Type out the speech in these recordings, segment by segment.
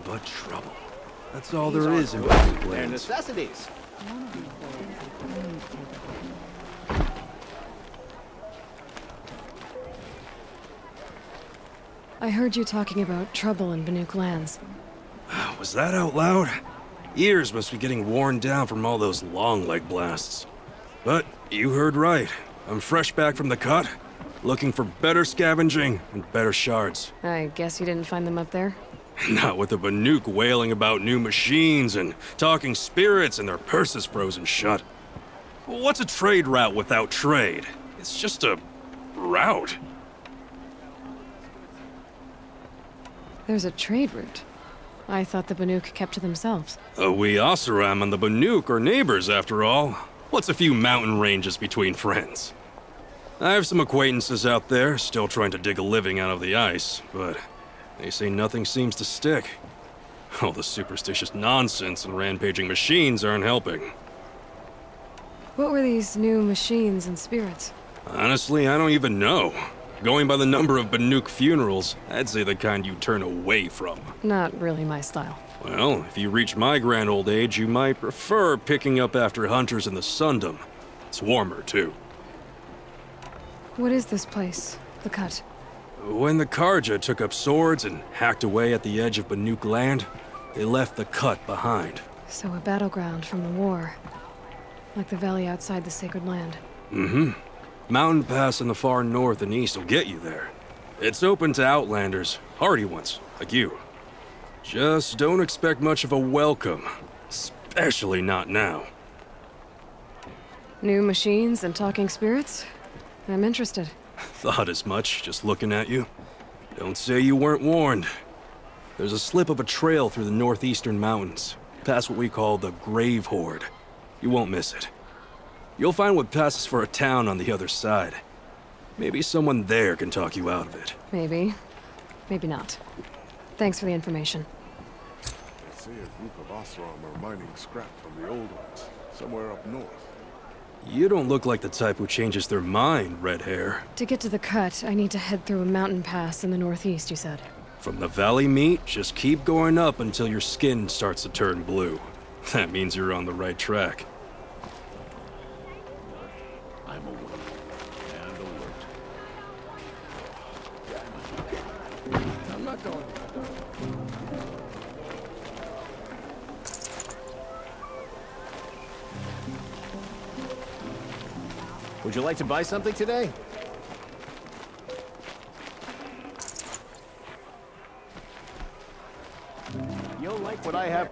but trouble. That's all there is in Vietinbank. They're necessities. I heard you talking about trouble in Banuk lands. Was that out loud? Ears must be getting worn down from all those long leg blasts. But you heard right. I'm fresh back from the cut, looking for better scavenging and better shards. I guess you didn't find them up there? Not with the Banuk wailing about new machines and talking spirits and their purses frozen shut. What's a trade route without trade? It's just a route. There's a trade route. I thought the Banuk kept to themselves. We Oseram and the Banuk are neighbors, after all. What's a few mountain ranges between friends? I have some acquaintances out there, still trying to dig a living out of the ice, but they say nothing seems to stick. All the superstitious nonsense and rampaging machines aren't helping. What were these new machines and spirits? Honestly, I don't even know. Going by the number of Banuk funerals, I'd say the kind you turn away from. Not really my style. Well, if you reach my grand old age, you might prefer picking up after hunters in the Sundom. It's warmer, too. What is this place? The Cut? When the Karja took up swords and hacked away at the edge of Banuk land, they left the Cut behind. So a battleground from the war. Like the valley outside the Sacred Land. Mm-hmm. Mountain Pass in the far north and east will get you there. It's open to outlanders, hardy ones, like you. Just don't expect much of a welcome, especially not now. New machines and talking spirits? I'm interested. Thought as much, just looking at you. Don't say you weren't warned. There's a slip of a trail through the northeastern mountains, past what we call the Grave Horde. You won't miss it. You'll find what passes for a town on the other side. Maybe someone there can talk you out of it. Maybe. Maybe not. Thanks for the information. They say a group of Oseram are mining scrap from the old ones, somewhere up north. You don't look like the type who changes their mind, red hair. To get to the Cut, I need to head through a mountain pass in the northeast, you said. From the valley meet, just keep going up until your skin starts to turn blue. That means you're on the right track. I'm awake and alert. I'm not going. Would you like to buy something today? You'll like what I have.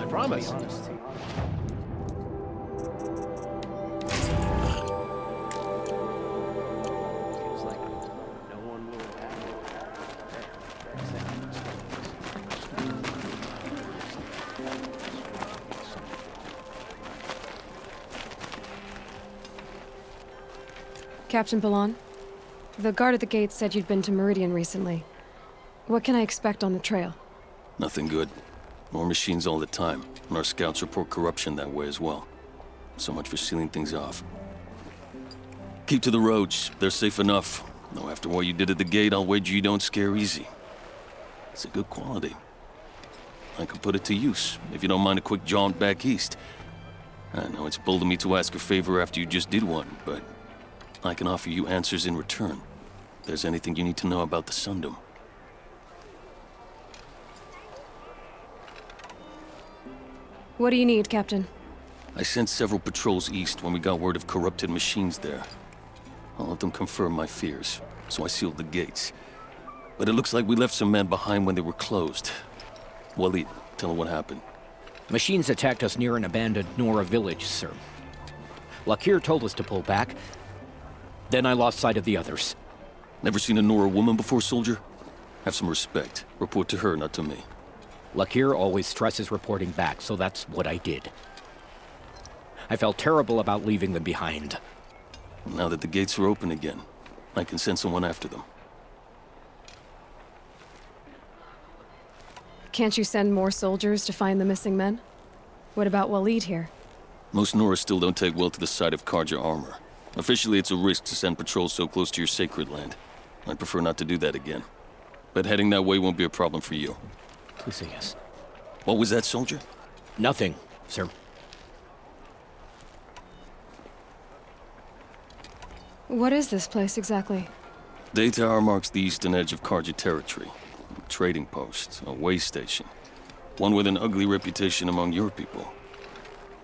Promise. Captain Balan, the guard at the gate said you'd been to Meridian recently. What can I expect on the trail? Nothing good. More machines all the time, and our scouts report corruption that way as well. So much for sealing things off. Keep to the roads. They're safe enough. Though after what you did at the gate, I'll wager you don't scare easy. It's a good quality. I could put it to use, if you don't mind a quick jaunt back east. I know it's bold of me to ask a favor after you just did one, but I can offer you answers in return. If there's anything you need to know about the Sundom. What do you need, Captain? I sent several patrols east when we got word of corrupted machines there. All of them confirmed my fears, so I sealed the gates. But it looks like we left some men behind when they were closed. Walid, tell them what happened. Machines attacked us near an abandoned Nora village, sir. Lakir told us to pull back. Then I lost sight of the others. Never seen a Nora woman before, soldier? Have some respect. Report to her, not to me. Lakir always stresses reporting back, so that's what I did. I felt terrible about leaving them behind. Now that the gates are open again, I can send someone after them. Can't you send more soldiers to find the missing men? What about Walid here? Most Nora still don't take well to the sight of Karja armor. Officially, it's a risk to send patrols so close to your sacred land. I'd prefer not to do that again. But heading that way won't be a problem for you. Please say yes. What was that, soldier? Nothing, sir. What is this place exactly? Day Tower marks the eastern edge of Karja territory. A trading post, a way station. One with an ugly reputation among your people.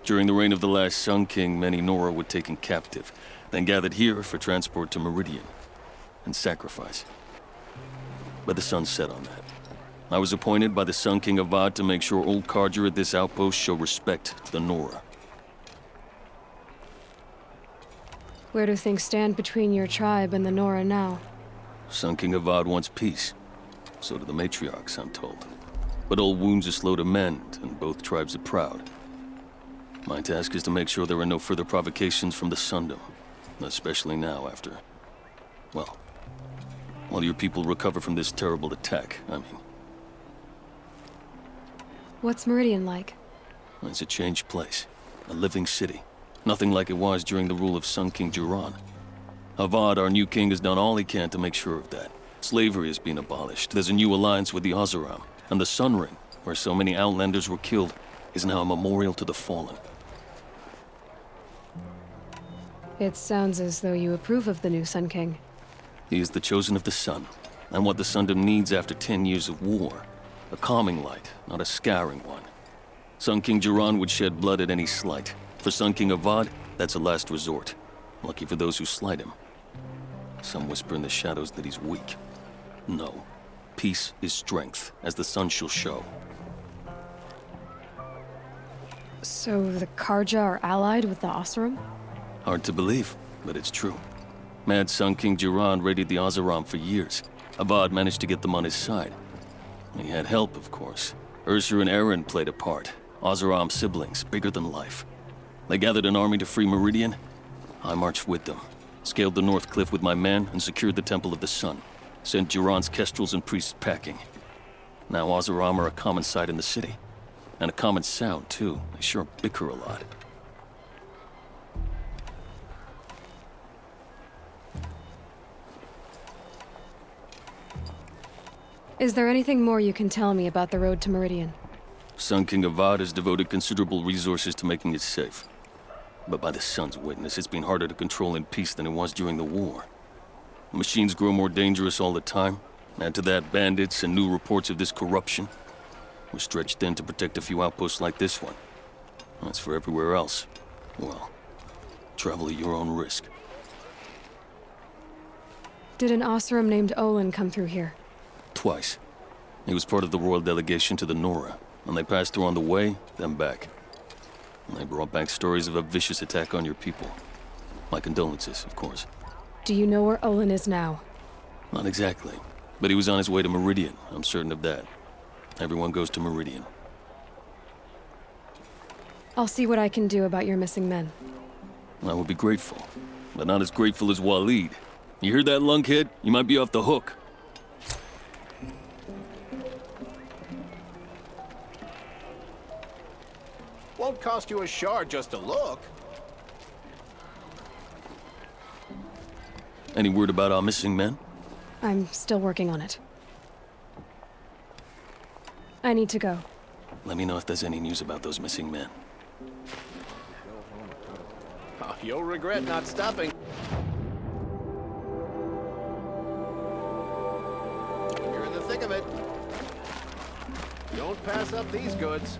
During the reign of the last Sun King, many Nora were taken captive, then gathered here for transport to Meridian, and sacrifice. But the sun set on that. I was appointed by the Sun King Avad to make sure old Karja at this outpost show respect to the Nora. Where do things stand between your tribe and the Nora now? Sun King Avad wants peace. So do the matriarchs, I'm told. But old wounds are slow to mend, and both tribes are proud. My task is to make sure there are no further provocations from the Sundom. Especially now after... well, while your people recover from this terrible attack, I mean. What's Meridian like? It's a changed place. A living city. Nothing like it was during the rule of Sun King Duran. Avad, our new king, has done all he can to make sure of that. Slavery has been abolished. There's a new alliance with the Oseram. And the Sun Ring, where so many Outlanders were killed, is now a memorial to the fallen. It sounds as though you approve of the new Sun King. He is the chosen of the sun, and what the Sundom needs after 10 years of war. A calming light, not a scouring one. Sun King Duran would shed blood at any slight. For Sun King Avad, that's a last resort. Lucky for those who slight him. Some whisper in the shadows that he's weak. No. Peace is strength, as the sun shall show. So the Karja are allied with the Oseram? Hard to believe, but it's true. Mad Sun King Duran raided the Oseram for years. Avad managed to get them on his side. He had help, of course. Ursur and Eren played a part. Oseram siblings, bigger than life. They gathered an army to free Meridian. I marched with them, scaled the North Cliff with my men, and secured the Temple of the Sun. Sent Duran's kestrels and priests packing. Now Oseram are a common sight in the city. And a common sound, too. They sure bicker a lot. Is there anything more you can tell me about the road to Meridian? Sun King Avad has devoted considerable resources to making it safe. But by the sun's witness, it's been harder to control in peace than it was during the war. Machines grow more dangerous all the time. Add to that bandits and new reports of this corruption. We're stretched thin to protect a few outposts like this one. As for everywhere else, well, travel at your own risk. Did an Oseram named Olin come through here? Twice. He was part of the royal delegation to the Nora, and they passed through on the way, then back. And they brought back stories of a vicious attack on your people. My condolences, of course. Do you know where Olin is now? Not exactly, but he was on his way to Meridian, I'm certain of that. Everyone goes to Meridian. I'll see what I can do about your missing men. I would be grateful, but not as grateful as Walid. You hear that, lunkhead? You might be off the hook. Won't cost you a shard just to look. Any word about our missing men? I'm still working on it. I need to go. Let me know if there's any news about those missing men. Oh, you'll regret not stopping. You're in the thick of it. Don't pass up these goods.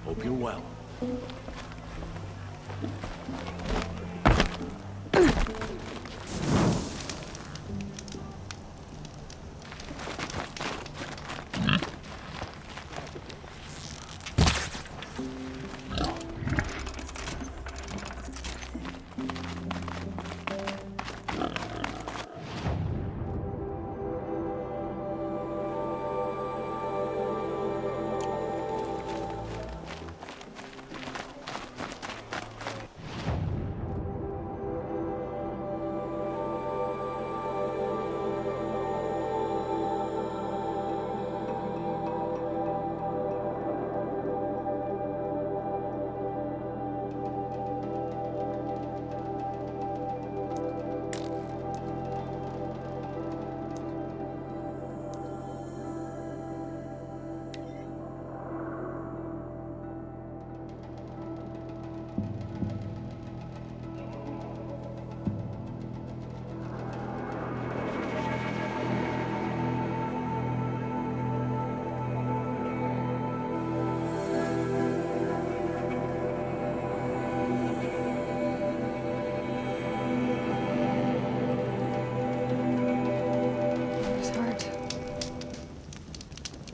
Hope you're well.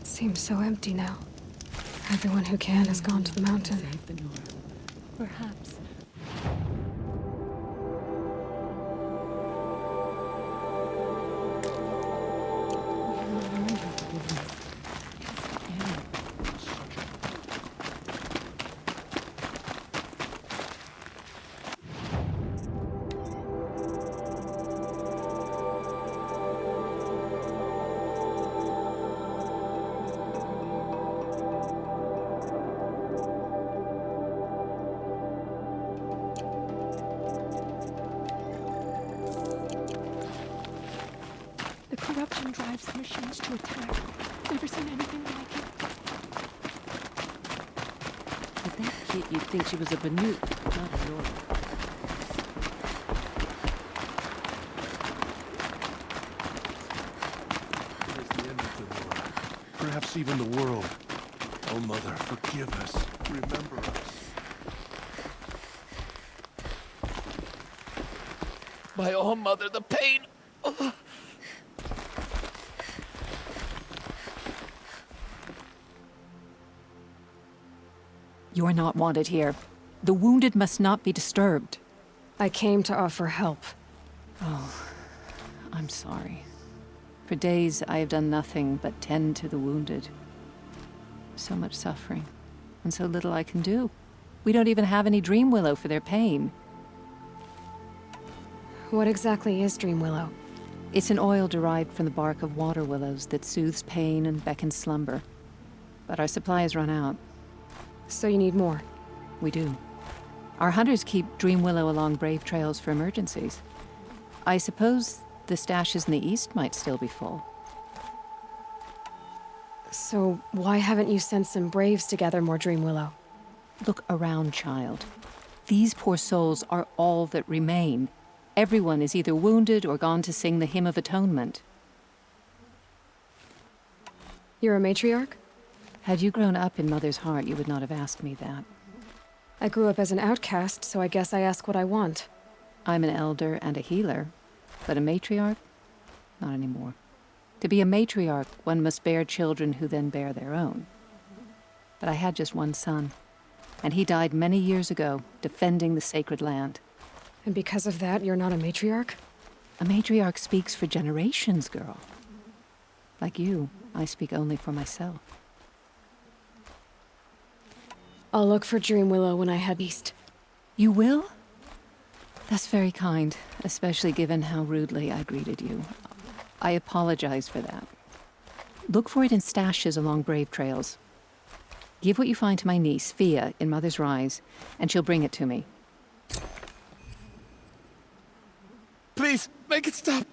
Seems so empty now. Everyone who can has gone to the mountain. Save the North. Perhaps. Corruption drives the machines to attack. Never seen anything like it. With that kit, you'd think she was a Banuk, not a North. There's the end of the war. Perhaps even the world. Oh, Mother, forgive us. Remember us. My oh, Mother, the pain! You are not wanted here. The wounded must not be disturbed. I came to offer help. Oh, I'm sorry. For days, I have done nothing but tend to the wounded. So much suffering, and so little I can do. We don't even have any dream willow for their pain. What exactly is Dream Willow? It's an oil derived from the bark of water willows that soothes pain and beckons slumber. But our supply has run out. So you need more? We do. Our hunters keep dream willow along brave trails for emergencies. I suppose the stashes in the east might still be full. So why haven't you sent some braves to gather more Dream Willow? Look around, child. These poor souls are all that remain. Everyone is either wounded or gone to sing the Hymn of Atonement. You're a matriarch? Had you grown up in Mother's heart, you would not have asked me that. I grew up as an outcast, so I guess I ask what I want. I'm an elder and a healer, but a matriarch? Not anymore. To be a matriarch, one must bear children who then bear their own. But I had just one son, and he died many years ago, defending the sacred land. And because of that, you're not a matriarch? A matriarch speaks for generations, girl. Like you, I speak only for myself. I'll look for Dream Willow when I head east. You will? That's very kind, especially given how rudely I greeted you. I apologize for that. Look for it in stashes along brave trails. Give what you find to my niece, Fia, in Mother's Rise, and she'll bring it to me. Please, make it stop.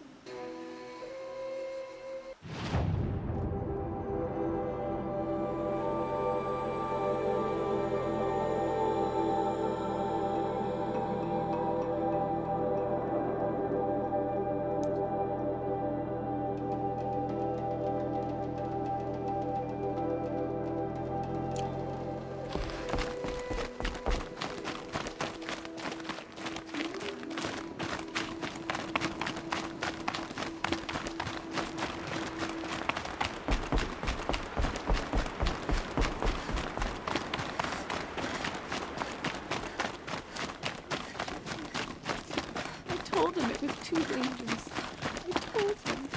I told him it was too dangerous. I told him.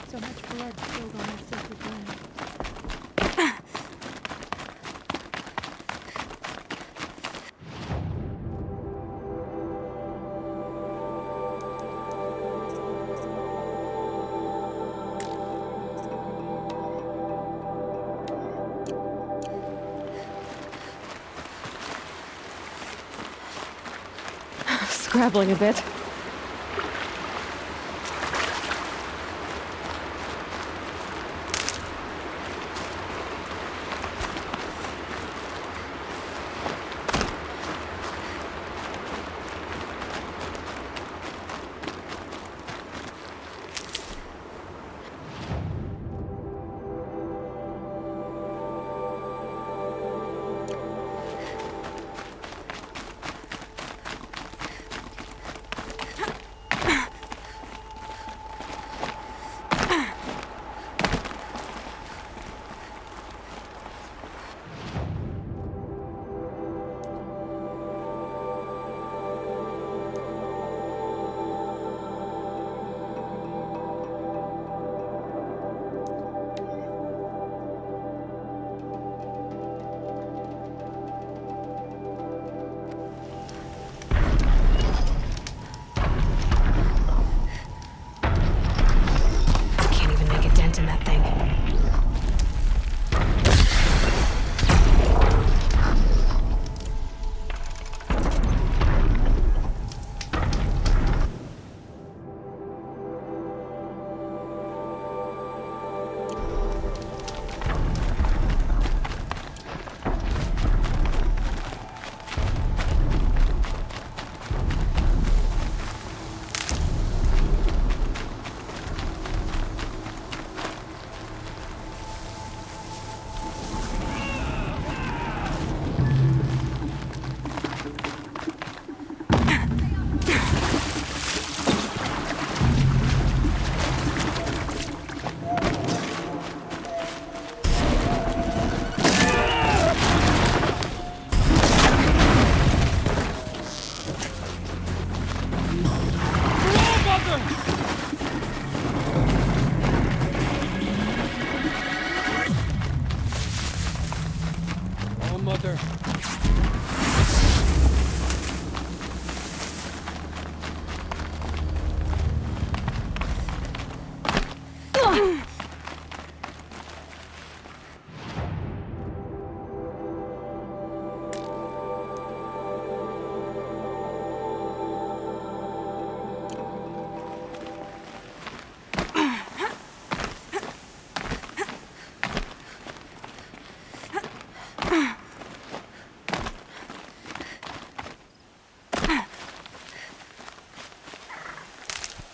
So much blood spilled on our sacred land. Scrabbling a bit.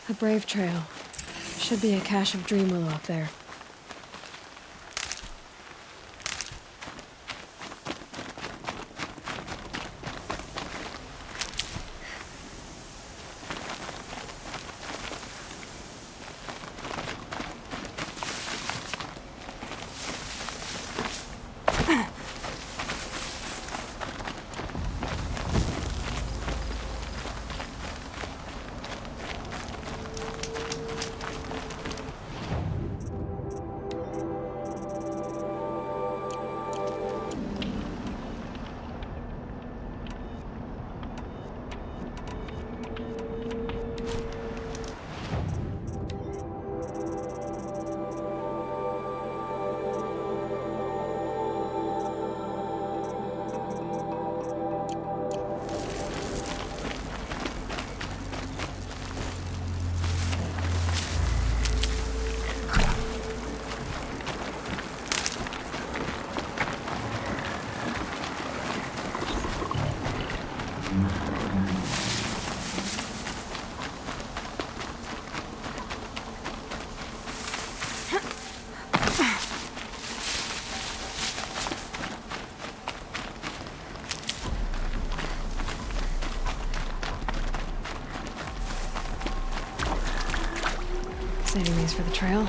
A brave trail. Should be a cache of dream willow up there. Thanks for the trail.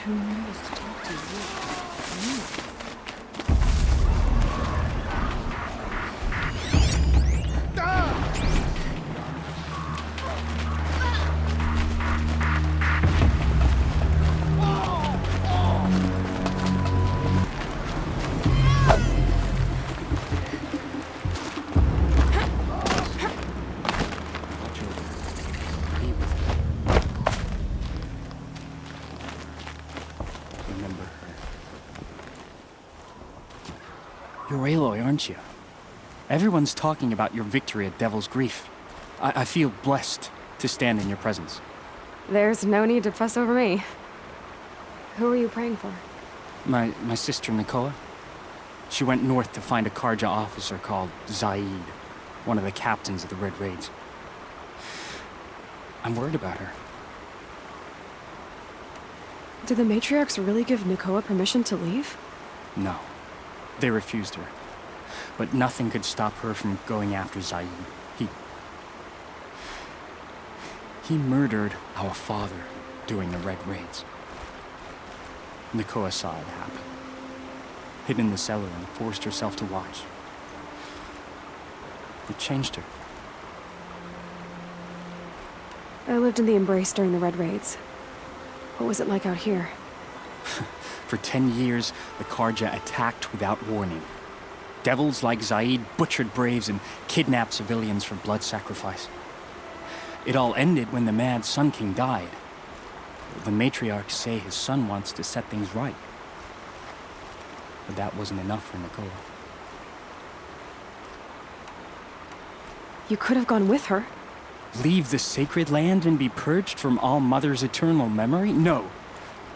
Too nervous to talk to you. You're Aloy, aren't you? Everyone's talking about your victory at Devil's Grief. I feel blessed to stand in your presence. There's no need to fuss over me. Who are you praying for? My sister Nakoa. She went north to find a Karja officer called Zaid, one of the captains of the Red Raids. I'm worried about her. Did the matriarchs really give Nakoa permission to leave? No. They refused her. But nothing could stop her from going after Zaid. He murdered our father during the Red Raids. Nakoa saw it happen. Hid in the cellar and forced herself to watch. It changed her. I lived in the Embrace during the Red Raids. What was it like out here? For 10 years, the Karja attacked without warning. Devils like Zaid butchered braves and kidnapped civilians for blood sacrifice. It all ended when the mad Sun King died. The matriarchs say his son wants to set things right. But that wasn't enough for Nakoa. You could have gone with her. Leave the sacred land and be purged from All Mother's eternal memory? No.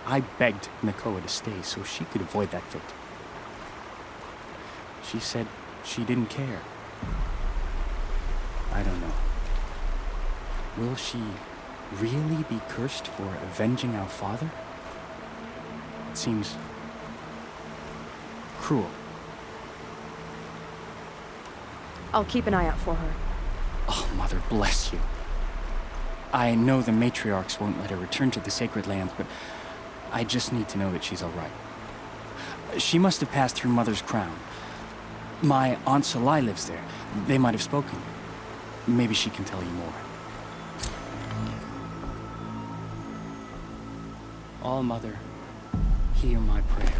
I begged Nakoa to stay so she could avoid that fate. She said she didn't care. I don't know. Will she really be cursed for avenging our father? It seems cruel. I'll keep an eye out for her. Oh, Mother bless you. I know the matriarchs won't let her return to the sacred lands, but I just need to know that she's all right. She must have passed through Mother's crown. My Aunt Salai lives there. They might have spoken. Maybe she can tell you more. All Mother, hear my prayer.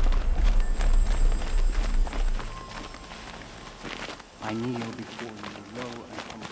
I kneel before you, low and humble.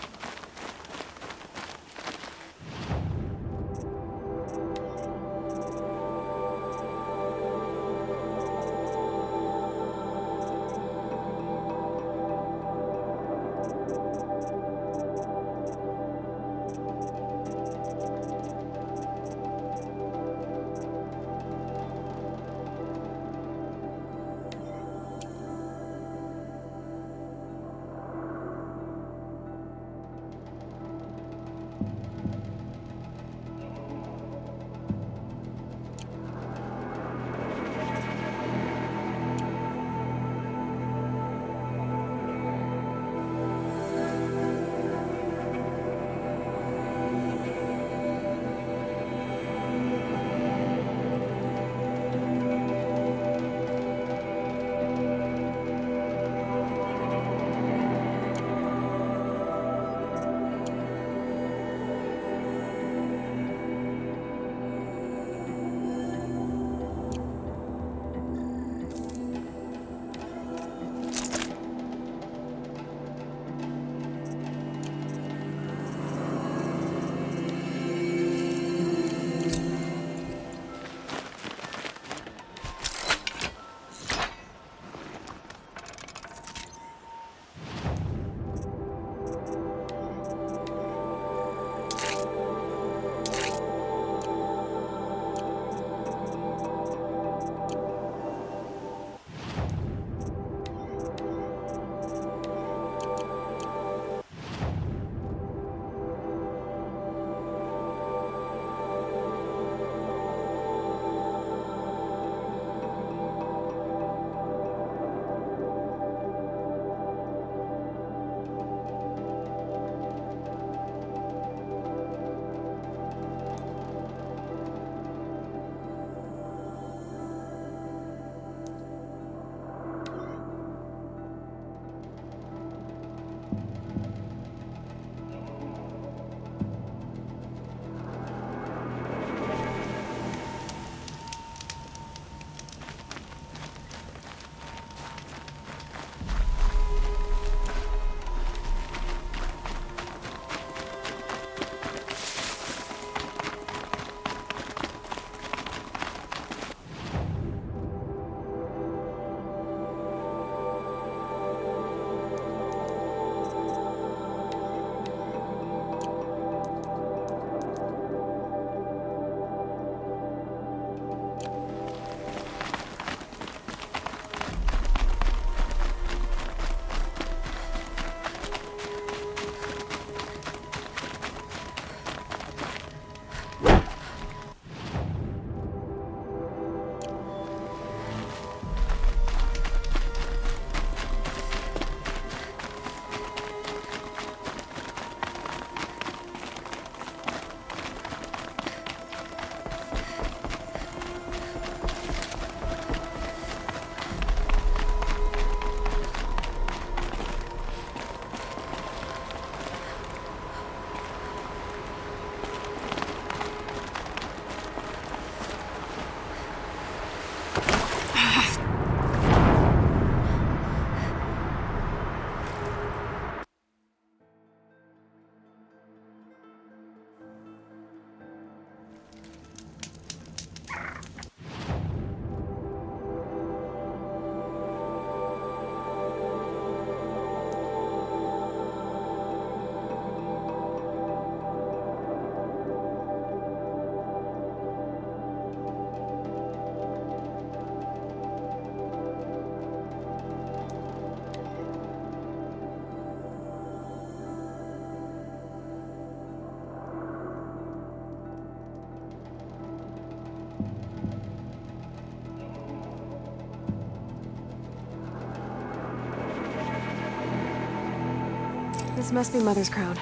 This must be Mother's crown.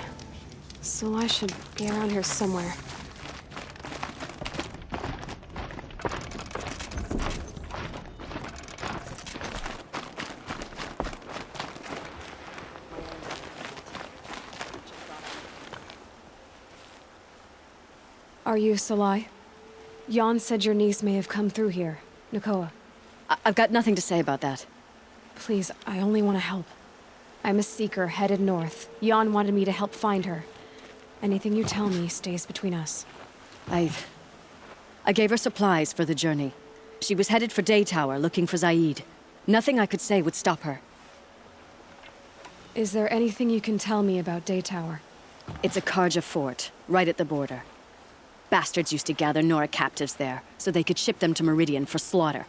So I should be around here somewhere. Are you Salai? Jan said your niece may have come through here. Nakoa. I've got nothing to say about that. Please, I only want to help. I'm a seeker headed north. Jan wanted me to help find her. Anything you tell me stays between us. I gave her supplies for the journey. She was headed for Day Tower looking for Zaid. Nothing I could say would stop her. Is there anything you can tell me about Day Tower? It's a Karja fort, right at the border. Bastards used to gather Nora captives there, so they could ship them to Meridian for slaughter.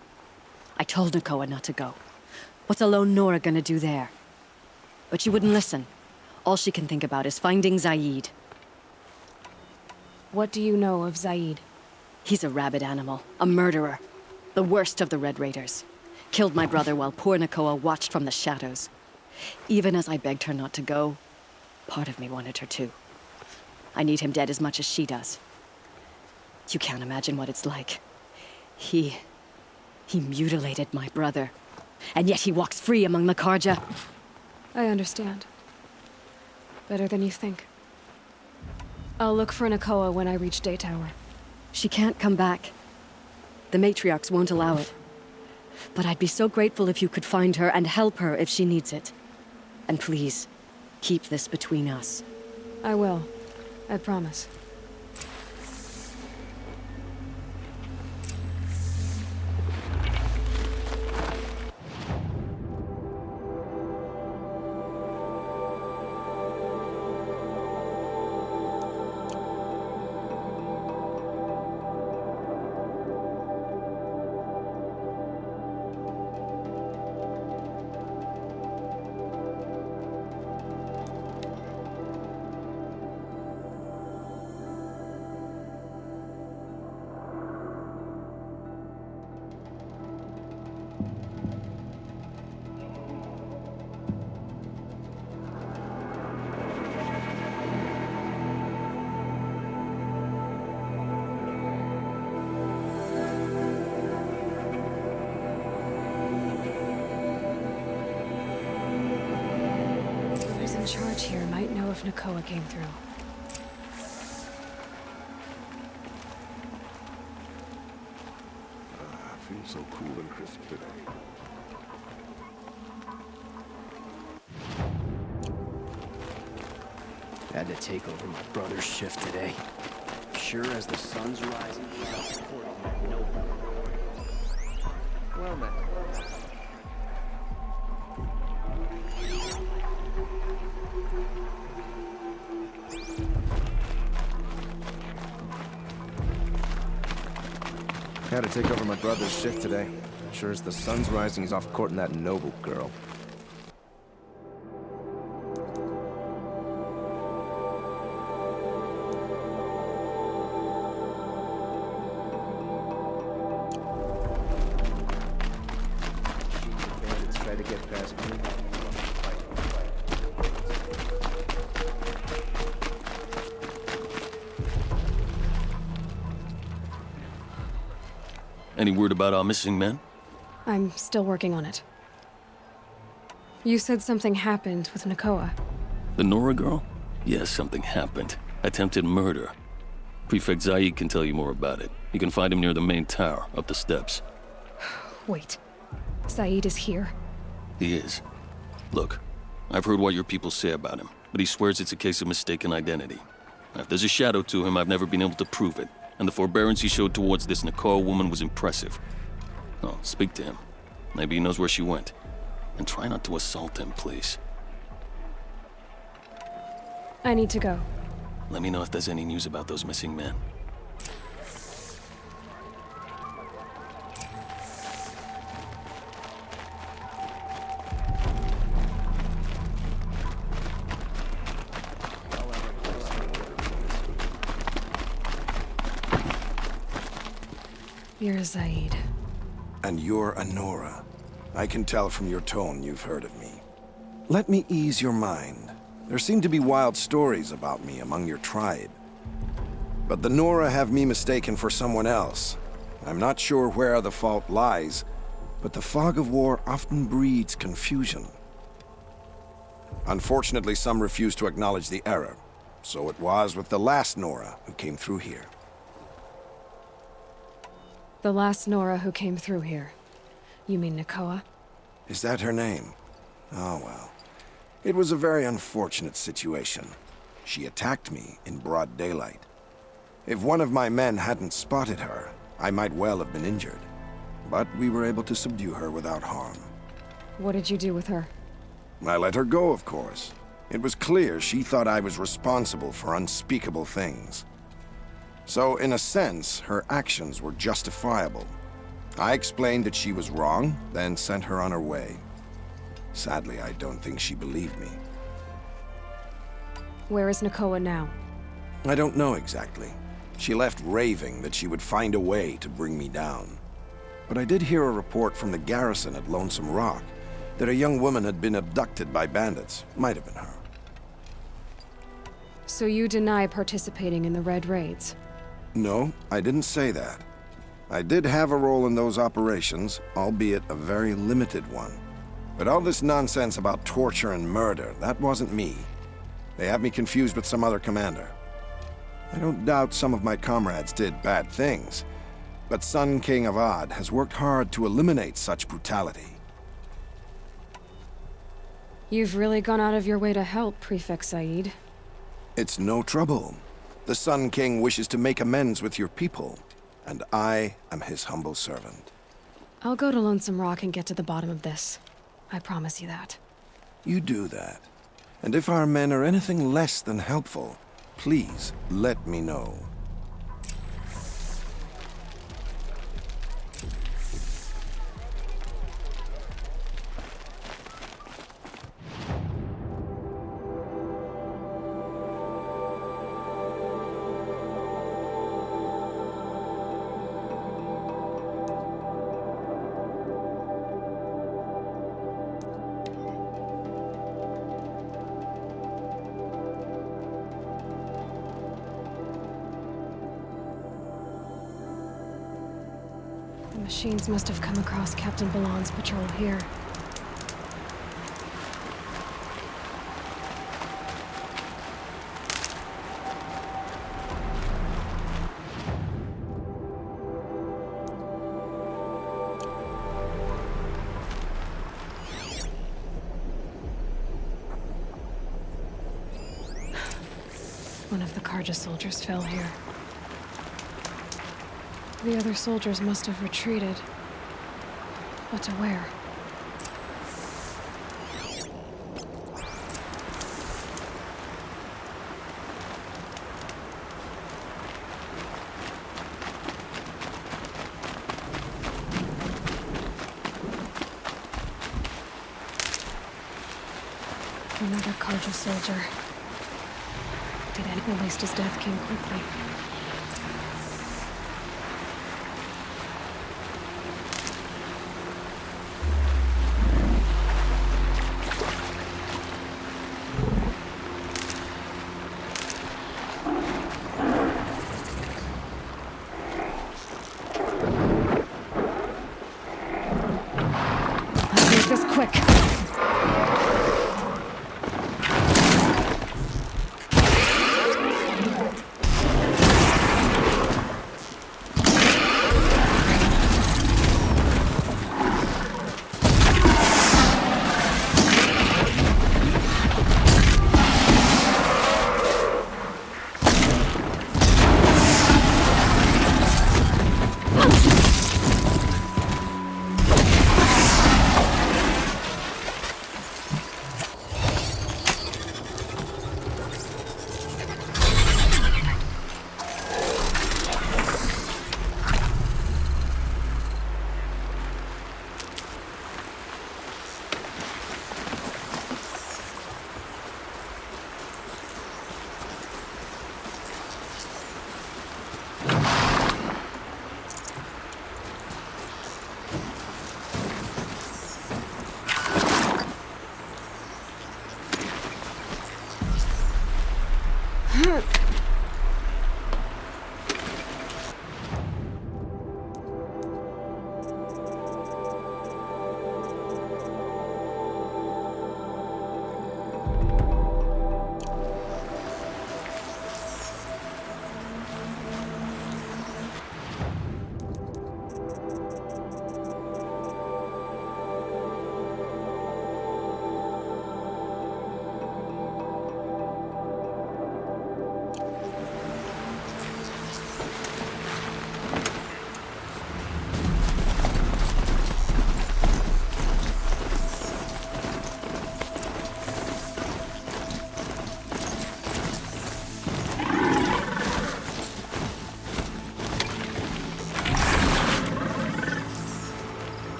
I told Nakoa not to go. What's a lone Nora gonna do there? But she wouldn't listen. All she can think about is finding Zaid. What do you know of Zaid? He's a rabid animal, a murderer. The worst of the Red Raiders. Killed my brother while poor Nakoa watched from the shadows. Even as I begged her not to go, part of me wanted her to. I need him dead as much as she does. You can't imagine what it's like. He mutilated my brother. And yet he walks free among the Karja. I understand. Better than you think. I'll look for Nakoa when I reach Day Tower. She can't come back. The matriarchs won't allow it. But I'd be so grateful if you could find her and help her if she needs it. And please, keep this between us. I will. I promise. Whoever's in charge here might know if Nakoa came through. Feels so cool and crisp today. Had to take over my brother's shift today. Sure as the sun's rising. Well met. Had to take over my brother's shift today. Sure as the sun's rising, he's off courting that noble girl. Bandits try to get past me. Any word about our missing men? I'm still working on it. You said something happened with Nakoa. The Nora girl? Yes, something happened. Attempted murder. Prefect Zaid can tell you more about it. You can find him near the main tower, up the steps. Wait. Zaid is here? He is. Look, I've heard what your people say about him, but he swears it's a case of mistaken identity. Now, if there's a shadow to him, I've never been able to prove it. And the forbearance he showed towards this Nakoa woman was impressive. Oh, speak to him. Maybe he knows where she went. And try not to assault him, please. I need to go. Let me know if there's any news about those missing men. You're Zaid. And you're a Nora. I can tell from your tone you've heard of me. Let me ease your mind. There seem to be wild stories about me among your tribe. But the Nora have me mistaken for someone else. I'm not sure where the fault lies, but the fog of war often breeds confusion. Unfortunately, some refuse to acknowledge the error. So it was with the last Nora who came through here. The last Nora who came through here. You mean Nakoa? Is that her name? Oh well. It was a very unfortunate situation. She attacked me in broad daylight. If one of my men hadn't spotted her, I might well have been injured. But we were able to subdue her without harm. What did you do with her? I let her go, of course. It was clear she thought I was responsible for unspeakable things. So, in a sense, her actions were justifiable. I explained that she was wrong, then sent her on her way. Sadly, I don't think she believed me. Where is Nakoa now? I don't know exactly. She left raving that she would find a way to bring me down. But I did hear a report from the garrison at Lonesome Rock that a young woman had been abducted by bandits. Might have been her. So you deny participating in the Red Raids? No, I didn't say that. I did have a role in those operations, albeit a very limited one. But all this nonsense about torture and murder, that wasn't me. They have me confused with some other commander. I don't doubt some of my comrades did bad things, but Sun King Avad has worked hard to eliminate such brutality. You've really gone out of your way to help, Prefect Said. It's no trouble. The Sun King wishes to make amends with your people, and I am his humble servant. I'll go to Lonesome Rock and get to the bottom of this. I promise you that. You do that. And if our men are anything less than helpful, please let me know. The machines must have come across Captain Balan's patrol here. One of the Karja soldiers fell here. The other soldiers must have retreated. But to where? Another Karja soldier. At least his death came quickly. Let's make this quick.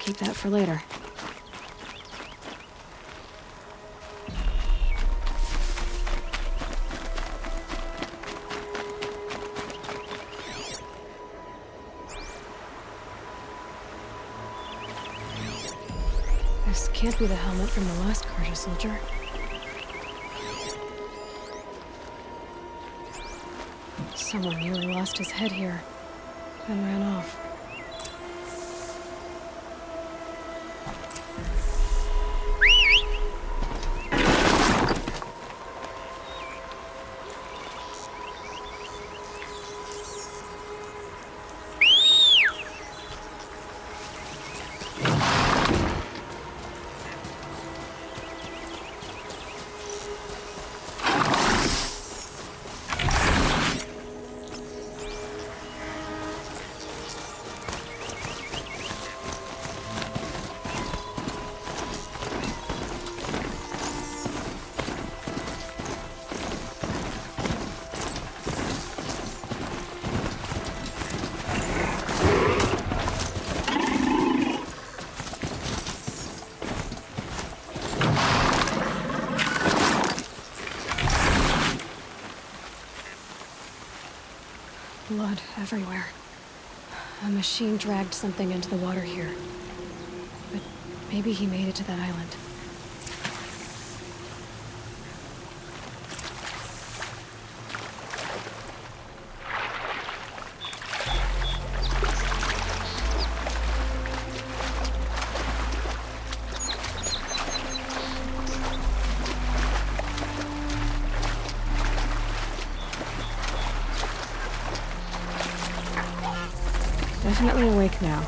Keep that for later. This can't be the helmet from the last Karja soldier. Someone nearly lost his head here, then ran off. Blood everywhere. A machine dragged something into the water here. But maybe he made it to that island. Definitely awake now.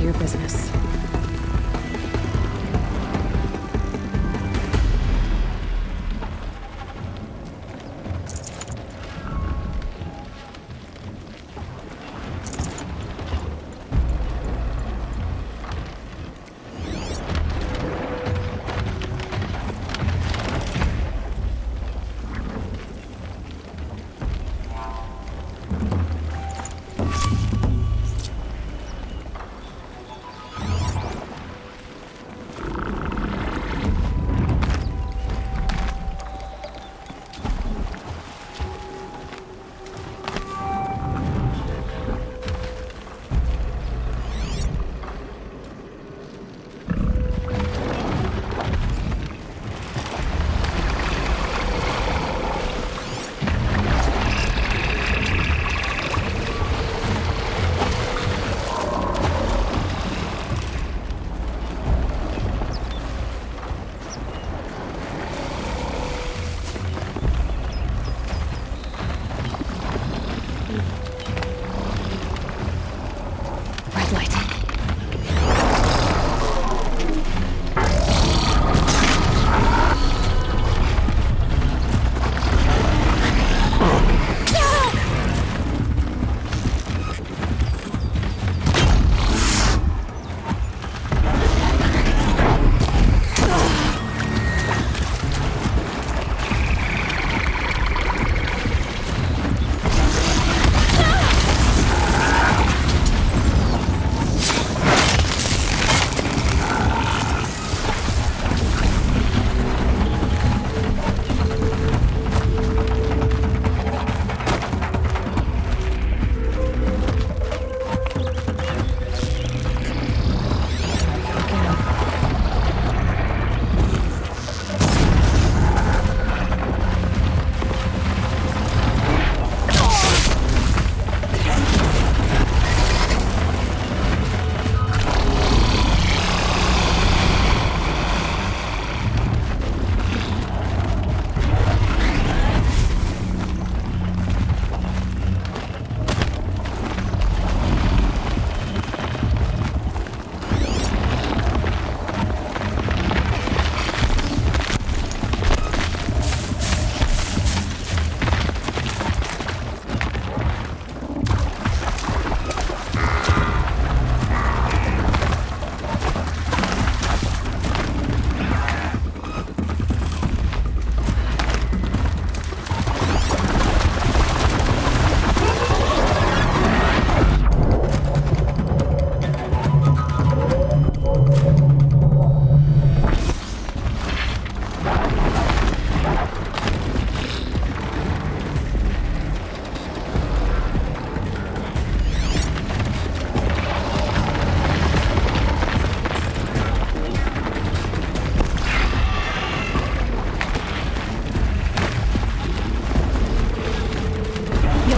Your business.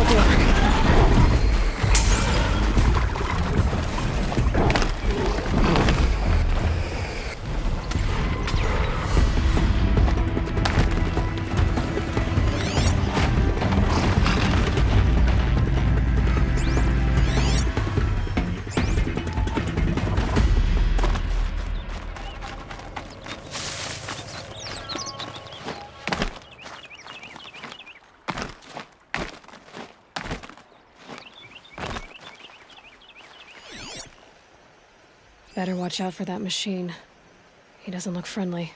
help you. Better watch out for that machine. He doesn't look friendly.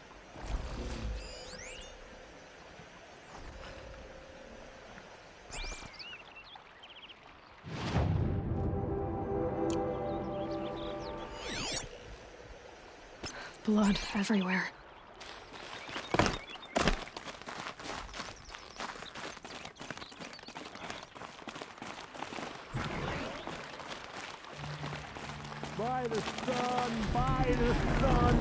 Blood everywhere. By the sun, by the sun.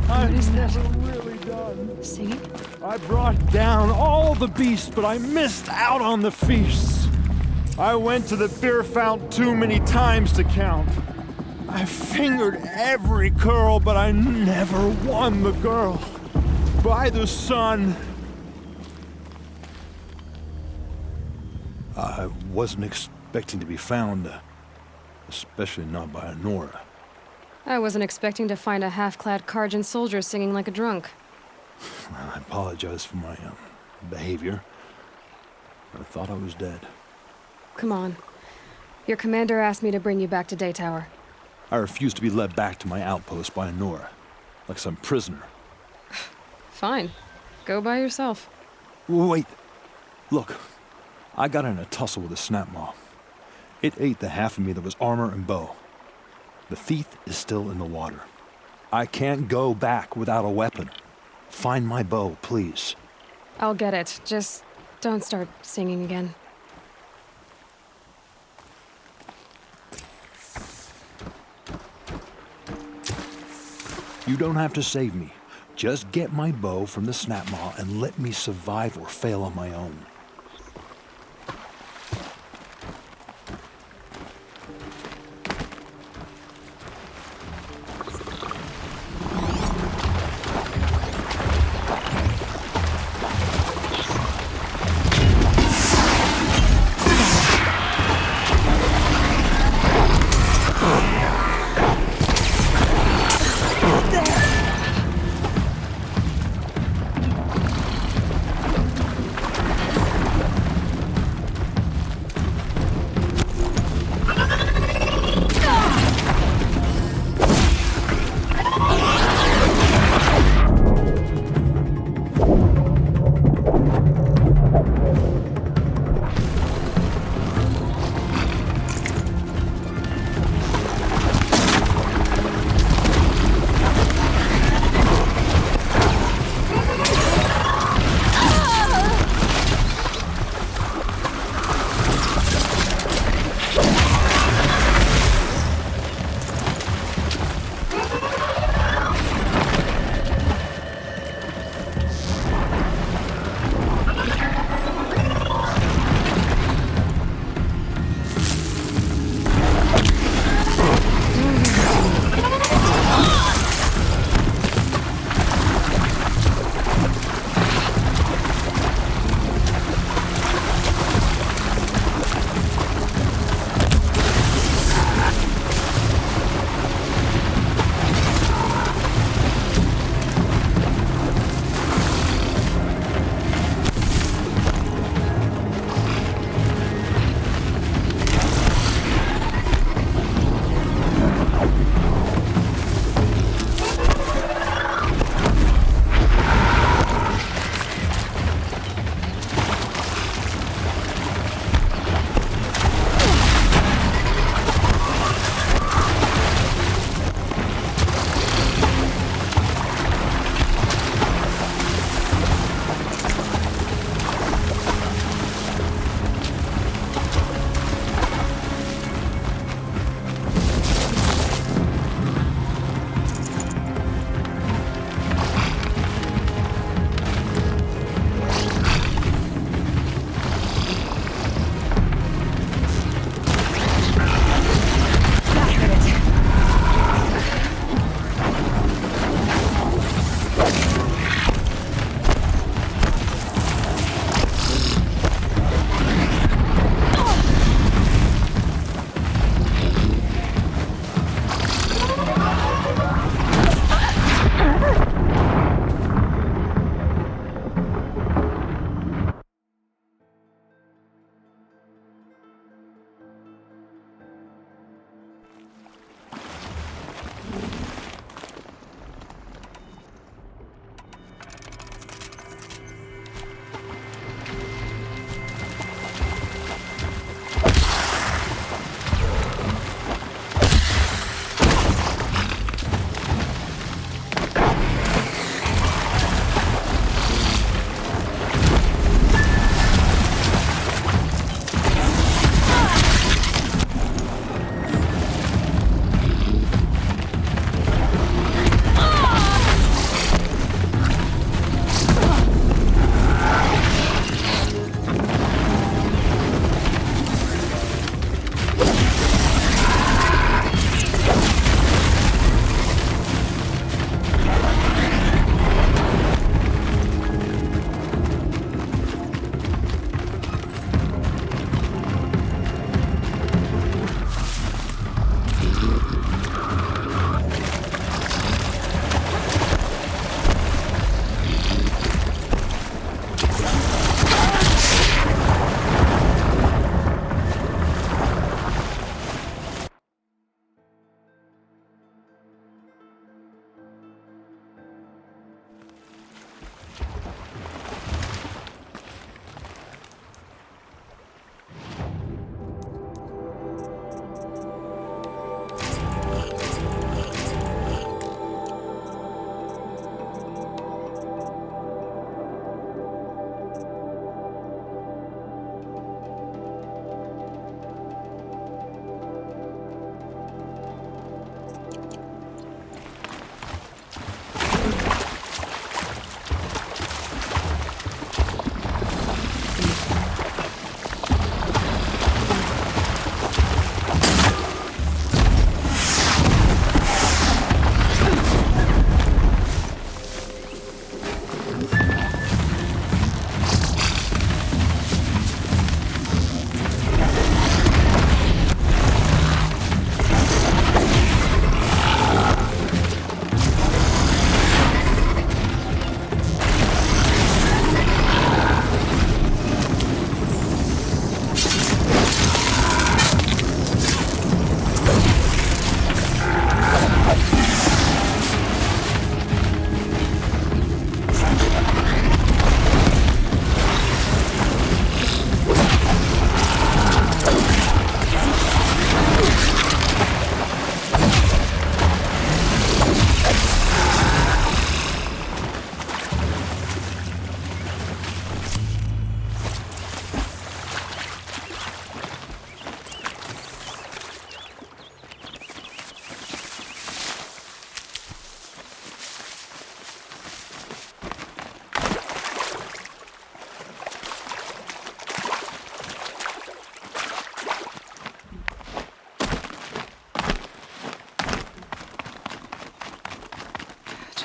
I'm never really done. Singing? I brought down all the beasts, but I missed out on the feasts. I went to the beer fount too many times to count. I fingered every curl, but I never won the girl. By the sun. I wasn't expecting to be found, especially not by Nora. I wasn't expecting to find a half-clad Karjan soldier singing like a drunk. I apologize for my behavior. I thought I was dead. Come on. Your commander asked me to bring you back to Daytower. I refuse to be led back to my outpost by Nora, like some prisoner. Fine. Go by yourself. Wait. Look, I got in a tussle with a snapmaw. It ate the half of me that was armor and bow. The thief is still in the water. I can't go back without a weapon. Find my bow, please. I'll get it. Just don't start singing again. You don't have to save me. Just get my bow from the snapmaw and let me survive or fail on my own.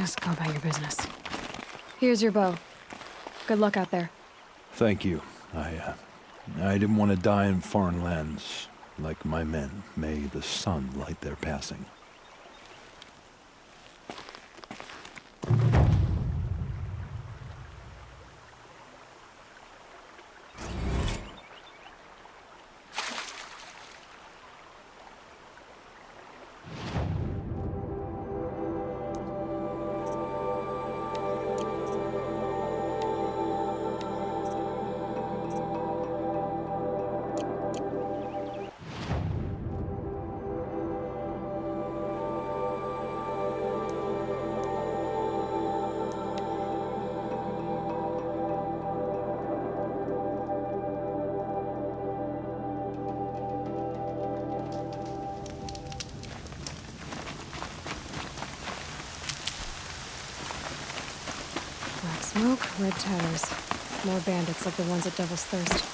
Just go about your business. Here's your bow. Good luck out there. Thank you. I didn't want to die in foreign lands. Like my men, may the sun light their passing. Black smoke, red tires. More bandits like the ones at Devil's Thirst.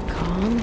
Calm.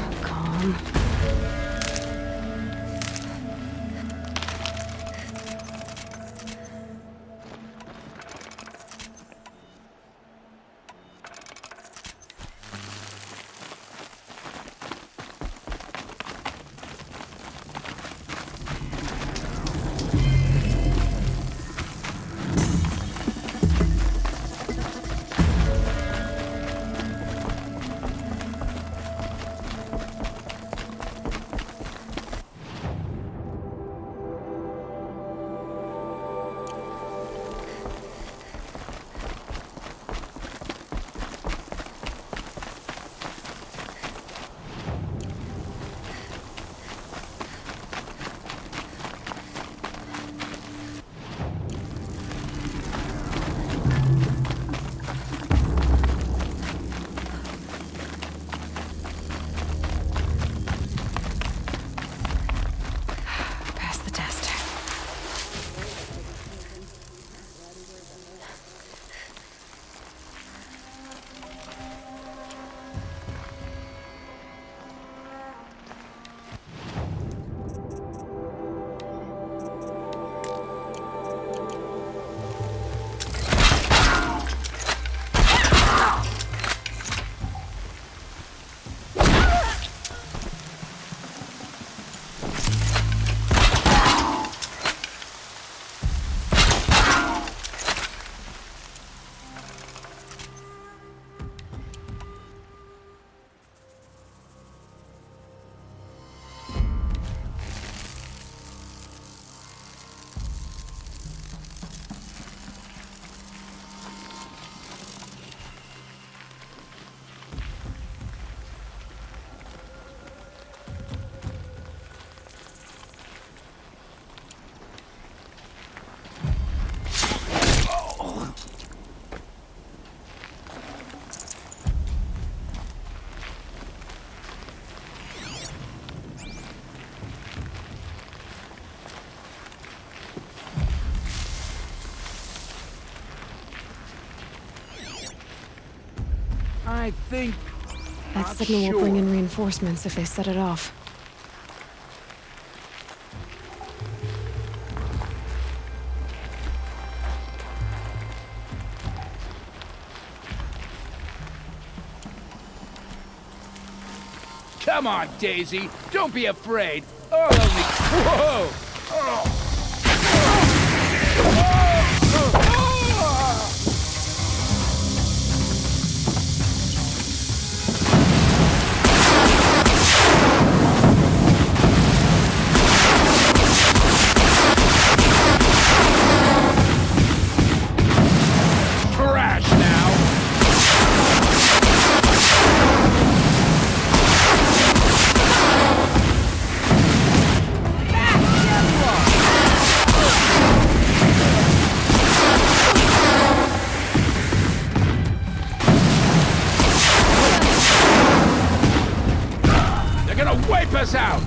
I think... That signal will bring in reinforcements if they set it off. Come on, Daisy. Don't be afraid. I'll only... Whoa! Oh. Oh. gonna wipe us out!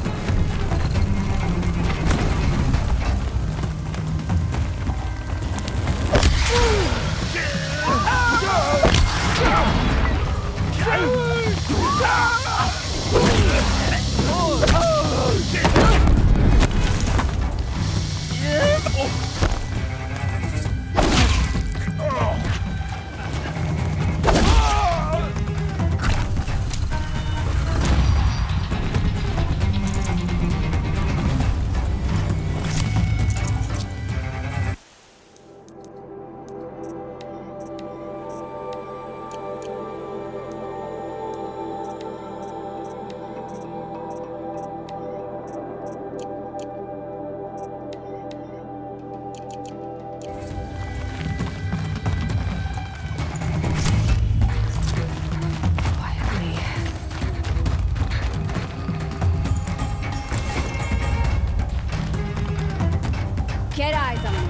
Get eyes on him.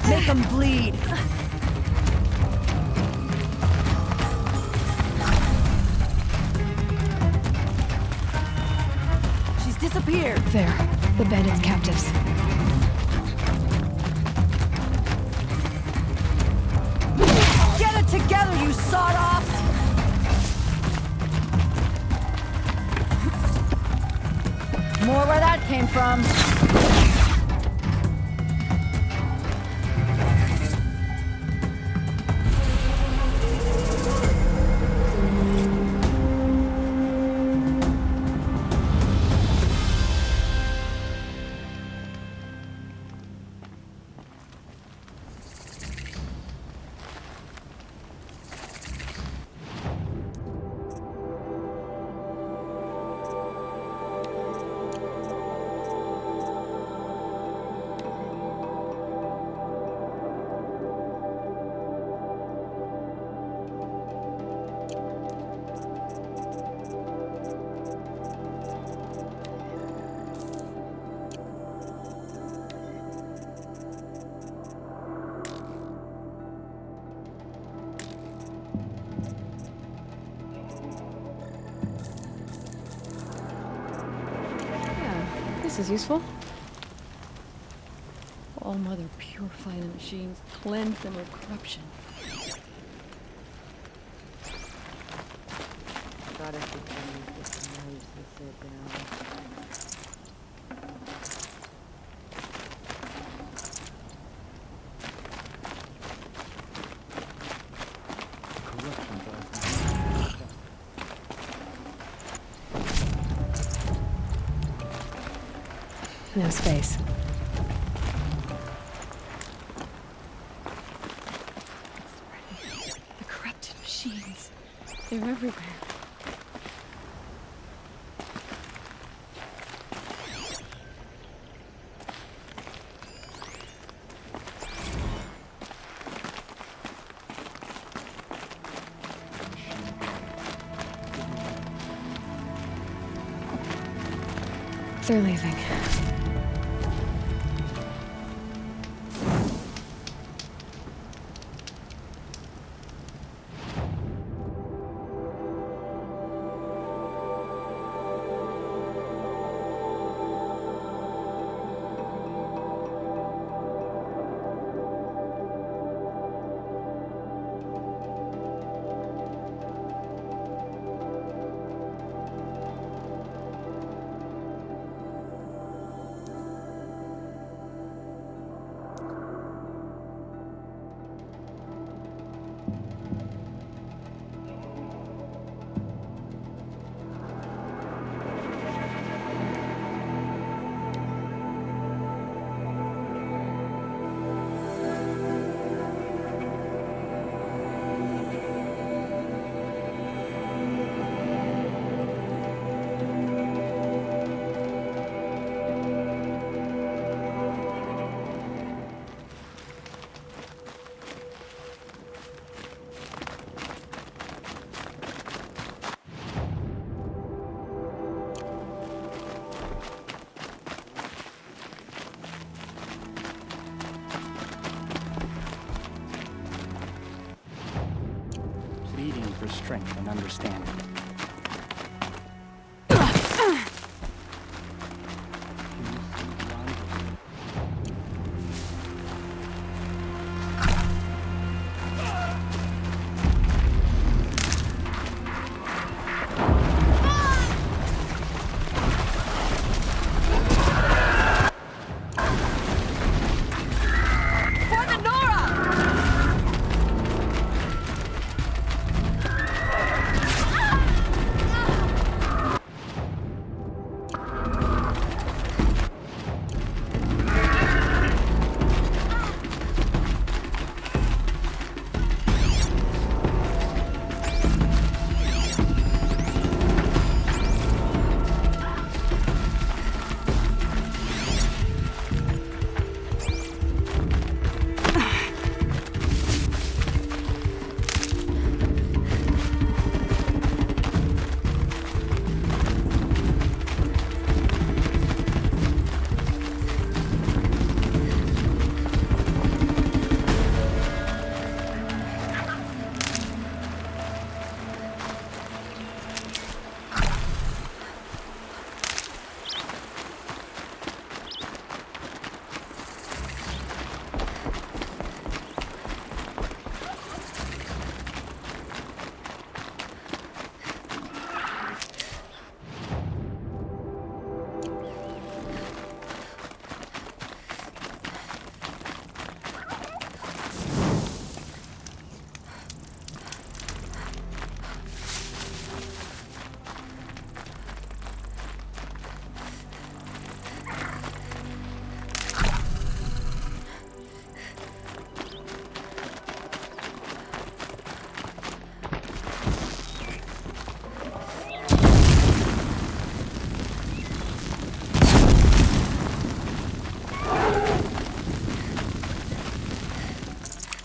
Make them bleed. She's disappeared. There. The bandits' captives. Get it together, you sawed-offs! More where that came from. This is useful. All Mother purify the machines, cleanse them of corruption. Got everything. It's nice to sit down. No space. The corrupted machines. They're everywhere. They're leaving. beating for strength and understanding.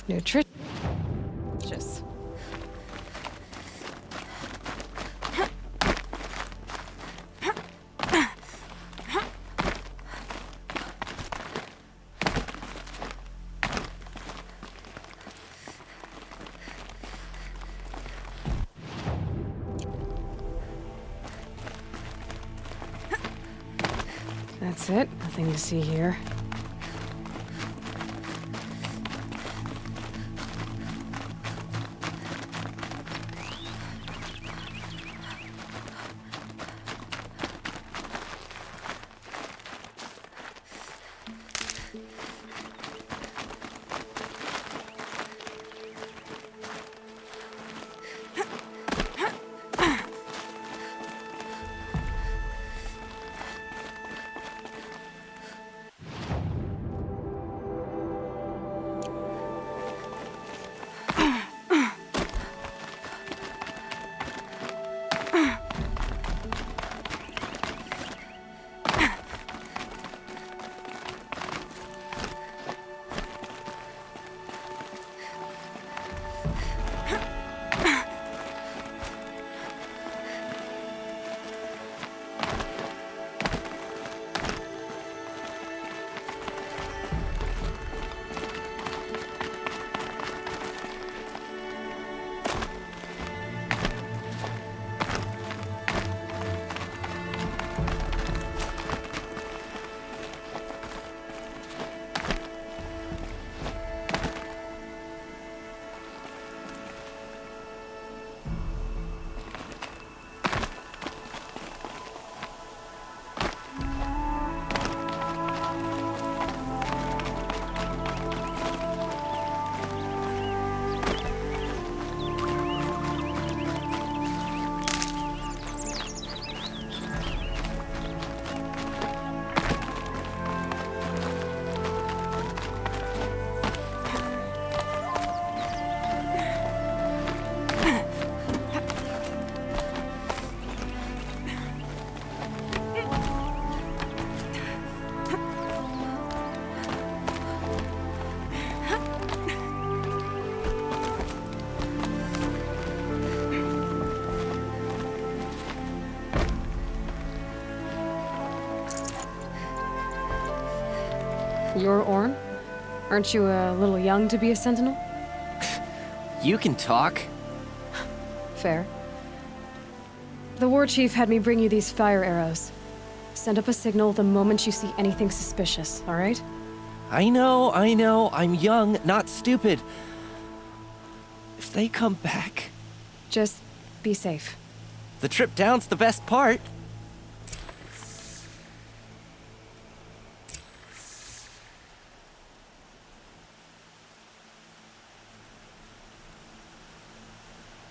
Nutritious. That's it. Nothing to see here. You're Orn? Aren't you a little young to be a sentinel? You can talk? Fair. The war chief had me bring you these fire arrows. Send up a signal the moment you see anything suspicious, all right? I know. I'm young, not stupid. If they come back... Just be safe. The trip down's the best part.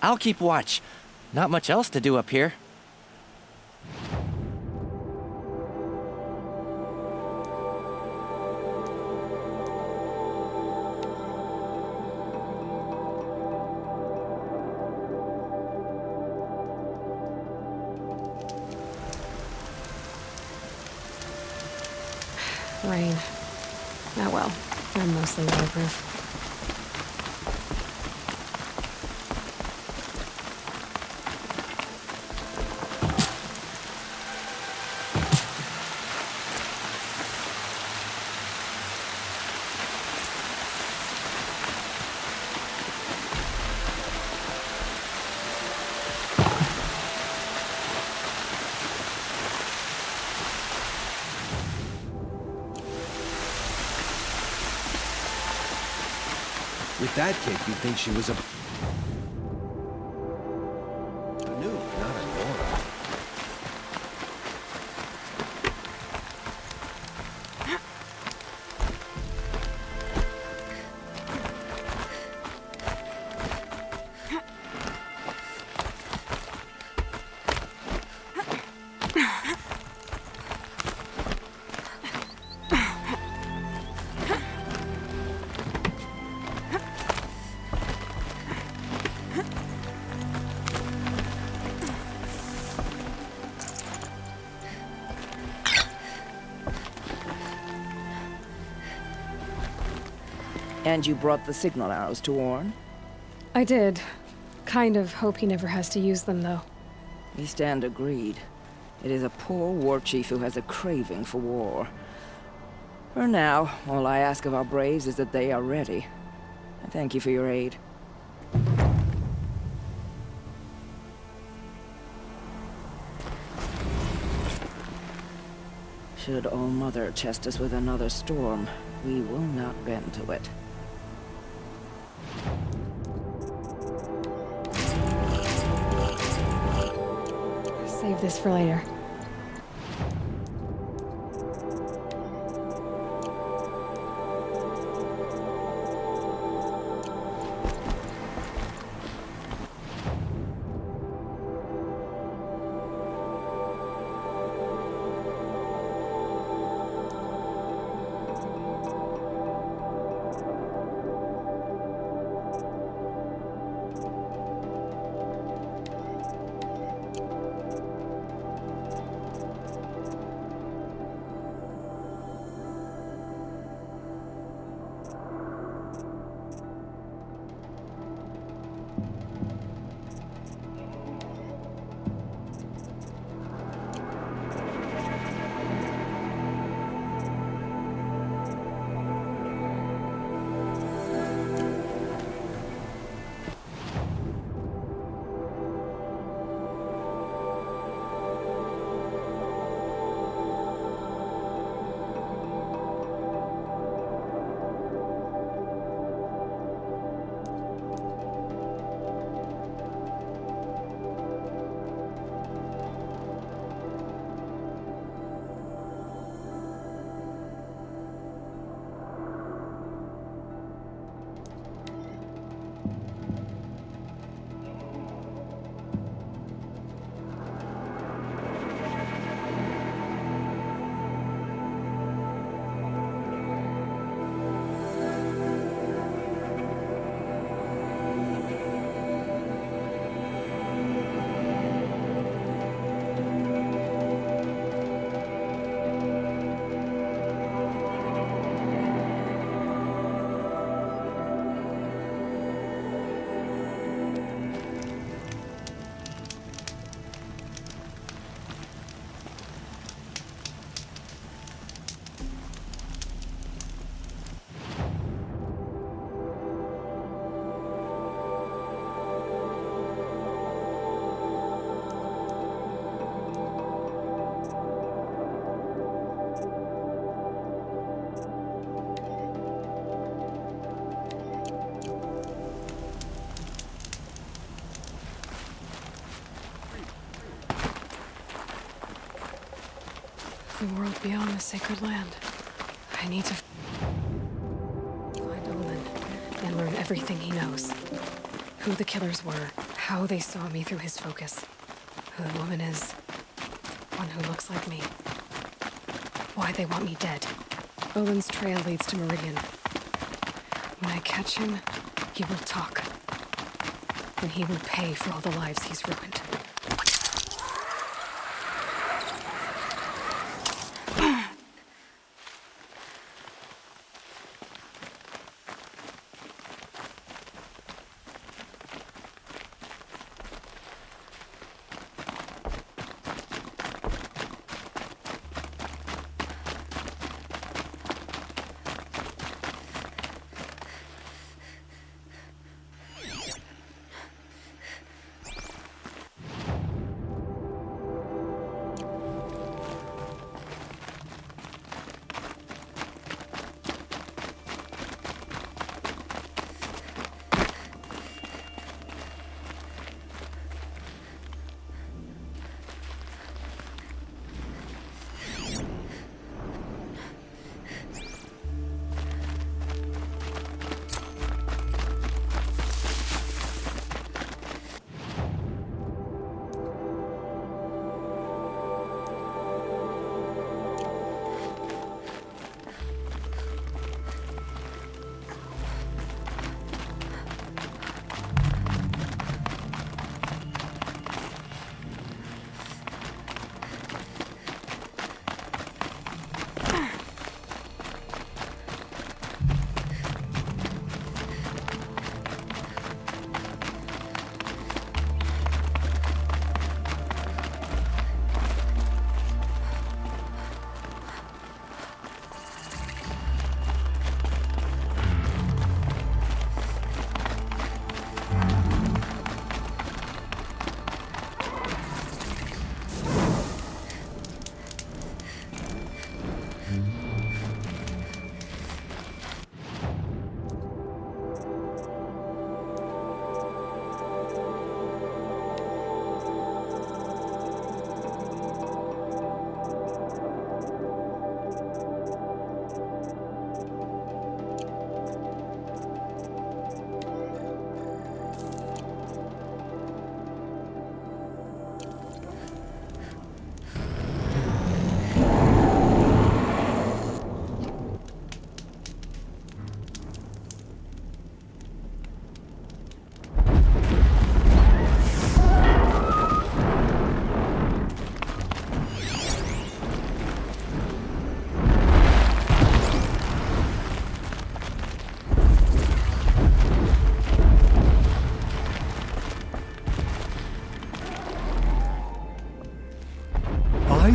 I'll keep watch. Not much else to do up here. Rain. Oh well, I'm mostly waterproof. With that kick, you'd think she was a nuke, not a Nora. And you brought the signal arrows to warn? I did. Kind of hope he never has to use them, though. We stand agreed. It is a poor war chief who has a craving for war. For now, all I ask of our braves is that they are ready. I thank you for your aid. Should All Mother test us with another storm, we will not bend to it. Save this for later. the world beyond the sacred land. I need to find Olin and learn everything he knows. Who the killers were, how they saw me through his focus, who the woman is, one who looks like me, why they want me dead. Olin's trail leads to Meridian. When I catch him, he will talk. And he will pay for all the lives he's ruined.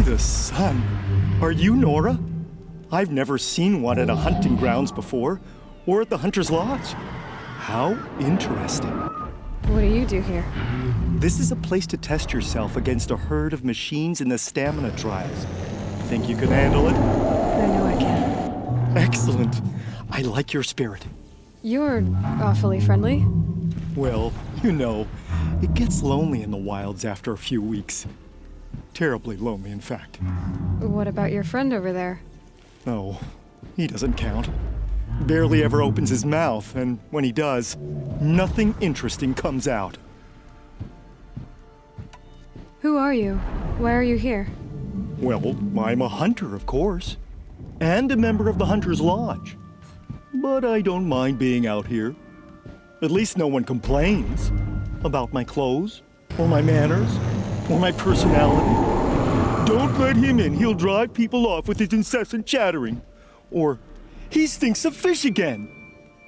The sun. Are you Nora? I've never seen one at a hunting grounds before, or at the Hunter's Lodge. How interesting. What do you do here? This is a place to test yourself against a herd of machines in the stamina trials. Think you can handle it? I know I can. Excellent. I like your spirit. You're awfully friendly. Well, you know, it gets lonely in the wilds after a few weeks. Terribly lonely, in fact. What about your friend over there? Oh, he doesn't count. Barely ever opens his mouth, and when he does, nothing interesting comes out. Who are you? Why are you here? Well, I'm a hunter, of course. And a member of the Hunter's Lodge. But I don't mind being out here. At least no one complains about my clothes, or my manners, or my personality. Don't let him in, he'll drive people off with his incessant chattering. Or, he stinks of fish again.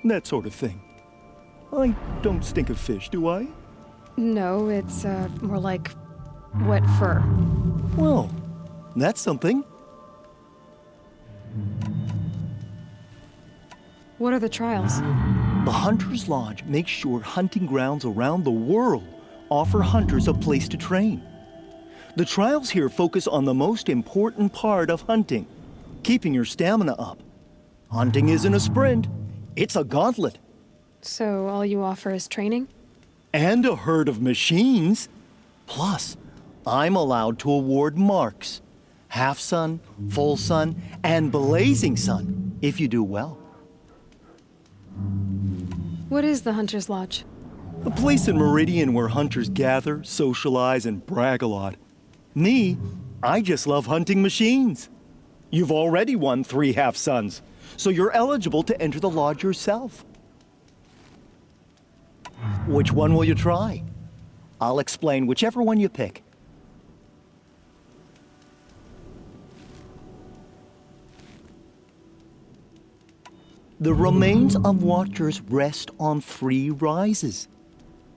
That sort of thing. I don't stink of fish, do I? No, it's more like wet fur. Well, that's something. What are the trials? The Hunter's Lodge makes sure hunting grounds around the world offer hunters a place to train. The trials here focus on the most important part of hunting, keeping your stamina up. Hunting isn't a sprint, it's a gauntlet. So all you offer is training? And a herd of machines. Plus, I'm allowed to award marks. half sun, full sun, and blazing sun, if you do well. What is the Hunter's Lodge? A place in Meridian where hunters gather, socialize, and brag a lot. Me, I just love hunting machines. You've already won 3 half suns, so you're eligible to enter the lodge yourself. Which one will you try? I'll explain whichever one you pick. The remains of Watchers rest on 3 rises.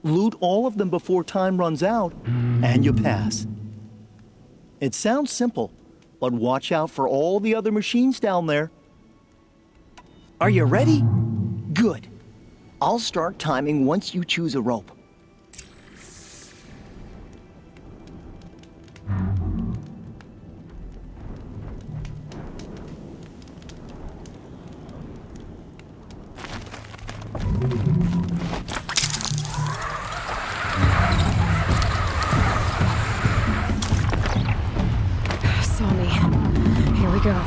Loot all of them before time runs out, and you pass. It sounds simple, but watch out for all the other machines down there. Are you ready? Good. I'll start timing once you choose a rope. Sony. Here we go.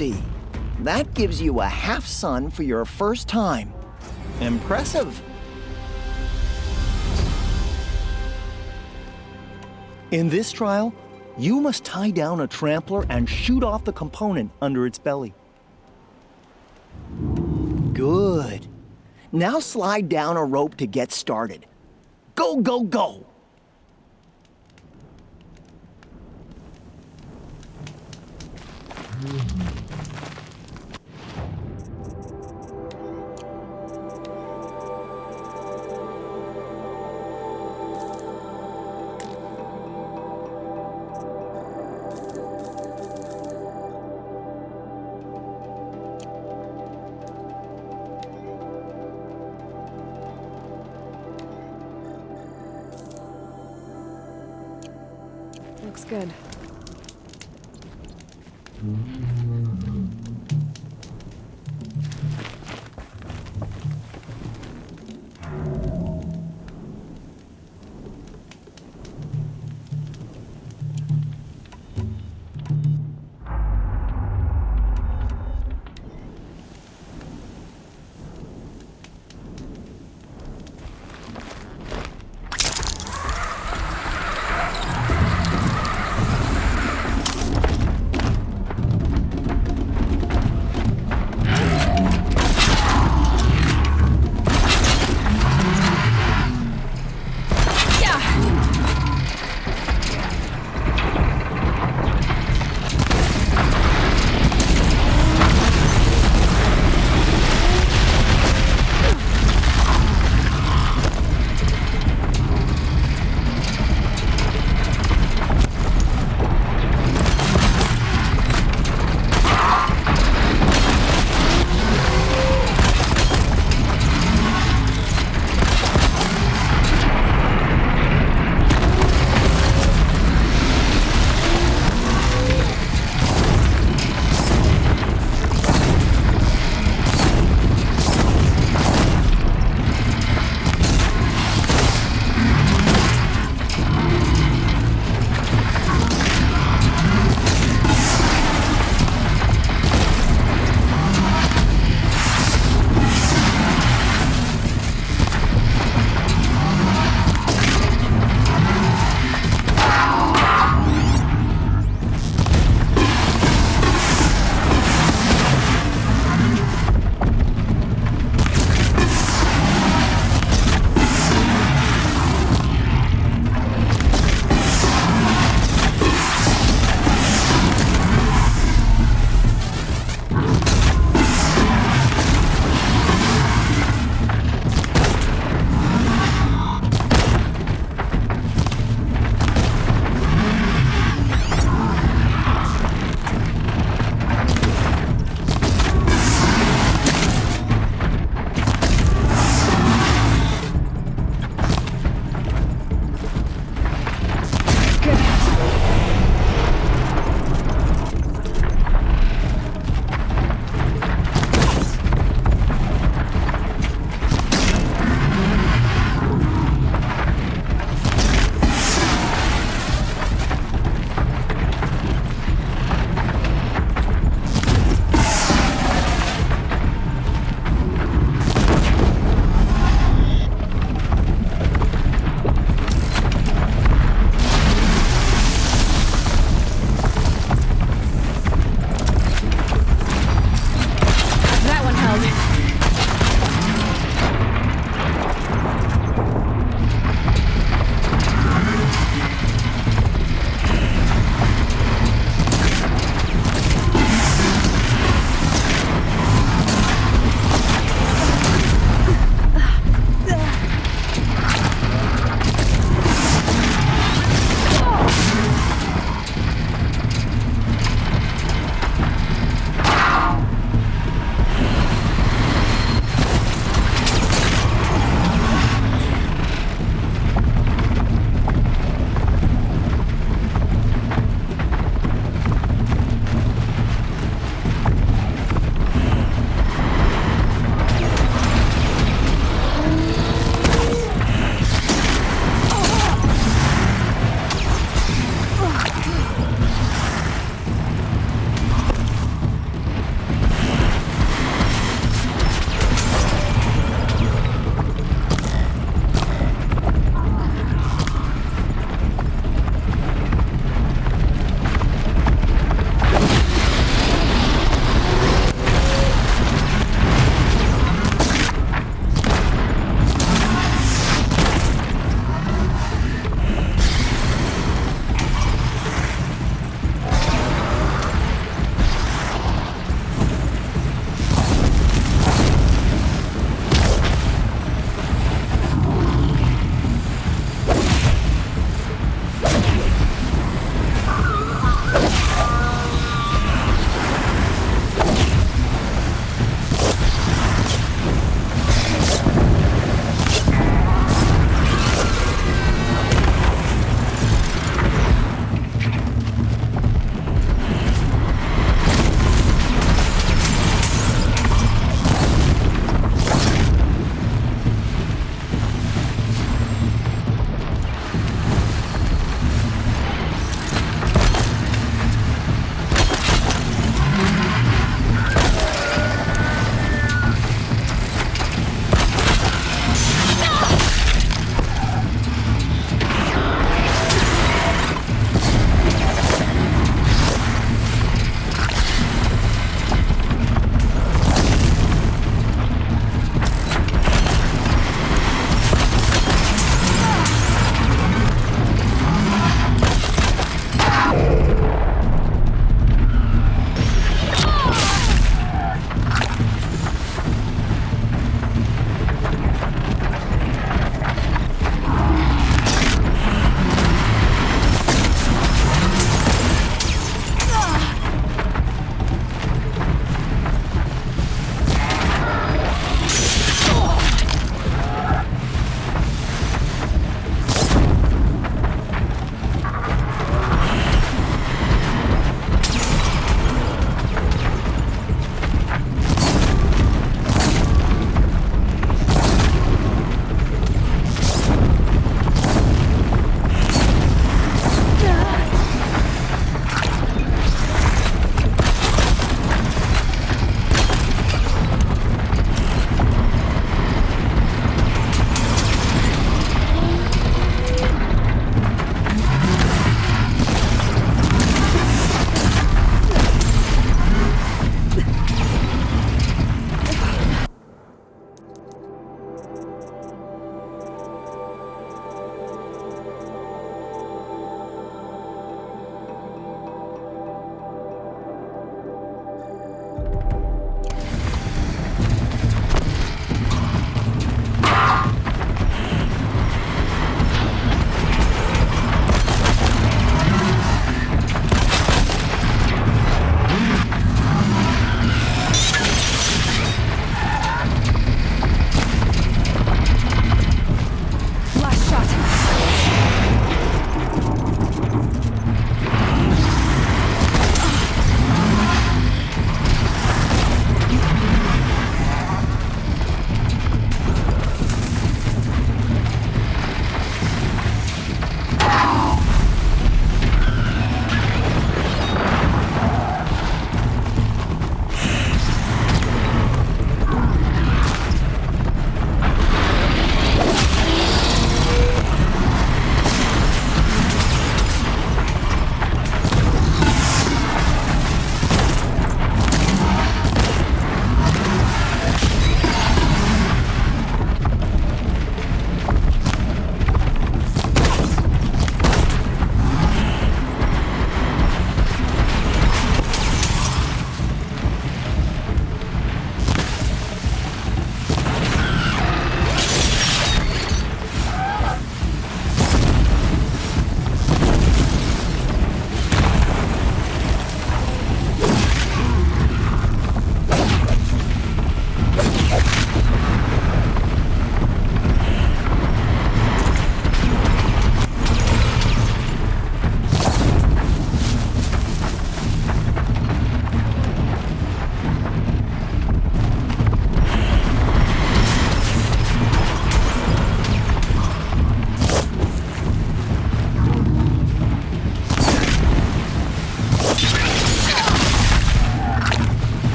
see. That gives you a half sun for your first time. Impressive. In this trial, you must tie down a trampler and shoot off the component under its belly. Good. Now slide down a rope to get started. Go, go, go! Looks good.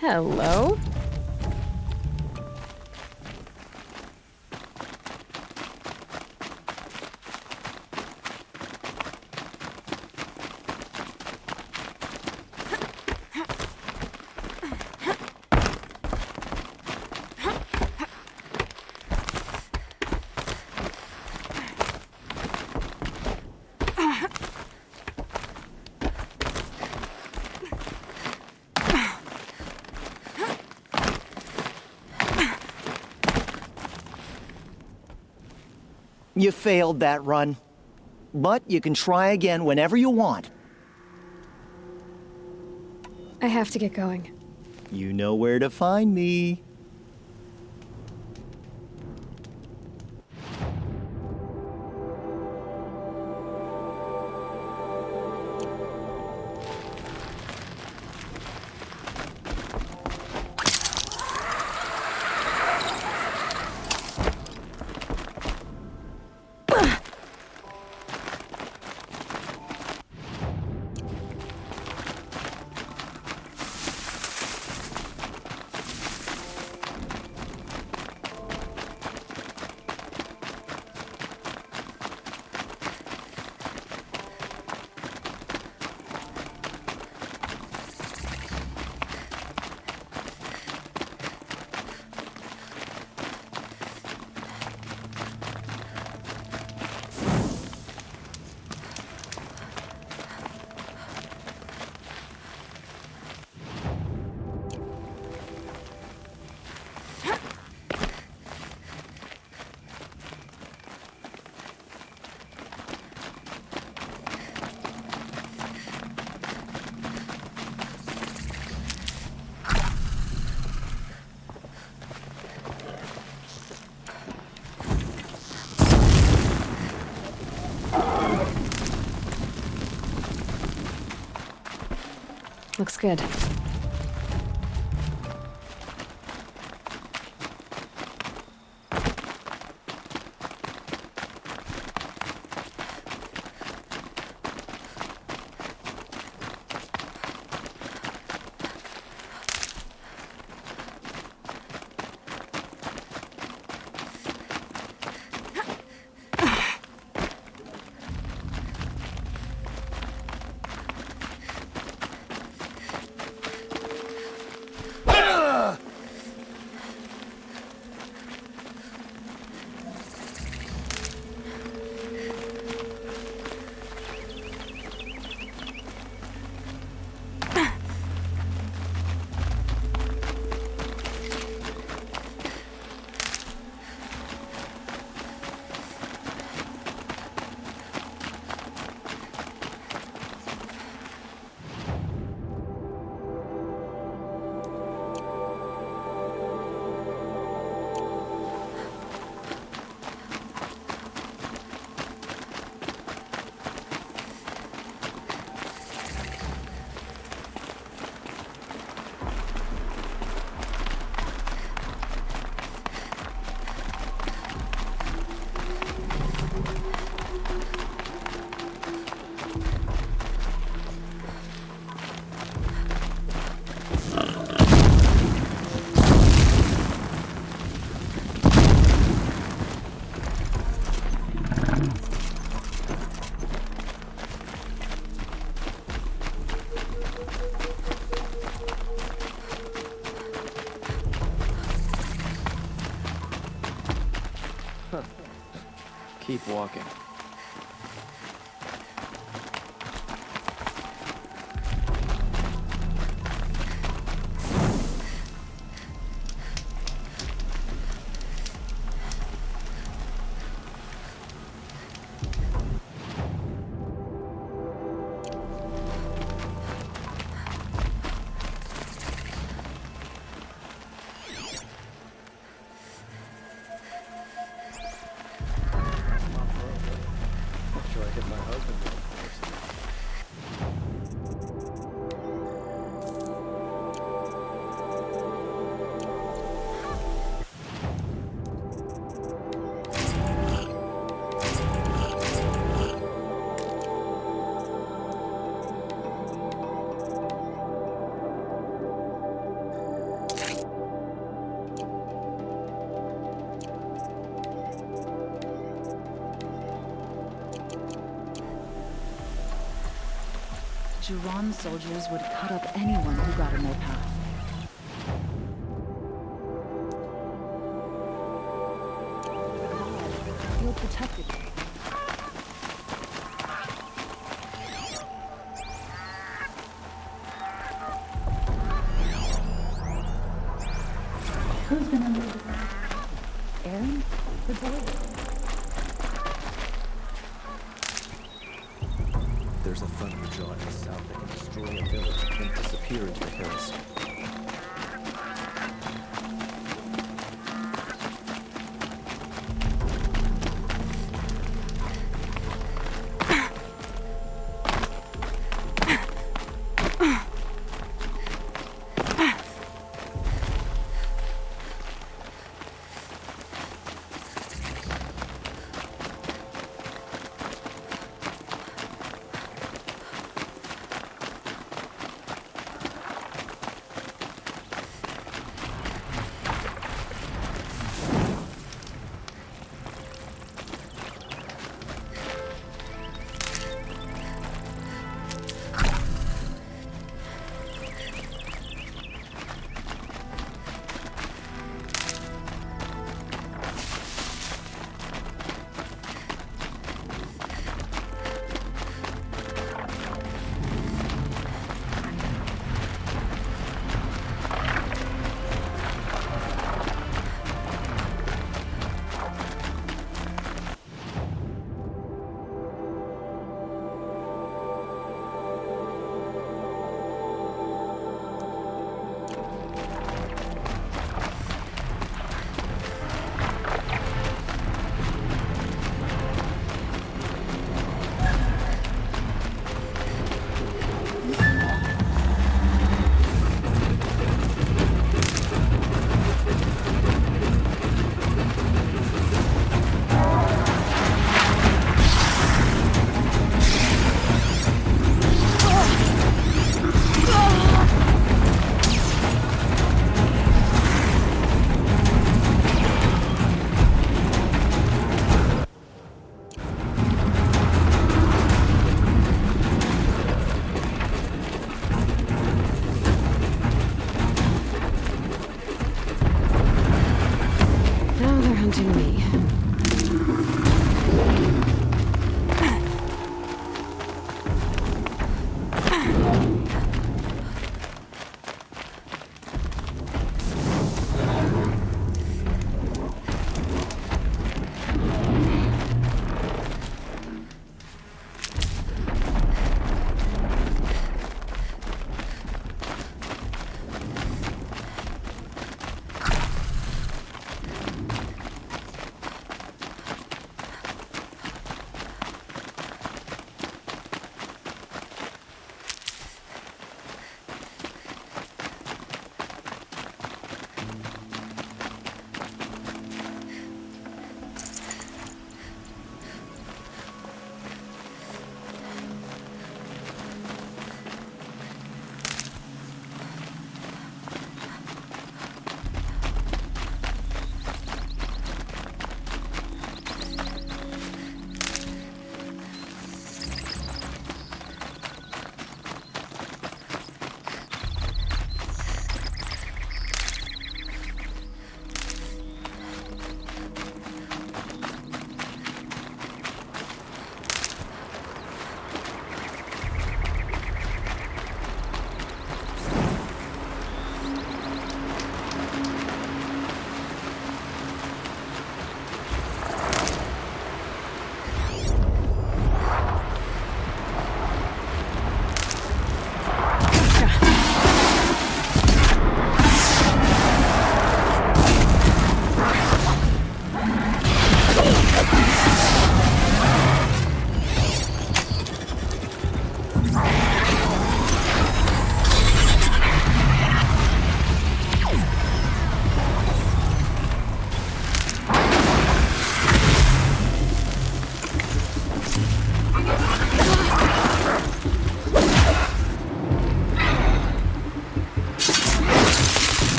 Hello. You failed that run. But you can try again whenever you want. I have to get going. You know where to find me. Looks good. Keep walking. Juron soldiers would cut up anyone who got in their path. Feel protected. Who's gonna lead? Aaron? The boy? There's a thunderjaw in the south that can destroy a village and disappear into the hills.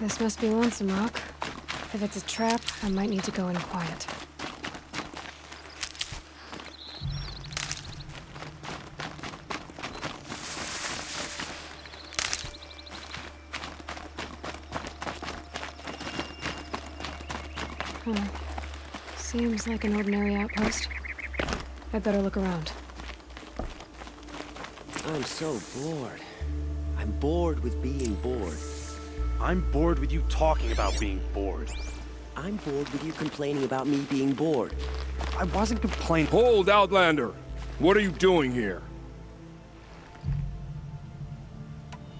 This must be Lonesome Rock. If it's a trap, I might need to go in quiet. Seems like an ordinary outpost. I'd better look around. I'm so bored. I'm bored with being bored. I'm bored with you talking about being bored. I'm bored with you complaining about me being bored. I wasn't complaining. Hold, Outlander! What are you doing here?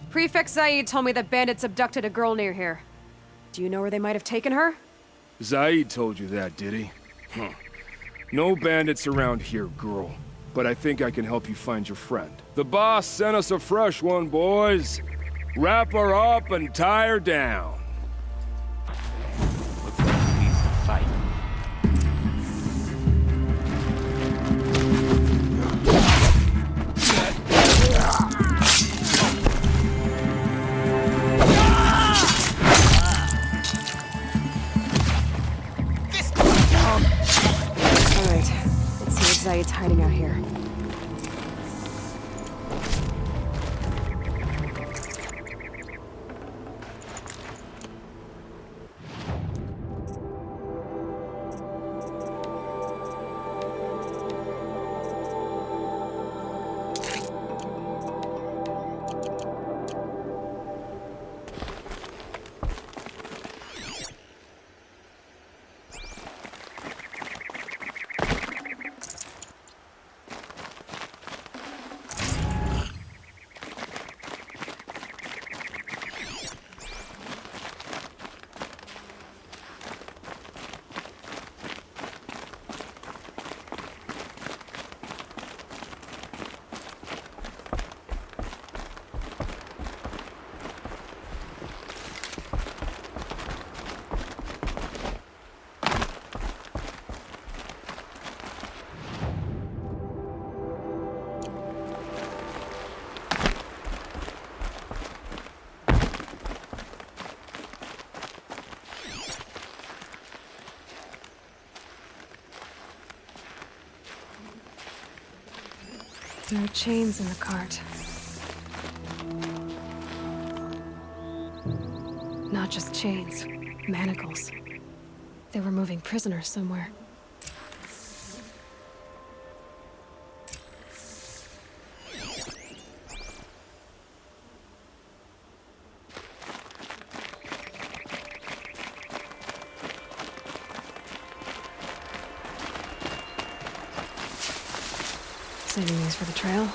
Prefect Zaid told me that bandits abducted a girl near here. Do you know where they might have taken her? Zaid told you that, did he? Huh. No bandits around here, girl. But I think I can help you find your friend. The boss sent us a fresh one, boys. Wrap her up and tie her down. Looks like he needs to fight. Alright, let's see what Zaid's hiding out here. There are chains in the cart. Not just chains, manacles. They were moving prisoners somewhere. Saving these for the trail.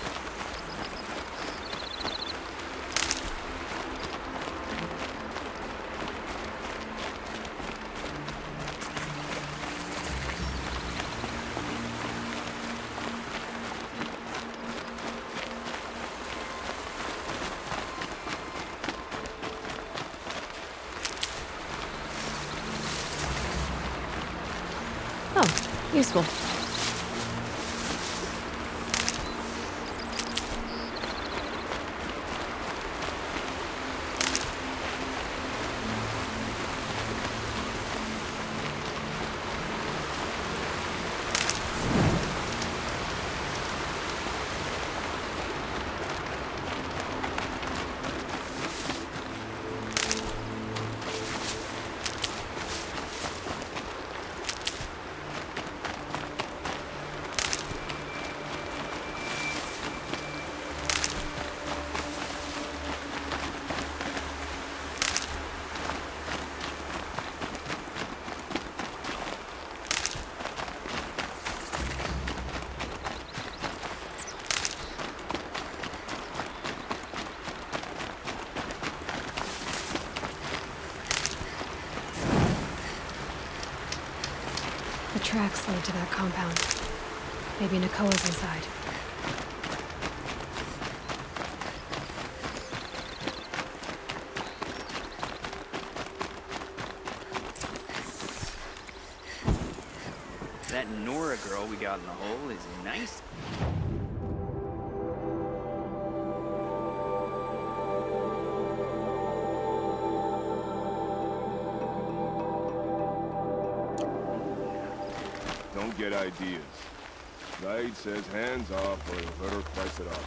Oh, useful. The tracks lead to that compound. Maybe Nakoa's inside. That Nora girl we got in the hole is nice. don't get ideas. Zaid says hands off or he'll hurt her price at auction.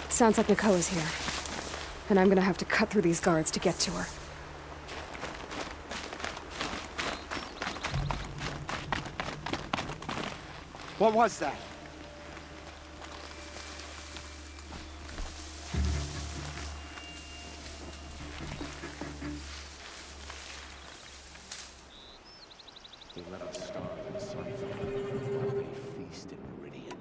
Sounds like Nakoa's here. And I'm gonna have to cut through these guards to get to her. What was that? They let us starve in Sunfire while they feast in Meridian.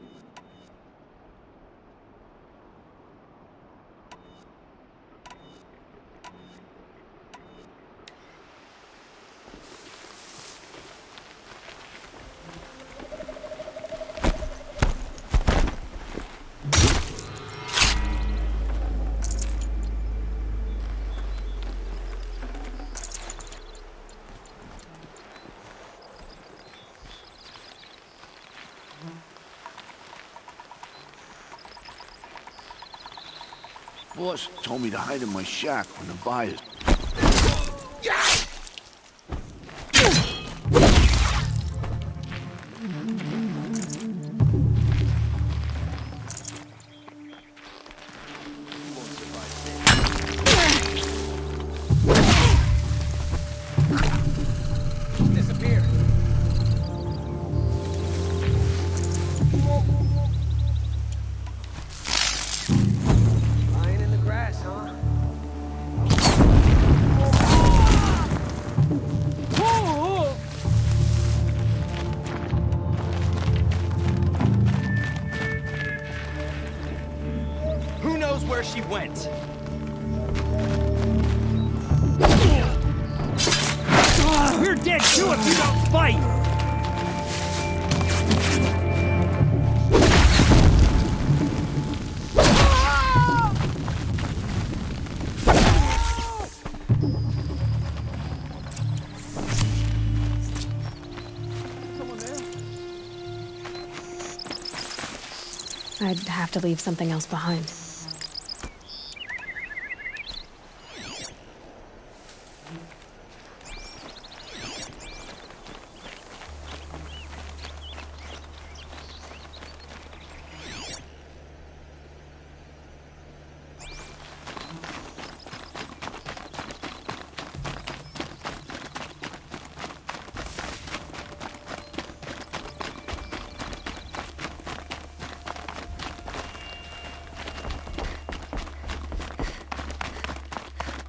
Boss told me to hide in my shack when the buyers... Disappear. Lying in the grass, huh? Who knows where she went? You're dead too if you don't fight! I'd have to leave something else behind.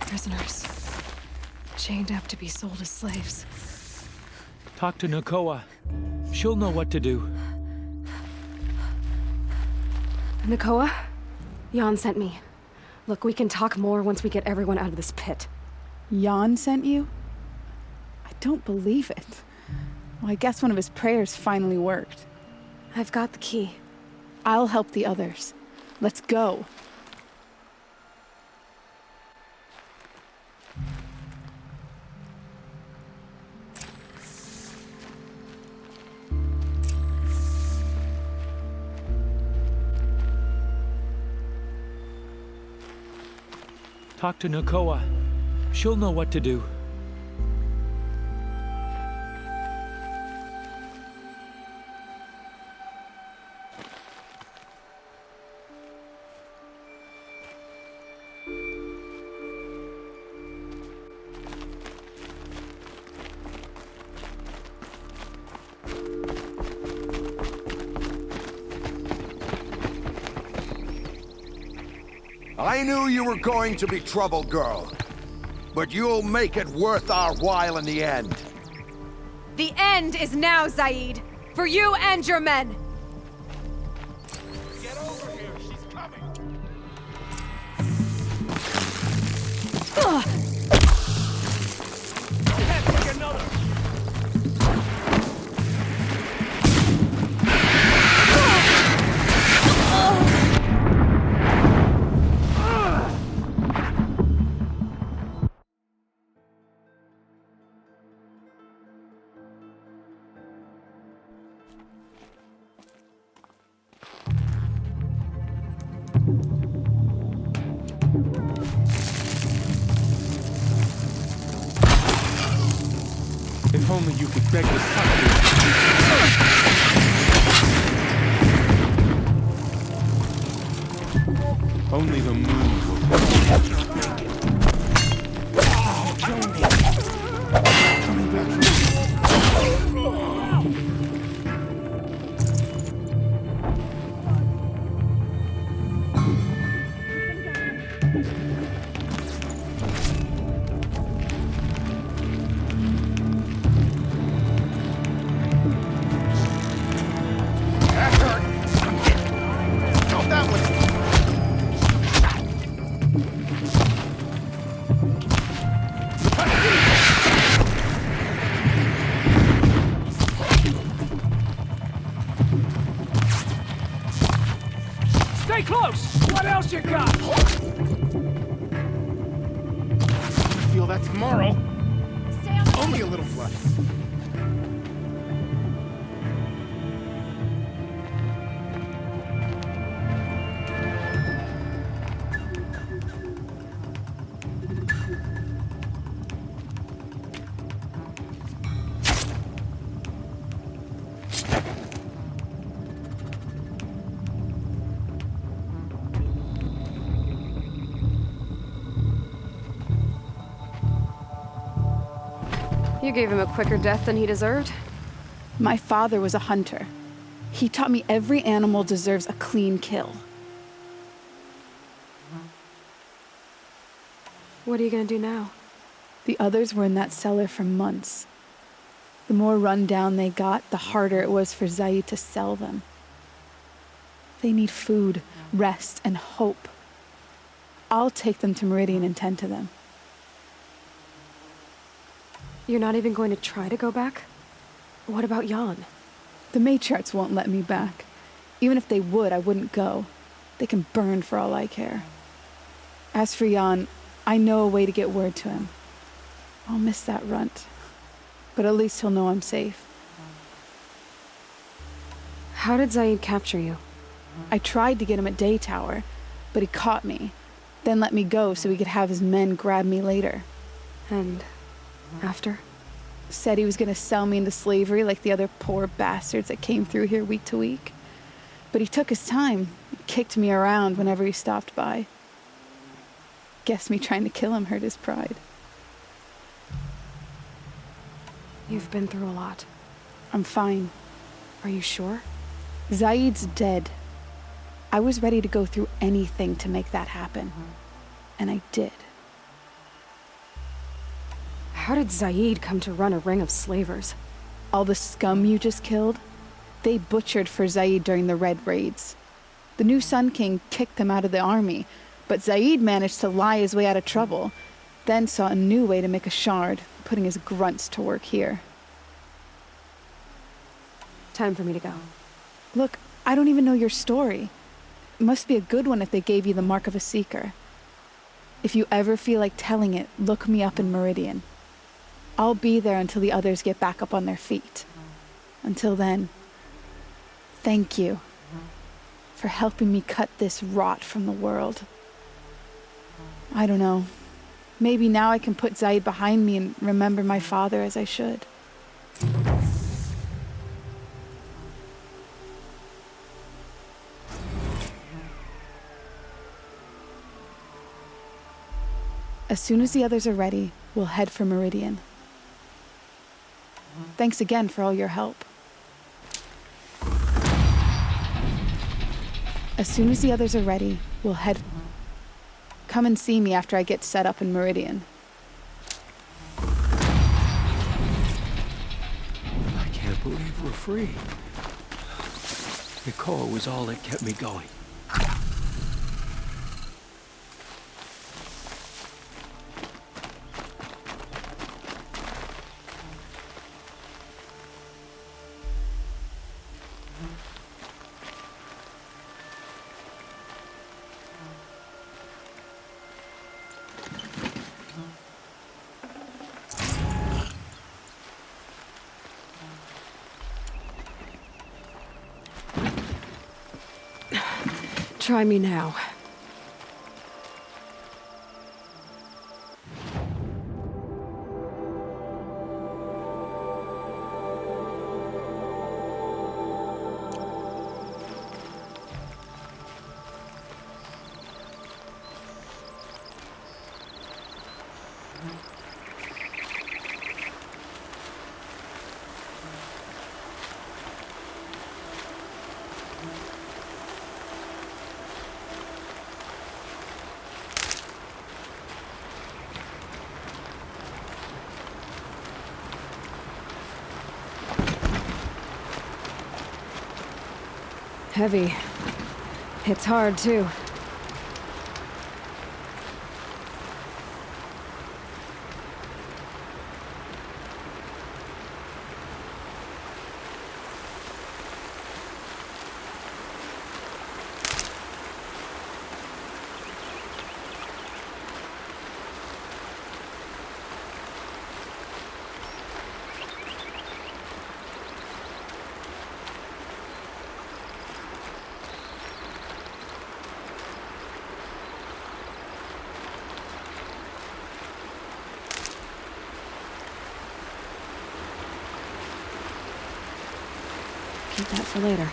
Prisoners. Chained up to be sold as slaves. Talk to Nakoa. She'll know what to do. Nakoa? Jan sent me. Look, we can talk more once we get everyone out of this pit. Jan sent you? I don't believe it. Well, I guess one of his prayers finally worked. I've got the key. I'll help the others. Let's go. Talk to Nakoa. She'll know what to do. I knew you were going to be trouble, girl. But you'll make it worth our while in the end. The end is now, Zaid! For you and your men! Get over here, she's coming! Ugh. Can't take another! If only you could beg the sun. Only the moon will make it. Stay close! What else you got? I feel that tomorrow. Only a little flesh. You gave him a quicker death than he deserved. My father was a hunter. He taught me every animal deserves a clean kill. What are you gonna do now? The others were in that cellar for months. The more run down they got, the harder it was for Zaid to sell them. They need food, rest, and hope. I'll take them to Meridian and tend to them. You're not even going to try to go back? What about Jan? The matriarchs won't let me back. Even if they would, I wouldn't go. They can burn for all I care. As for Jan, I know a way to get word to him. I'll miss that runt. But at least he'll know I'm safe. How did Zaid capture you? I tried to get him at Day Tower, but he caught me. Then let me go so he could have his men grab me later. And after? Said he was gonna sell me into slavery like the other poor bastards that came through here week to week. But he took his time, kicked me around whenever he stopped by. Guess me trying to kill him hurt his pride. You've been through a lot. I'm fine. Are you sure? Zaid's dead. I was ready to go through anything to make that happen. And I did. How did Zaid come to run a ring of slavers? All the scum you just killed? They butchered for Zaid during the Red Raids. The new Sun King kicked them out of the army, but Zaid managed to lie his way out of trouble, then saw a new way to make a shard, putting his grunts to work here. Time for me to go. Look, I don't even know your story. It must be a good one if they gave you the mark of a seeker. If you ever feel like telling it, look me up in Meridian. I'll be there until the others get back up on their feet. Until then, thank you for helping me cut this rot from the world. I don't know. Maybe now I can put Zaid behind me and remember my father as I should. As soon as the others are ready, we'll head for Meridian. Thanks again for all your help. As soon as the others are ready, we'll head... Come and see me after I get set up in Meridian. I can't believe we're free. Nicole was all that kept me going. Try me now. Heavy. It's hard, too. Keep that for later.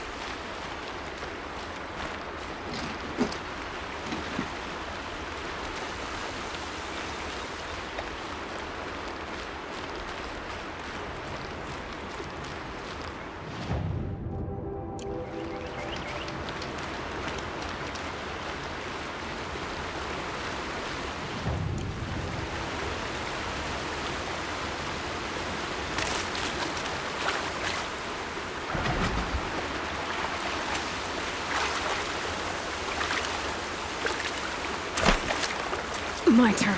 My turn.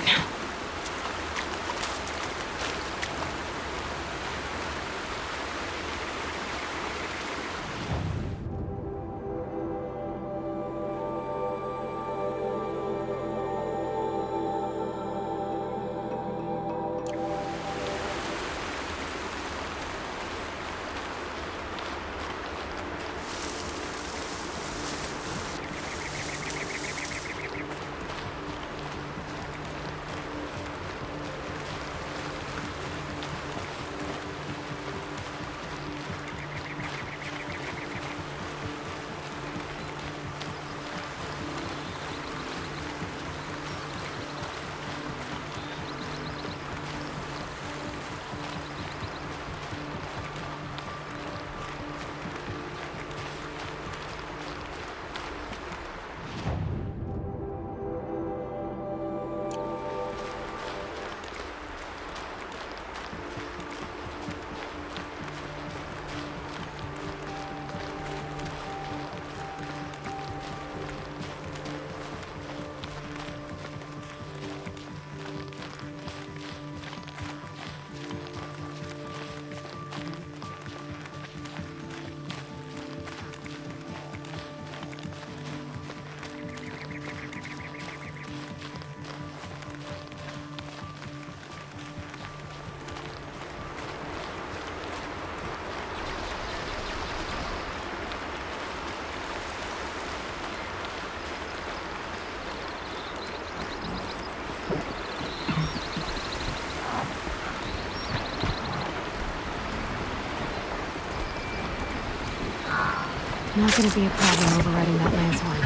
Not gonna be a problem overriding that lance horn.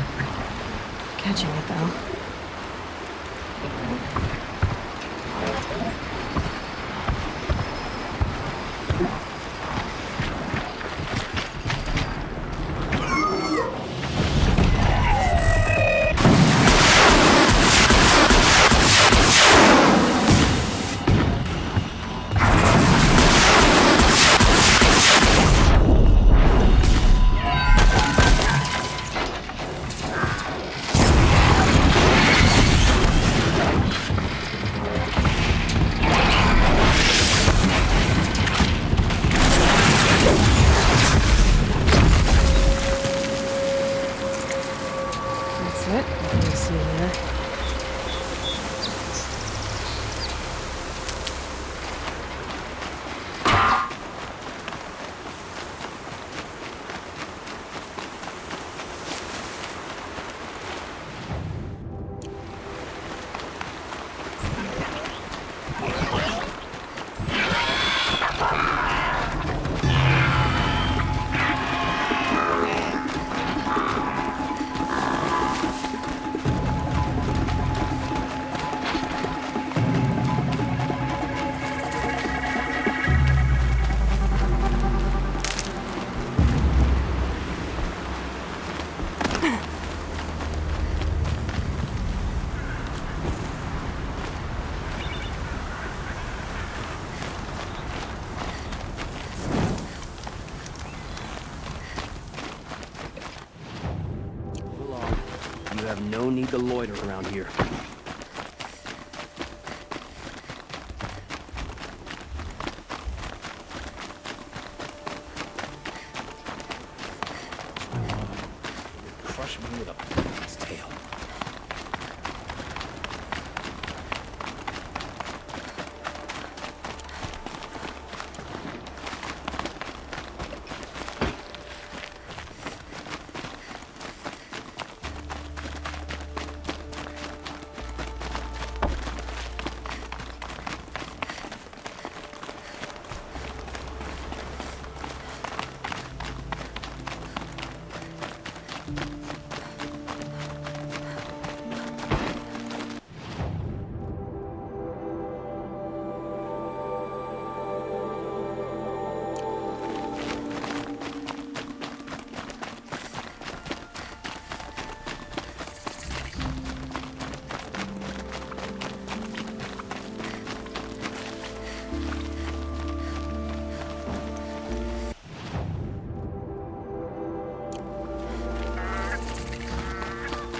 Catching it, though. No need to loiter around here. Crush me with a pig's tail.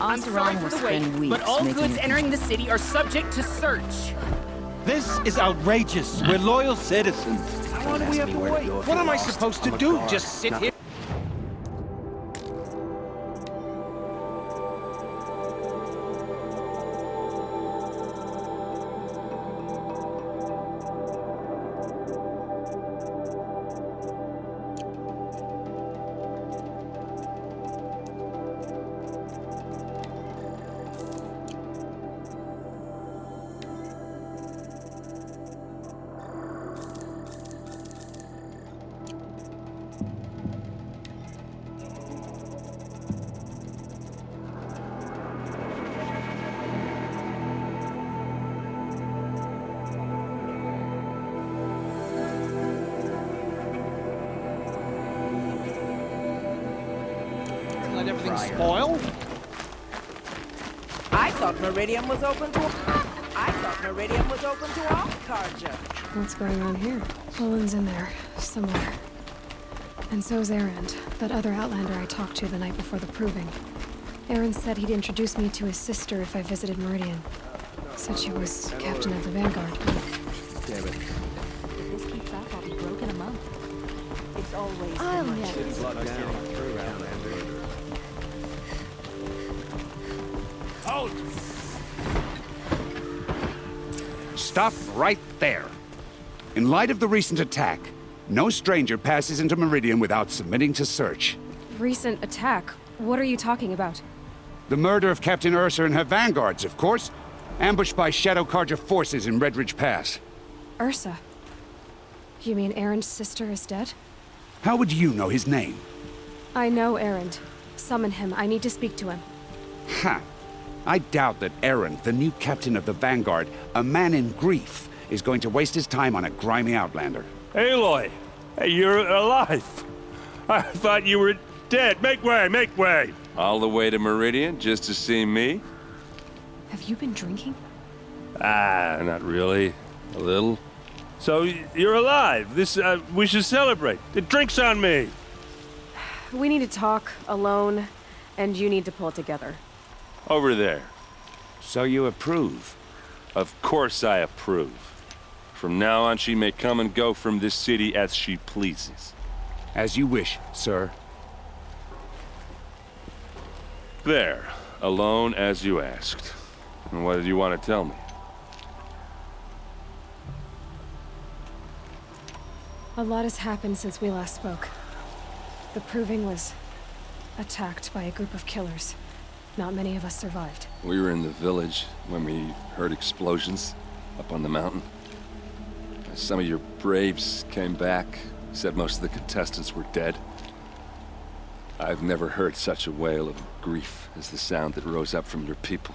I'm sorry for the wait, but all goods entering the city are subject to search. This is outrageous. We're loyal citizens. How long do we have to wait? What am I supposed to do? Just sit here? Let everything spoil? I thought Meridian was open to all Karja. What's going on here? Olin's in there, somewhere. And so's Erend, that other Outlander I talked to the night before the proving. Erend said he'd introduce me to his sister if I visited Meridian. Said she was captain of the Vanguard. Damn it. If this keeps up, I'll be broke in a month. It's always I'll so much never easier. Halt! Stop right there. In light of the recent attack, no stranger passes into Meridian without submitting to search. Recent attack? What are you talking about? The murder of Captain Ursa and her vanguards, of course. Ambushed by Shadow Karja forces in Redridge Pass. Ursa? You mean Erend's sister is dead? How would you know his name? I know Erend. Summon him. I need to speak to him. Ha! I doubt that Erend, the new captain of the Vanguard, a man in grief, is going to waste his time on a grimy outlander. Aloy! Hey, you're alive! I thought you were dead. Make way, make way! All the way to Meridian just to see me? Have you been drinking? Ah, not really. A little. So, you're alive. We should celebrate. The drink's on me. We need to talk, alone, and you need to pull it together. Over there. So you approve? Of course I approve. From now on, she may come and go from this city as she pleases. As you wish, sir. There. Alone as you asked. And what did you want to tell me? A lot has happened since we last spoke. The Proving was attacked by a group of killers. Not many of us survived. We were in the village when we heard explosions up on the mountain. Some of your braves came back, said most of the contestants were dead. I've never heard such a wail of grief as the sound that rose up from your people.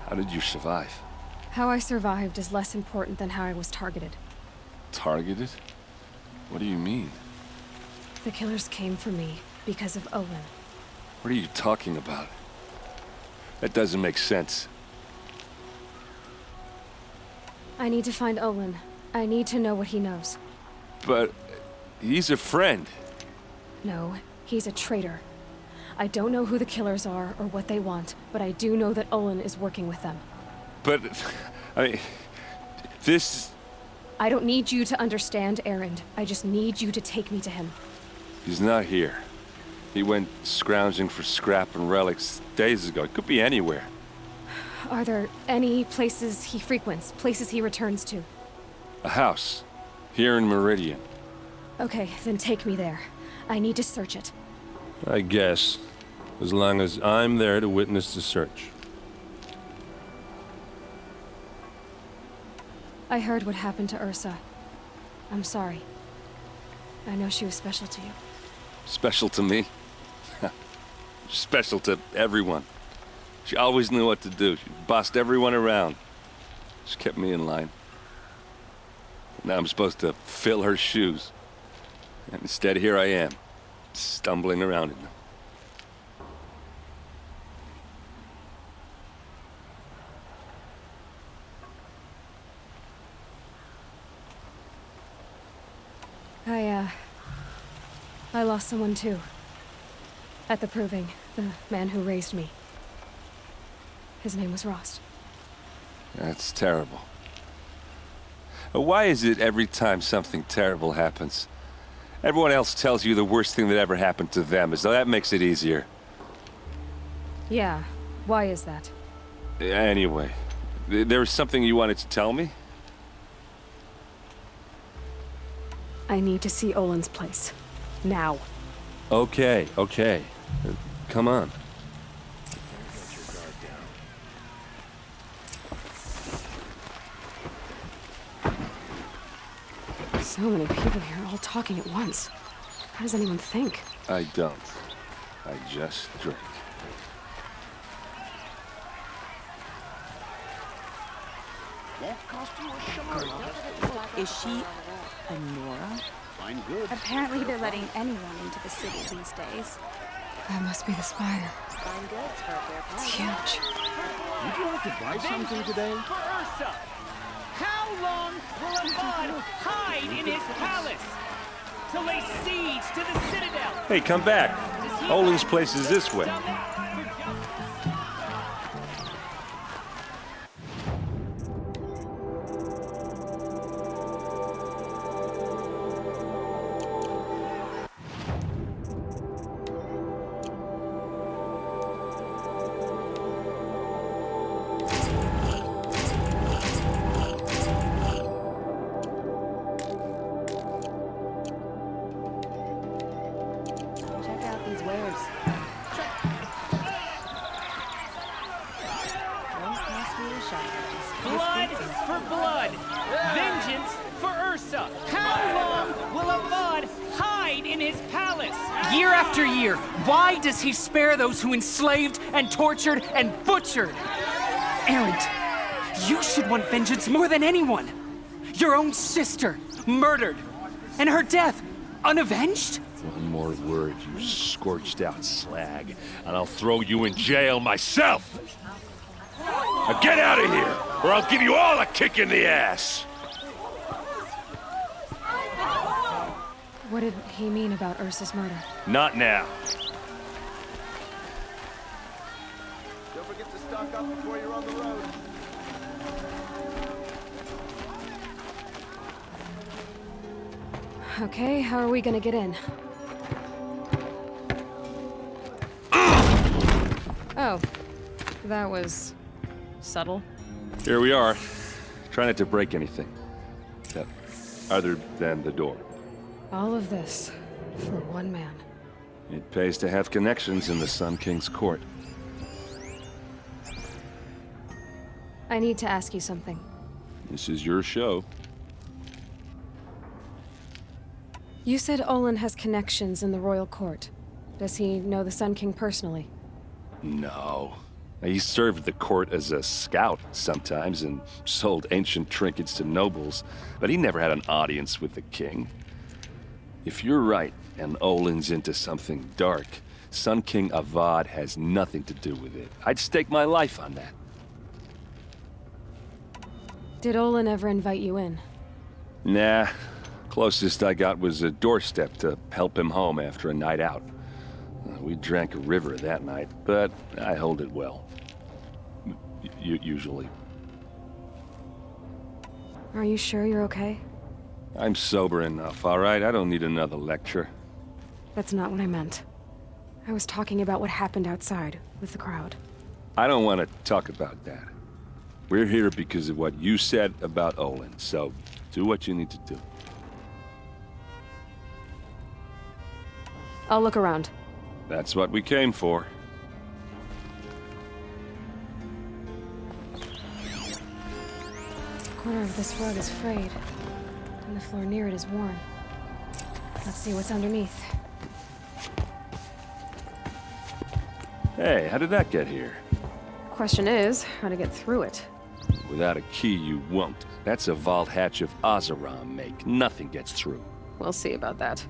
How did you survive? How I survived is less important than how I was targeted. Targeted? What do you mean? The killers came for me because of Olin. What are you talking about? That doesn't make sense. I need to find Olin. I need to know what he knows. But he's a friend. No, he's a traitor. I don't know who the killers are or what they want, but I do know that Olin is working with them. But, I mean, this... I don't need you to understand Erend. I just need you to take me to him. He's not here. He went scrounging for scrap and relics days ago. It could be anywhere. Are there any places he frequents, places he returns to? A house. Here in Meridian. Okay, then take me there. I need to search it. I guess. As long as I'm there to witness the search. I heard what happened to Ursa. I'm sorry. I know she was special to you. Special to me? Special to everyone. She always knew what to do. She bossed everyone around. She kept me in line. Now I'm supposed to fill her shoes. And instead, here I am, stumbling around in them. I lost someone too. At the Proving, the man who raised me. His name was Rost. That's terrible. Why is it every time something terrible happens, everyone else tells you the worst thing that ever happened to them, as though that makes it easier? Yeah, why is that? Anyway, there was something you wanted to tell me? I need to see Olin's place. Now. Okay. Come on. So many people here, all talking at once. How does anyone think? I don't. I just drink. Is she a Nora? Fine, good. Apparently they're letting anyone into the city these days. That must be the spire. It's huge. Would you like to buy something today? For Ursa! How long will Avad hide in his palace? To lay siege to the citadel? Hey, come back. Olin's place is this way. Blood for blood! Vengeance for Ursa! How long will Avad hide in his palace? Year after year, why does he spare those who enslaved and tortured and butchered? Erend, you should want vengeance more than anyone. Your own sister, murdered, and her death, unavenged? One more word, you scorched out slag, and I'll throw you in jail myself! Now get out of here, or I'll give you all a kick in the ass! What did he mean about Ursa's murder? Not now. Don't forget to stock up before you're on the road. Okay, how are we gonna get in? Oh, that was subtle. Here we are. Try not to break anything. Other than the door. All of this for one man. It pays to have connections in the Sun King's court. I need to ask you something. This is your show. You said Olin has connections in the royal court. Does he know the Sun King personally? No. He served the court as a scout sometimes and sold ancient trinkets to nobles, but he never had an audience with the king. If you're right, and Olin's into something dark, Sun King Avad has nothing to do with it. I'd stake my life on that. Did Olin ever invite you in? Nah. Closest I got was a doorstep to help him home after a night out. We drank a river that night, but I hold it well. Usually. Are you sure you're okay? I'm sober enough, all right? I don't need another lecture. That's not what I meant. I was talking about what happened outside with the crowd. I don't want to talk about that. We're here because of what you said about Olin, so do what you need to do. I'll look around. That's what we came for. The corner of this rug is frayed, and the floor near it is worn. Let's see what's underneath. Hey, how did that get here? Question is, how to get through it. Without a key, you won't. That's a vault hatch of Oseram make. Nothing gets through. We'll see about that.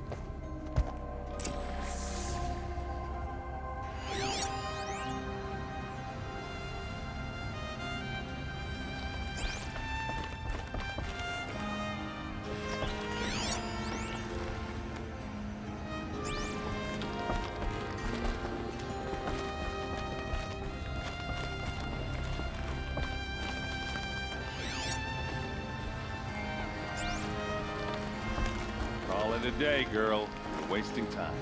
Call it a day, girl. You're wasting time.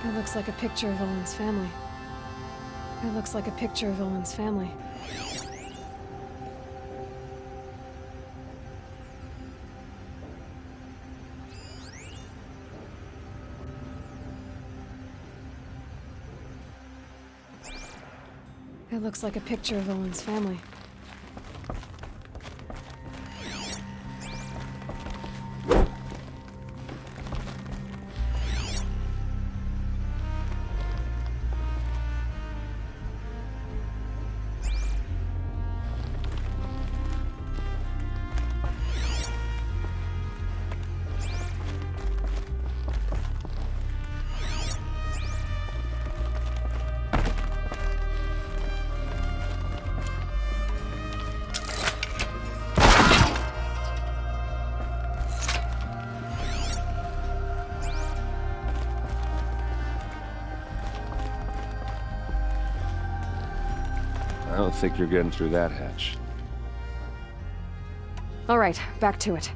It looks like a picture of Olin's family. It looks like a picture of Olin's family. It looks like a picture of Olin's family. I don't think you're getting through that hatch. All right, back to it.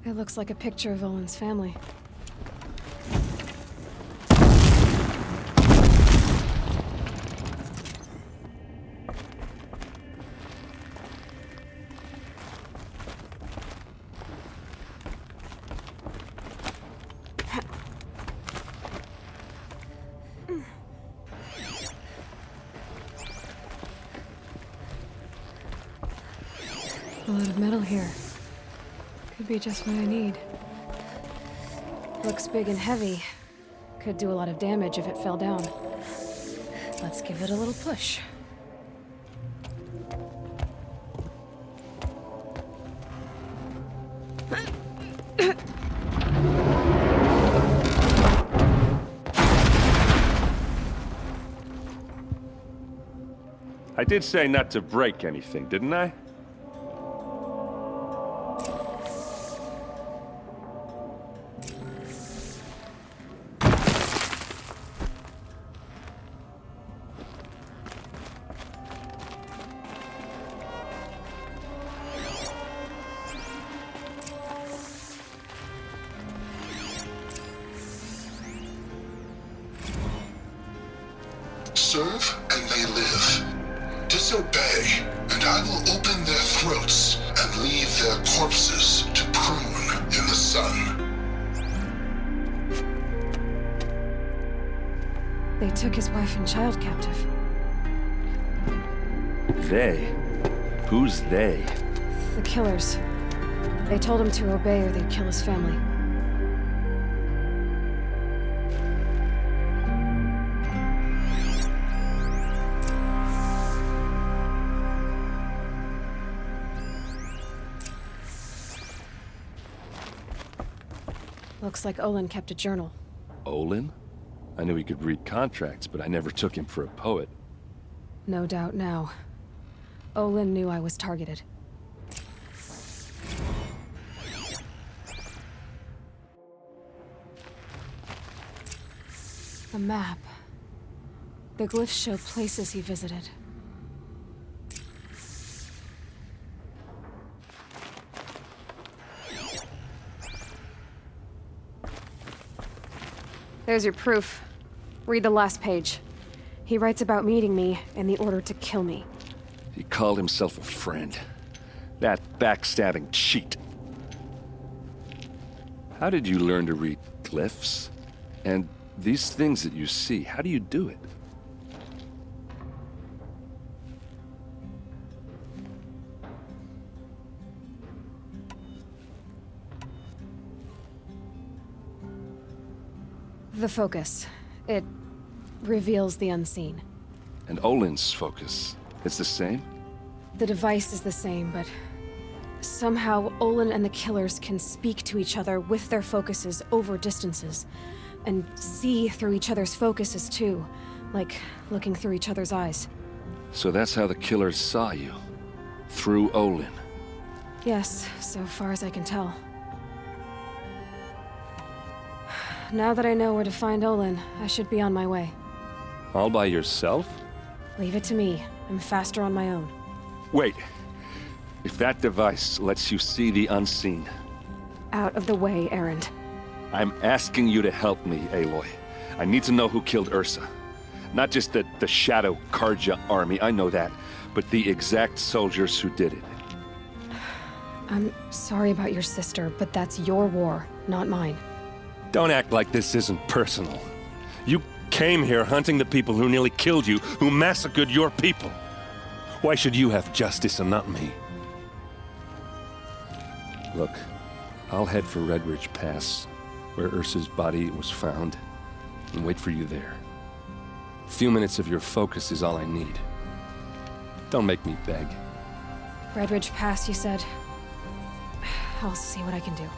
It looks like a picture of Olin's family. A lot of metal here. Could be just what I need. Looks big and heavy. Could do a lot of damage if it fell down. Let's give it a little push. I did say not to break anything, didn't I? serve and they live. Disobey, and I will open their throats and leave their corpses to prune in the sun. They took his wife and child captive. They? Who's they? The killers. They told him to obey or they'd kill his family. Looks like Olin kept a journal. Olin? I knew he could read contracts, but I never took him for a poet. No doubt now. Olin knew I was targeted. A map. The glyphs show places he visited. There's your proof. Read the last page. He writes about meeting me and the order to kill me. He called himself a friend. That backstabbing cheat. How did you learn to read glyphs? And these things that you see, how do you do it? The focus. It reveals the unseen. And Olin's focus, it's the same? The device is the same, but somehow Olin and the killers can speak to each other with their focuses over distances, and see through each other's focuses too, like looking through each other's eyes. So that's how the killers saw you? Through Olin? Yes, so far as I can tell. Now that I know where to find Olin, I should be on my way. All by yourself? Leave it to me. I'm faster on my own. Wait. If that device lets you see the unseen... Out of the way, Erend. I'm asking you to help me, Aloy. I need to know who killed Ursa. Not just the Shadow Karja army, I know that, but the exact soldiers who did it. I'm sorry about your sister, but that's your war, not mine. Don't act like this isn't personal. You came here hunting the people who nearly killed you, who massacred your people. Why should you have justice and not me? Look, I'll head for Redridge Pass, where Ursa's body was found, and wait for you there. A few minutes of your focus is all I need. Don't make me beg. Redridge Pass, you said? I'll see what I can do.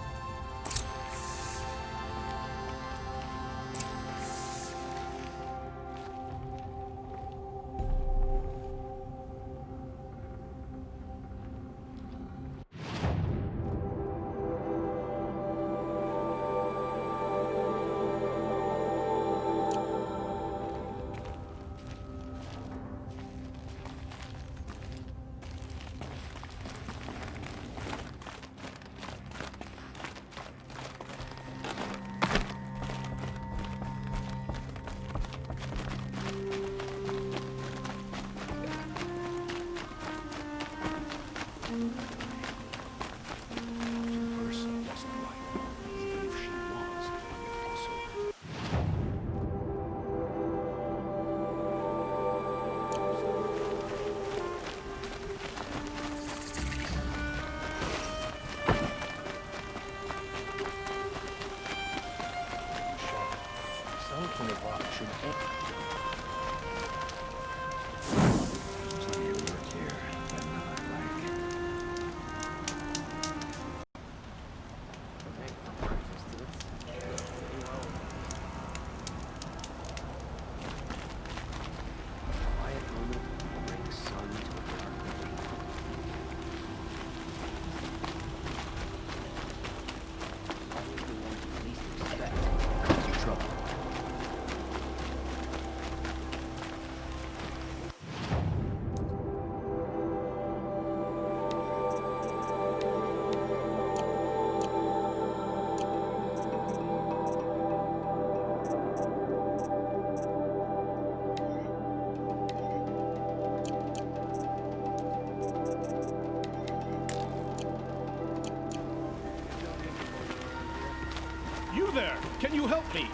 you help me?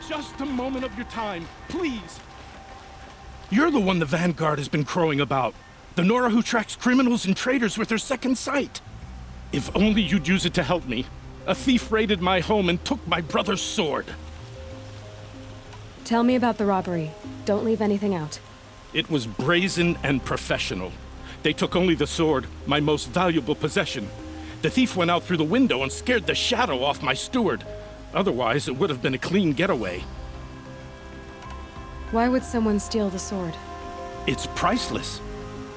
Just a moment of your time, please. You're the one the Vanguard has been crowing about. The Nora who tracks criminals and traitors with her second sight. If only you'd use it to help me. A thief raided my home and took my brother's sword. Tell me about the robbery. Don't leave anything out. It was brazen and professional. They took only the sword, my most valuable possession. The thief went out through the window and scared the shadow off my steward. Otherwise, it would have been a clean getaway. Why would someone steal the sword? It's priceless.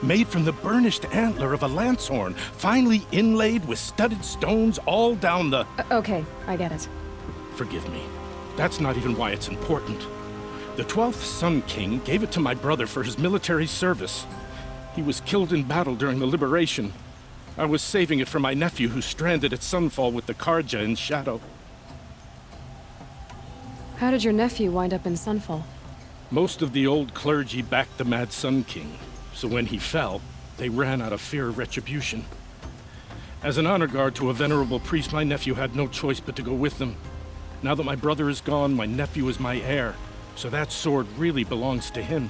Made from the burnished antler of a lancehorn, finely inlaid with studded stones all down the... Okay, I get it. Forgive me. That's not even why it's important. The 12th Sun King gave it to my brother for his military service. He was killed in battle during the liberation. I was saving it for my nephew who's stranded at Sunfall with the Karja in Shadow. How did your nephew wind up in Sunfall? Most of the old clergy backed the Mad Sun King, so when he fell, they ran out of fear of retribution. As an honor guard to a venerable priest, my nephew had no choice but to go with them. Now that my brother is gone, my nephew is my heir, so that sword really belongs to him.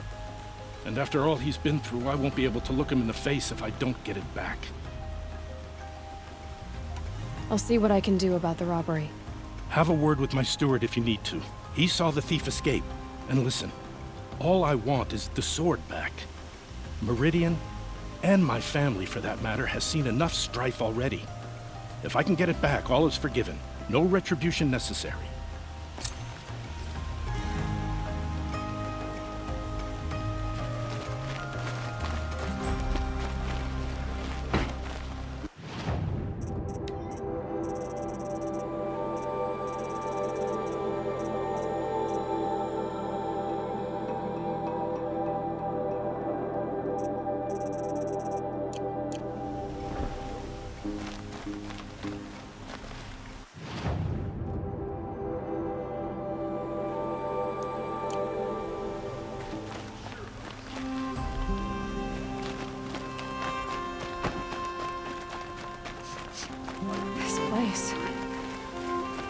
And after all he's been through, I won't be able to look him in the face if I don't get it back. I'll see what I can do about the robbery. Have a word with my steward if you need to. He saw the thief escape. And listen, all I want is the sword back. Meridian, and my family for that matter, has seen enough strife already. If I can get it back, all is forgiven. No retribution necessary.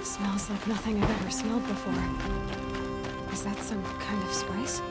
Smells like nothing I've ever smelled before. Is that some kind of spice?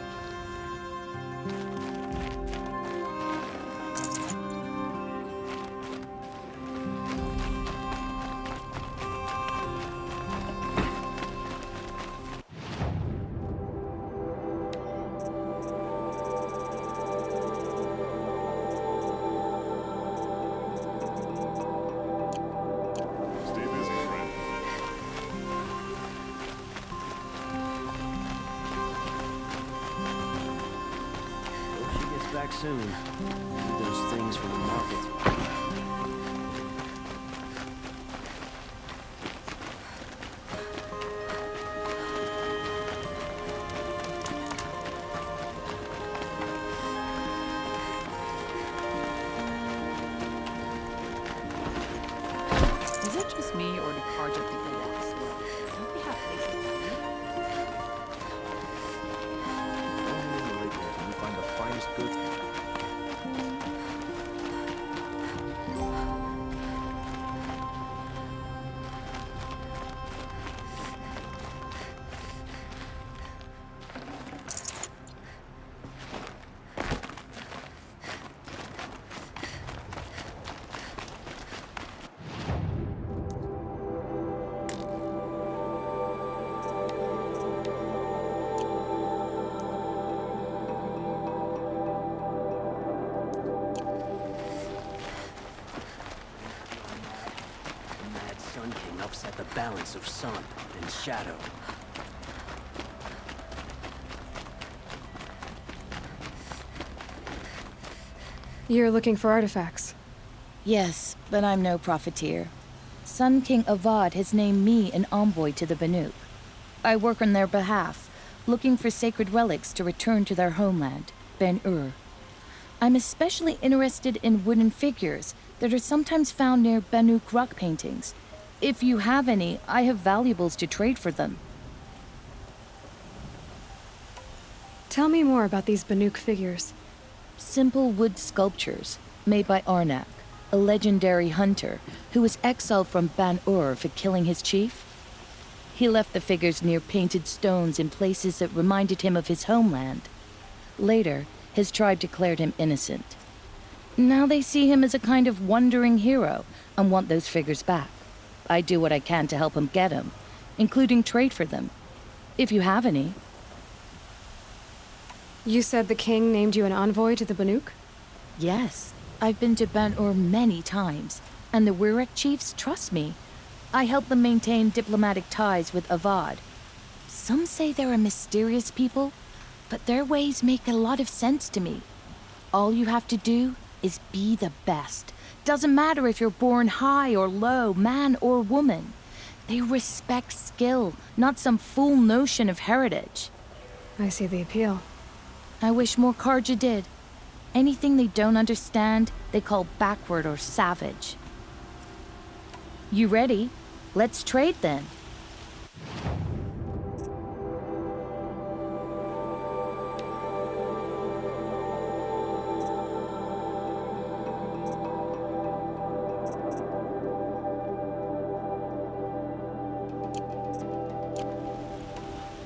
Back soon. Need those things from the market. Is it just me, or did Karja think they walk slow? Don't we have places to be? Only in Meridian can you find the finest goods. Upset the balance of sun and shadow. You're looking for artifacts? Yes, but I'm no profiteer. Sun King Avad has named me an envoy to the Banuk. I work on their behalf, looking for sacred relics to return to their homeland, Ben-Ur. I'm especially interested in wooden figures that are sometimes found near Banuk rock paintings. If you have any, I have valuables to trade for them. Tell me more about these Banuk figures. Simple wood sculptures made by Arnak, a legendary hunter who was exiled from Ban-Ur for killing his chief. He left the figures near painted stones in places that reminded him of his homeland. Later, his tribe declared him innocent. Now they see him as a kind of wandering hero and want those figures back. I do what I can to help him get them, including trade for them, if you have any. You said the king named you an envoy to the Banuk? Yes, I've been to Ban-Ur many times, and the Wirek chiefs trust me. I help them maintain diplomatic ties with Avad. Some say they're a mysterious people, but their ways make a lot of sense to me. All you have to do is be the best. Doesn't matter if you're born high or low, man or woman. They respect skill, not some fool notion of heritage. I see the appeal. I wish more Karja did. Anything they don't understand, they call backward or savage. You ready? Let's trade then.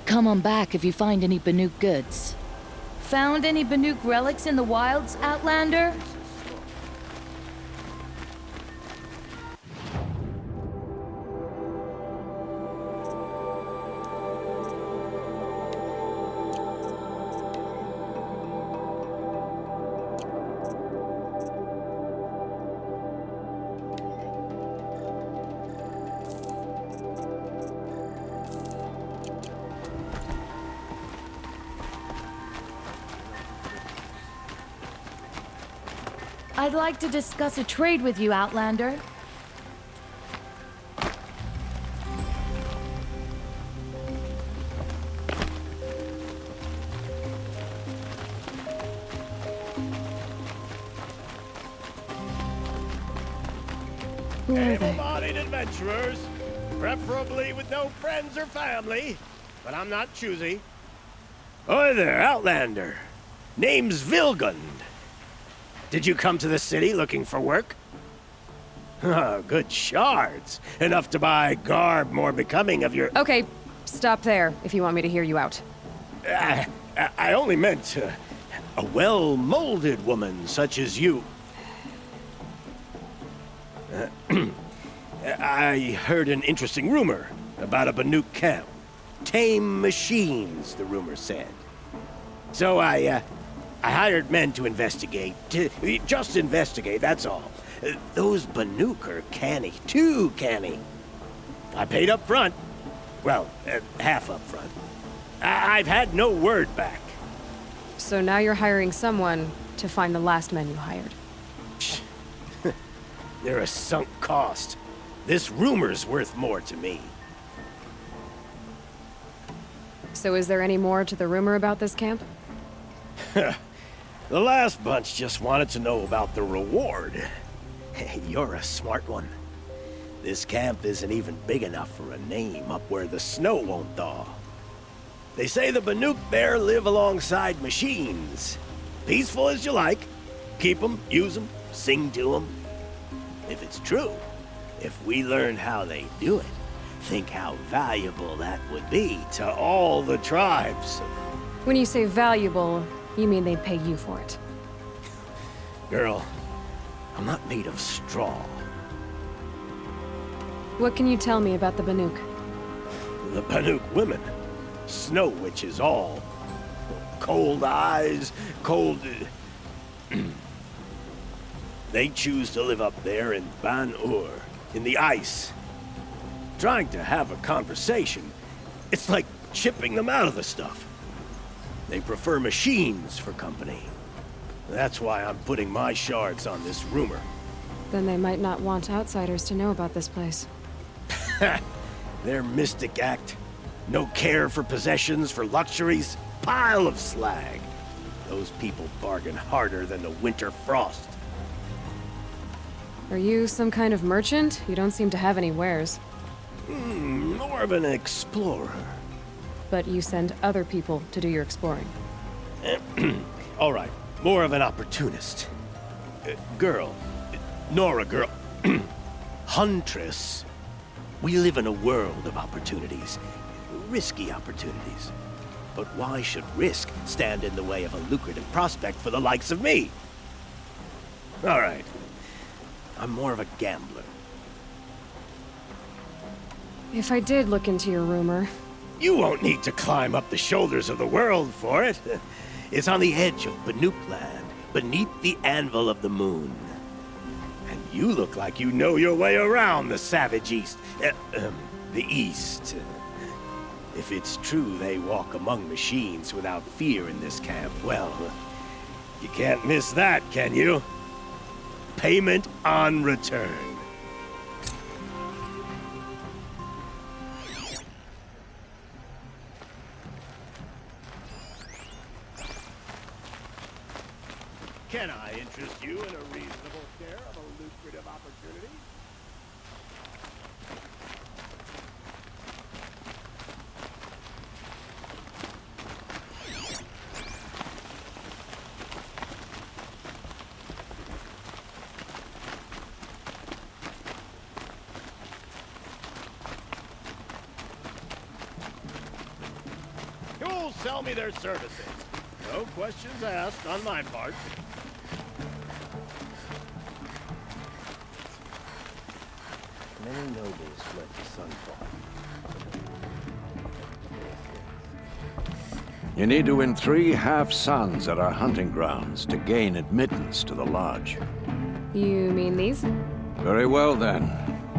Come on back if you find any Banuk goods. Found any Banuk relics in the wilds, Outlander? I'd like to discuss a trade with you, Outlander. Who are they? Able-bodied adventurers, preferably with no friends or family, but I'm not choosy. Oi there, Outlander. Name's Vilgund. Did you come to the city looking for work? Oh, good shards. Enough to buy garb more becoming of your... Okay, stop there if you want me to hear you out. I only meant a well-molded woman such as you. I heard an interesting rumor about a Banuk camp. Tame machines, the rumor said. So I hired men to investigate. Just investigate, that's all. Those Banuk are canny, too canny. I paid up front. Well, half up front. I've had no word back. So now you're hiring someone to find the last men you hired. They're a sunk cost. This rumor's worth more to me. So is there any more to the rumor about this camp? The last bunch just wanted to know about the reward. You're a smart one. This camp isn't even big enough for a name up where the snow won't thaw. They say the Banuk there live alongside machines. Peaceful as you like. Keep them, use them, sing to them. If it's true, if we learn how they do it, think how valuable that would be to all the tribes. When you say valuable, you mean they'd pay you for it. Girl, I'm not made of straw. What can you tell me about the Banuk? The Banuk women. Snow witches all. Cold eyes, cold... They choose to live up there in Ban-Ur, in the ice. Trying to have a conversation, it's like chipping them out of the stuff. They prefer machines for company. That's why I'm putting my shards on this rumor. Then they might not want outsiders to know about this place. Their mystic act. No care for possessions, for luxuries. Pile of slag. Those people bargain harder than the winter frost. Are you some kind of merchant? You don't seem to have any wares. More of an explorer. But you send other people to do your exploring. All right, more of an opportunist. Girl. Nora girl. Huntress. We live in a world of opportunities. Risky opportunities. But why should risk stand in the way of a lucrative prospect for the likes of me? All right. I'm more of a gambler. If I did look into your rumor... You won't need to climb up the shoulders of the world for it. It's on the edge of Banuk land, beneath the anvil of the moon. And you look like you know your way around the savage east. The east. If it's true they walk among machines without fear in this camp, well, you can't miss that, can you? Payment on return. Can I interest you in a reasonable share of a lucrative opportunity? Who'll sell me their services? No questions asked on my part. Many nobles fled to Sunfall. You need to win 3 half-suns at our hunting grounds to gain admittance to the lodge. You mean these? Very well then.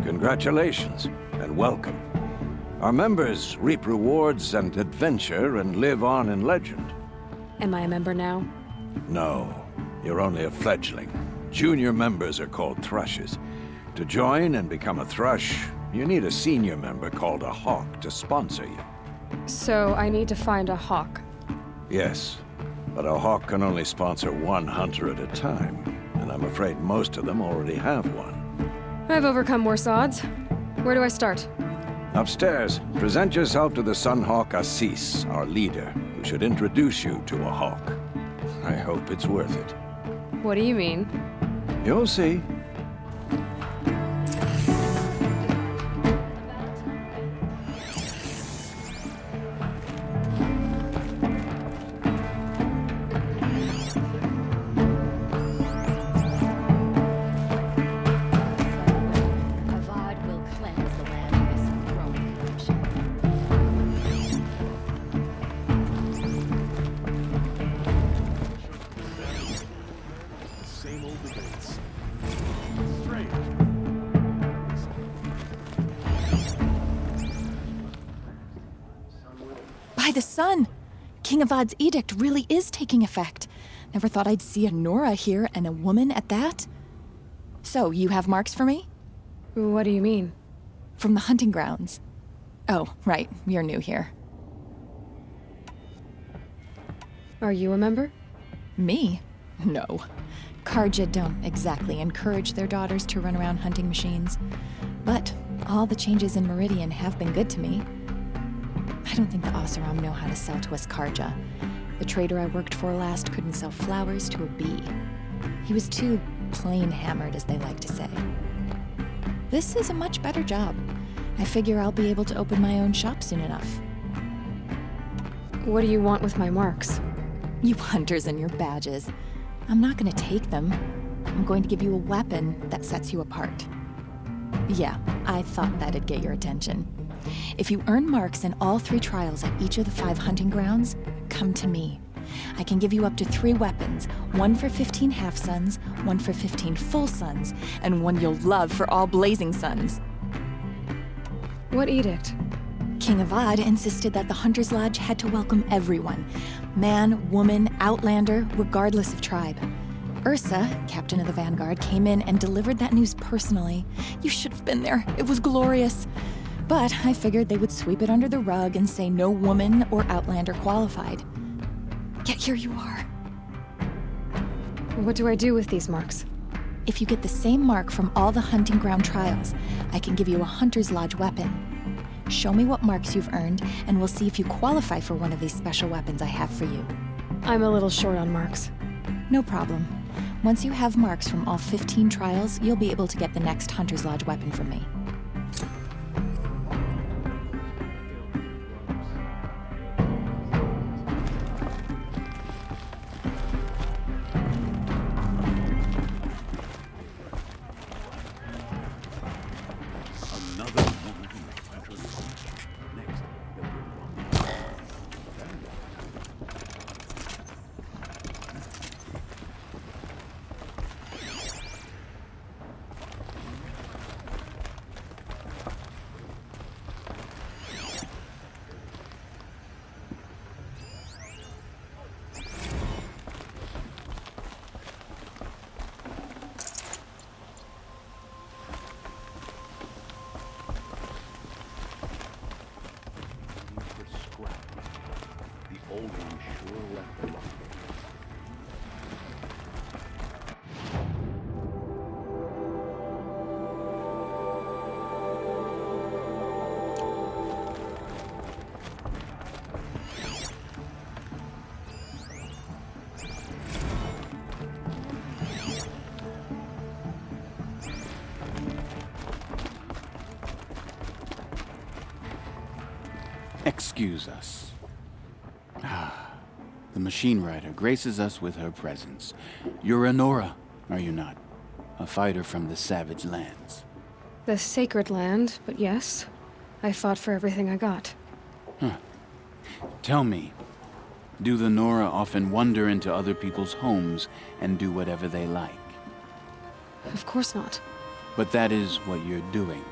Congratulations and welcome. Our members reap rewards and adventure and live on in legend. Am I a member now? No, you're only a fledgling. Junior members are called thrushes. To join and become a thrush, you need a senior member called a hawk to sponsor you. So I need to find a hawk. Yes, but a hawk can only sponsor 1 hunter at a time, and I'm afraid most of them already have one. I've overcome worse odds. Where do I start? Upstairs, present yourself to the Sunhawk Assis, our leader, who should introduce you to a hawk. I hope it's worth it. What do you mean? You'll see. By the sun! King Avad's edict really is taking effect. Never thought I'd see a Nora here, and a woman at that. So, you have marks for me? What do you mean? From the hunting grounds. Oh, right, you're new here. Are you a member? Me? No. Karja don't exactly encourage their daughters to run around hunting machines. But all the changes in Meridian have been good to me. I don't think the Oseram know how to sell to us Karja. The trader I worked for last couldn't sell flowers to a bee. He was too plain hammered, as they like to say. This is a much better job. I figure I'll be able to open my own shop soon enough. What do you want with my marks? You hunters and your badges. I'm not gonna take them. I'm going to give you a weapon that sets you apart. Yeah, I thought that'd get your attention. If you earn marks in all 3 trials at each of the 5 hunting grounds, come to me. I can give you up to 3 weapons, 1 for 15 half-suns, 1 for 15 full suns, and 1 you'll love for all blazing suns. What edict? King Avad insisted that the Hunter's Lodge had to welcome everyone. Man, woman, outlander, regardless of tribe. Ursa, captain of the Vanguard, came in and delivered that news personally. You should have been there. It was glorious. But I figured they would sweep it under the rug and say no woman or outlander qualified. Yet here you are. What do I do with these marks? If you get the same mark from all the hunting ground trials, I can give you a Hunter's Lodge weapon. Show me what marks you've earned, and we'll see if you qualify for one of these special weapons I have for you. I'm a little short on marks. No problem. Once you have marks from all 15 trials, you'll be able to get the next Hunter's Lodge weapon from me. Excuse us. The machine rider graces us with her presence. You're a Nora, are you not? A fighter from the savage lands. The sacred land, but yes. I fought for everything I got. Huh. Tell me, do the Nora often wander into other people's homes and do whatever they like? Of course not. But that is what you're doing,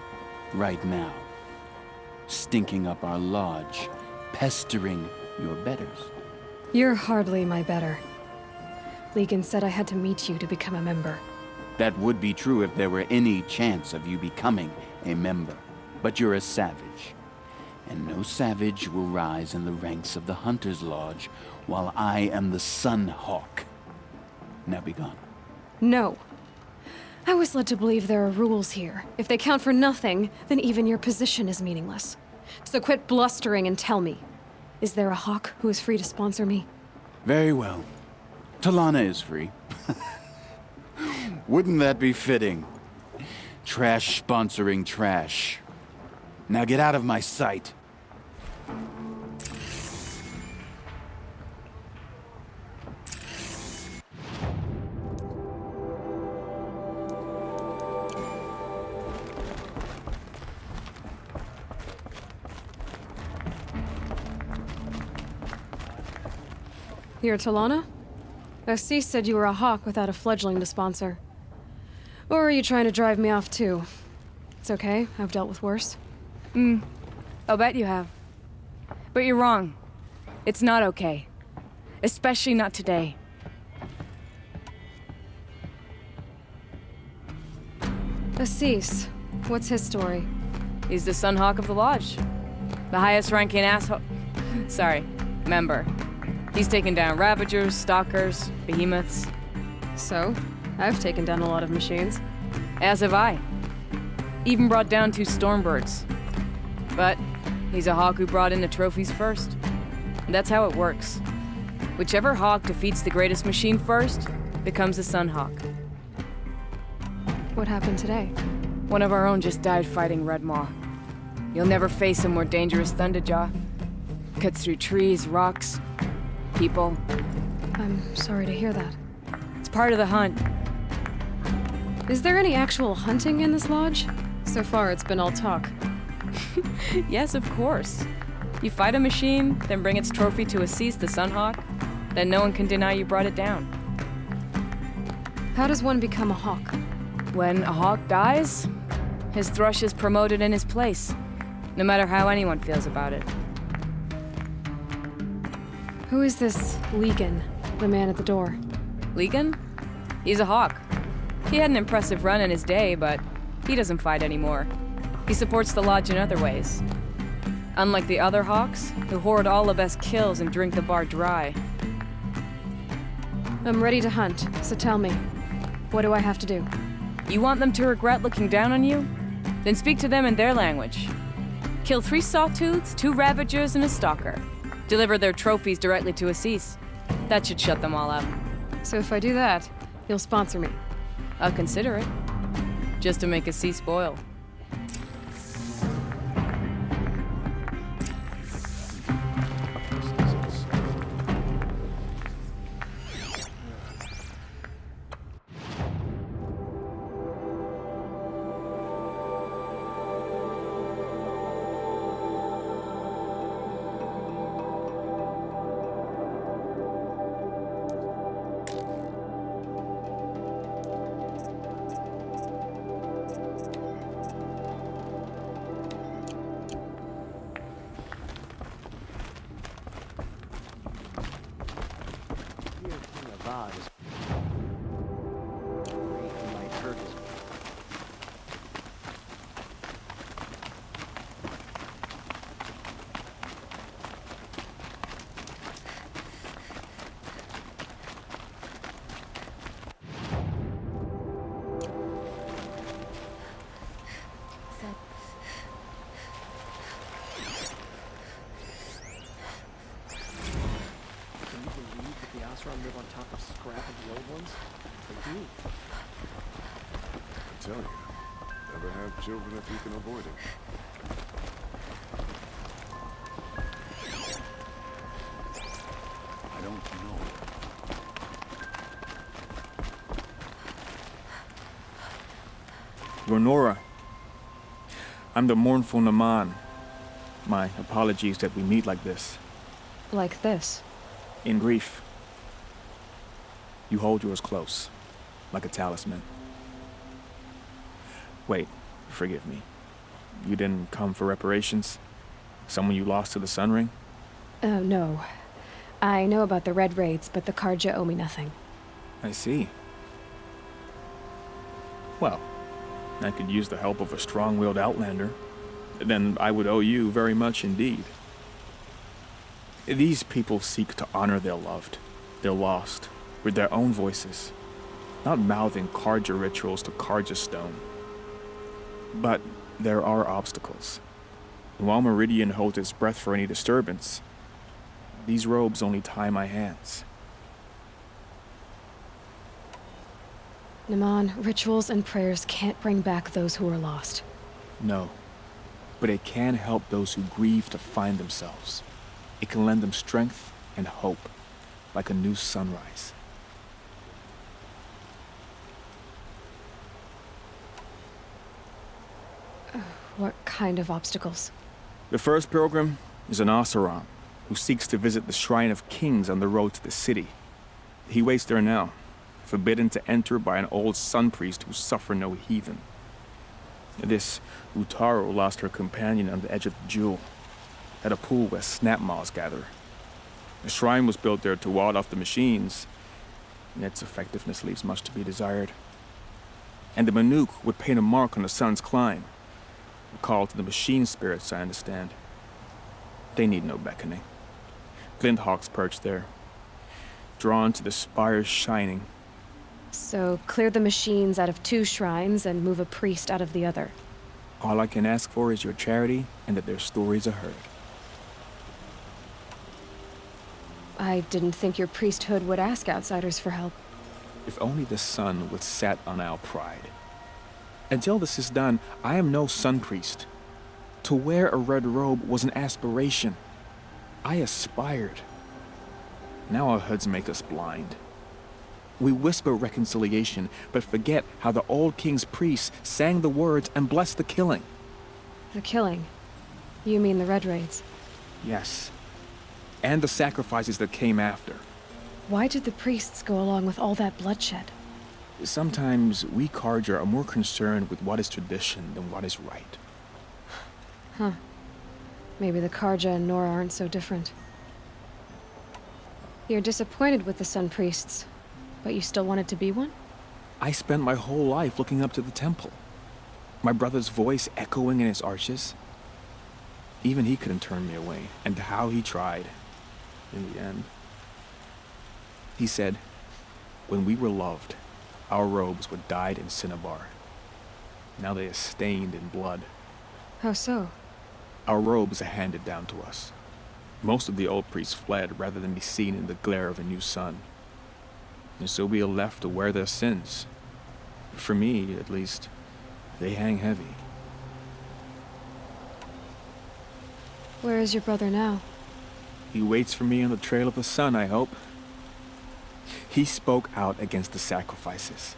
right now. Stinking up our lodge, pestering your betters. You're hardly my better. Legan said I had to meet you to become a member. That would be true if there were any chance of you becoming a member. But you're a savage. And no savage will rise in the ranks of the Hunter's Lodge while I am the Sun Hawk. Now be gone. No. I was led to believe there are rules here. If they count for nothing, then even your position is meaningless. So quit blustering and tell me. Is there a Hawk who is free to sponsor me? Very well. Talana is free. Wouldn't that be fitting? Trash sponsoring trash. Now get out of my sight. You're Talana? Assis said you were a Hawk without a fledgling to sponsor. Or are you trying to drive me off too? It's okay, I've dealt with worse. I'll bet you have. But you're wrong. It's not okay. Especially not today. Assis, what's his story? He's the Sunhawk of the Lodge. The highest ranking asshole... Sorry, member. He's taken down Ravagers, Stalkers, Behemoths. So? I've taken down a lot of machines. As have I. Even brought down 2 Stormbirds. But he's a Hawk who brought in the trophies first. That's how it works. Whichever Hawk defeats the greatest machine first becomes a Sunhawk. What happened today? One of our own just died fighting Red Maw. You'll never face a more dangerous Thunderjaw. Cuts through trees, rocks, people. I'm sorry to hear that. It's part of the hunt. Is there any actual hunting in this lodge? So far, it's been all talk. Yes, of course. You fight a machine, then bring its trophy to Assis the Sunhawk, then no one can deny you brought it down. How does one become a Hawk? When a Hawk dies, his thrush is promoted in his place, no matter how anyone feels about it. Who is this Legan, the man at the door? Legan? He's a Hawk. He had an impressive run in his day, but he doesn't fight anymore. He supports the Lodge in other ways. Unlike the other Hawks, who hoard all the best kills and drink the bar dry. I'm ready to hunt, so tell me, what do I have to do? You want them to regret looking down on you? Then speak to them in their language. Kill 3 Sawtooths, 2 Ravagers, and a Stalker. Deliver their trophies directly to Assis. That should shut them all up. So if I do that, you'll sponsor me? I'll consider it. Just to make Assis boil. Live on top of scrap of the old ones? They do. I tell you, never have children if you can avoid it. Renora. I'm the mournful Naman. My apologies that we meet like this. Like this? In grief. You hold yours close, like a talisman. Wait, forgive me. You didn't come for reparations? Someone you lost to the Sun Ring? No. I know about the Red Raids, but the Karja owe me nothing. I see. Well, I could use the help of a strong-willed outlander. Then I would owe you very much indeed. These people seek to honor their loved, their lost, with their own voices, not mouthing Karja rituals to Karja stone. But there are obstacles. And while Meridian holds its breath for any disturbance, these robes only tie my hands. Naman, rituals and prayers can't bring back those who are lost. No, but it can help those who grieve to find themselves. It can lend them strength and hope, like a new sunrise. What kind of obstacles? The first pilgrim is an Oseram, who seeks to visit the Shrine of Kings on the road to the city. He waits there now, forbidden to enter by an old sun priest who suffer no heathen. This Utaro lost her companion on the edge of the Jewel, at a pool where snap moths gather. The shrine was built there to ward off the machines, and its effectiveness leaves much to be desired. And the Manuk would paint a mark on the sun's climb, a call to the machine spirits, I understand. They need no beckoning. Glint hawks perch there, drawn to the spire's shining. So, clear the machines out of 2 shrines and move a priest out of the other. All I can ask for is your charity and that their stories are heard. I didn't think your priesthood would ask outsiders for help. If only the sun would set on our pride. Until this is done, I am no sun priest. To wear a red robe was an aspiration. I aspired. Now our hoods make us blind. We whisper reconciliation, but forget how the old king's priests sang the words and blessed the killing. The killing? You mean the Red Raids? Yes. And the sacrifices that came after. Why did the priests go along with all that bloodshed? Sometimes we Karja are more concerned with what is tradition than what is right. Huh. Maybe the Karja and Nora aren't so different. You're disappointed with the Sun Priests, but you still wanted to be one? I spent my whole life looking up to the temple. My brother's voice echoing in its arches. Even he couldn't turn me away, and how he tried, in the end. He said, when we were loved, our robes were dyed in cinnabar. Now they are stained in blood. How so? Our robes are handed down to us. Most of the old priests fled rather than be seen in the glare of a new sun. And so we are left to wear their sins. For me, at least, they hang heavy. Where is your brother now? He waits for me on the trail of the sun, I hope. He spoke out against the sacrifices.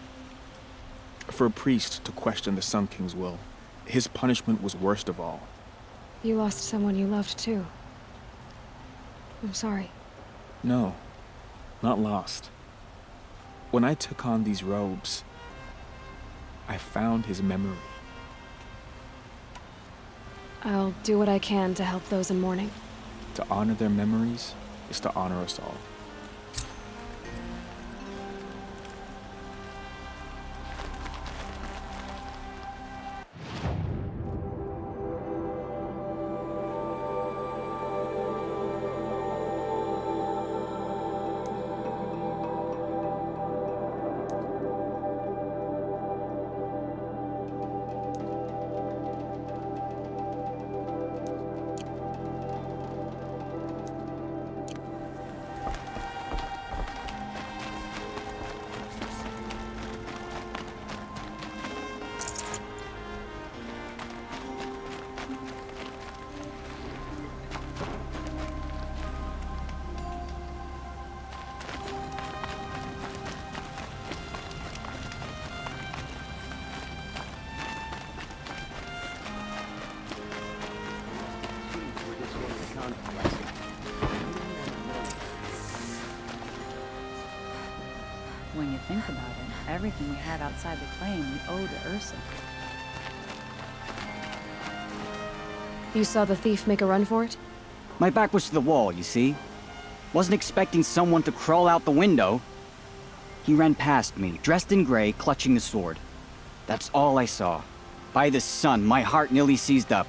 For a priest to question the Sun King's will, his punishment was worst of all. You lost someone you loved too. I'm sorry. No, not lost. When I took on these robes, I found his memory. I'll do what I can to help those in mourning. To honor their memories is to honor us all. When you think about it, everything we had outside the claim we owe to Ursa. You saw the thief make a run for it? My back was to the wall, you see? Wasn't expecting someone to crawl out the window. He ran past me, dressed in gray, clutching a sword. That's all I saw. By the sun, my heart nearly seized up.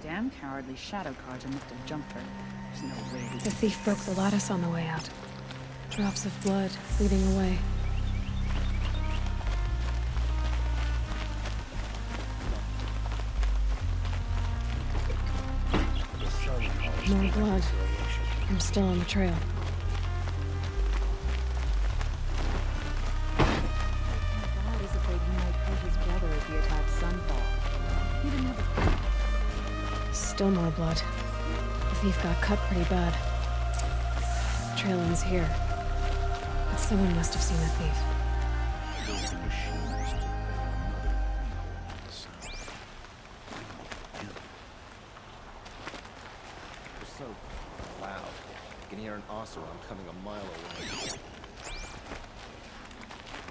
Damn cowardly shadow carja must have jumped her. There's no way The thief broke the lattice on the way out. Drops of blood leading away. More blood. I'm still on the trail. God is afraid he might hurt his brother if he attacks Sunfall. He didn't have a Still more blood. The thief got cut pretty bad. The trail ends here. But someone must have seen the thief. You're so loud. I can hear an Oseram coming a mile away.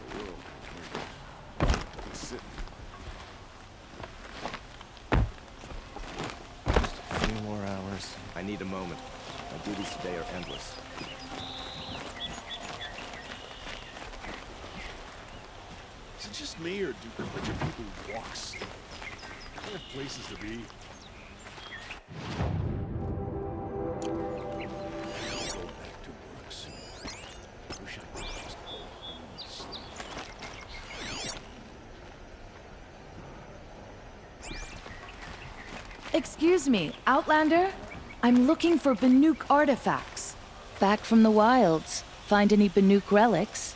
The world. It's sitting. Just a few more hours. I need a moment. My duties today are endless. Is it just me, or do a bunch of people walk still? They have places to be. Go back to work soon. Wish I could just go home and sleep. Excuse me, Outlander? I'm looking for Banuk artifacts. Back from the wilds. Find any Banuk relics?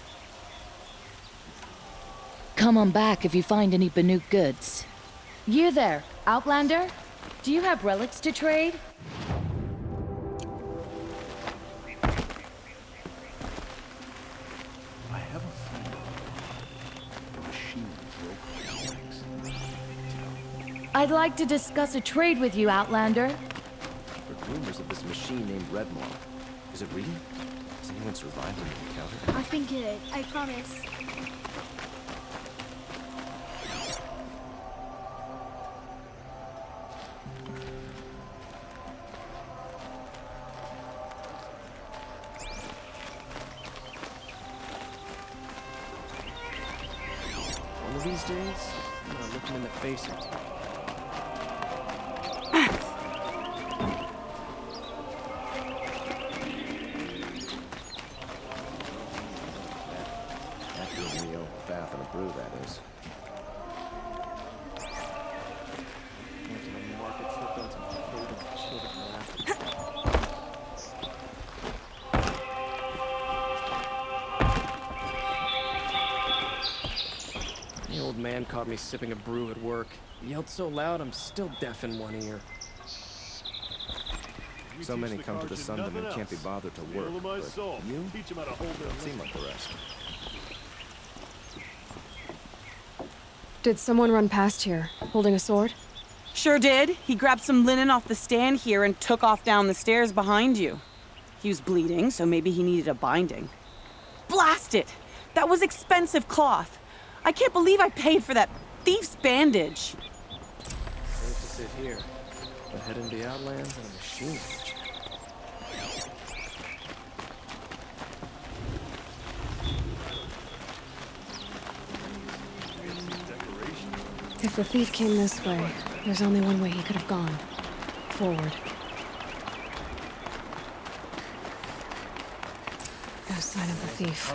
Come on back if you find any Banuk goods. You there, Outlander? Do you have relics to trade? I have a feeling the machine broke his legs. I'd like to discuss a trade with you, Outlander. Heard rumors of this machine named Redmaw. Is it real? Has anyone survived an encounter? I've been good, I promise. One of these days, I'm gonna look him in the face and after a meal, bath, and a brew, that is. Went to the market, slipped on some food, and chilled at my after. The old man caught me sipping a brew at work. He yelled so loud, I'm still deaf in one ear. So many come to the Sundom and can't be bothered to work, but you don't seem like the rest. Did someone run past here, holding a sword? Sure did. He grabbed some linen off the stand here and took off down the stairs behind you. He was bleeding, so maybe he needed a binding. Blast it! That was expensive cloth. I can't believe I paid for that thief's bandage. Safe to sit here, but head into the Outlands and a machine. If the thief came this way, there's only one way he could have gone. Forward. No sign of the thief.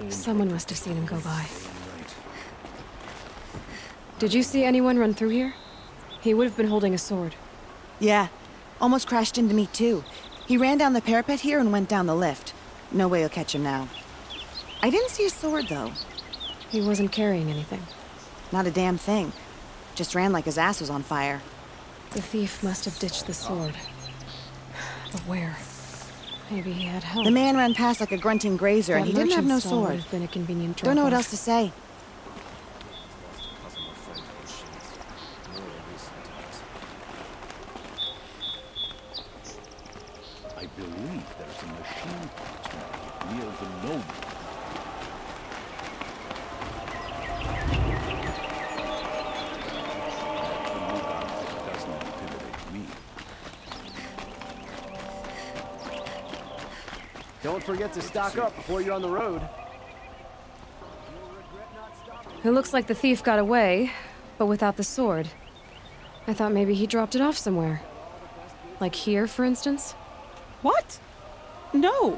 Someone must have seen him go by. Did you see anyone run through here? He would have been holding a sword. Yeah. Almost crashed into me, too. He ran down the parapet here and went down the lift. No way you'll catch him now. I didn't see a sword, though. He wasn't carrying anything. Not a damn thing. Just ran like his ass was on fire. The thief must have ditched the sword. But where? Maybe he had help. The man ran past like a grunting grazer, and he didn't have no merchant stall would sword. have been a convenient Don't know what drop-off. else to say. I believe there's a machine parts market near the Momo. Doesn't intimidate me. Don't forget to stock up before you're on the road. It looks like the thief got away, but without the sword. I thought maybe he dropped it off somewhere. Like here, for instance? What? No.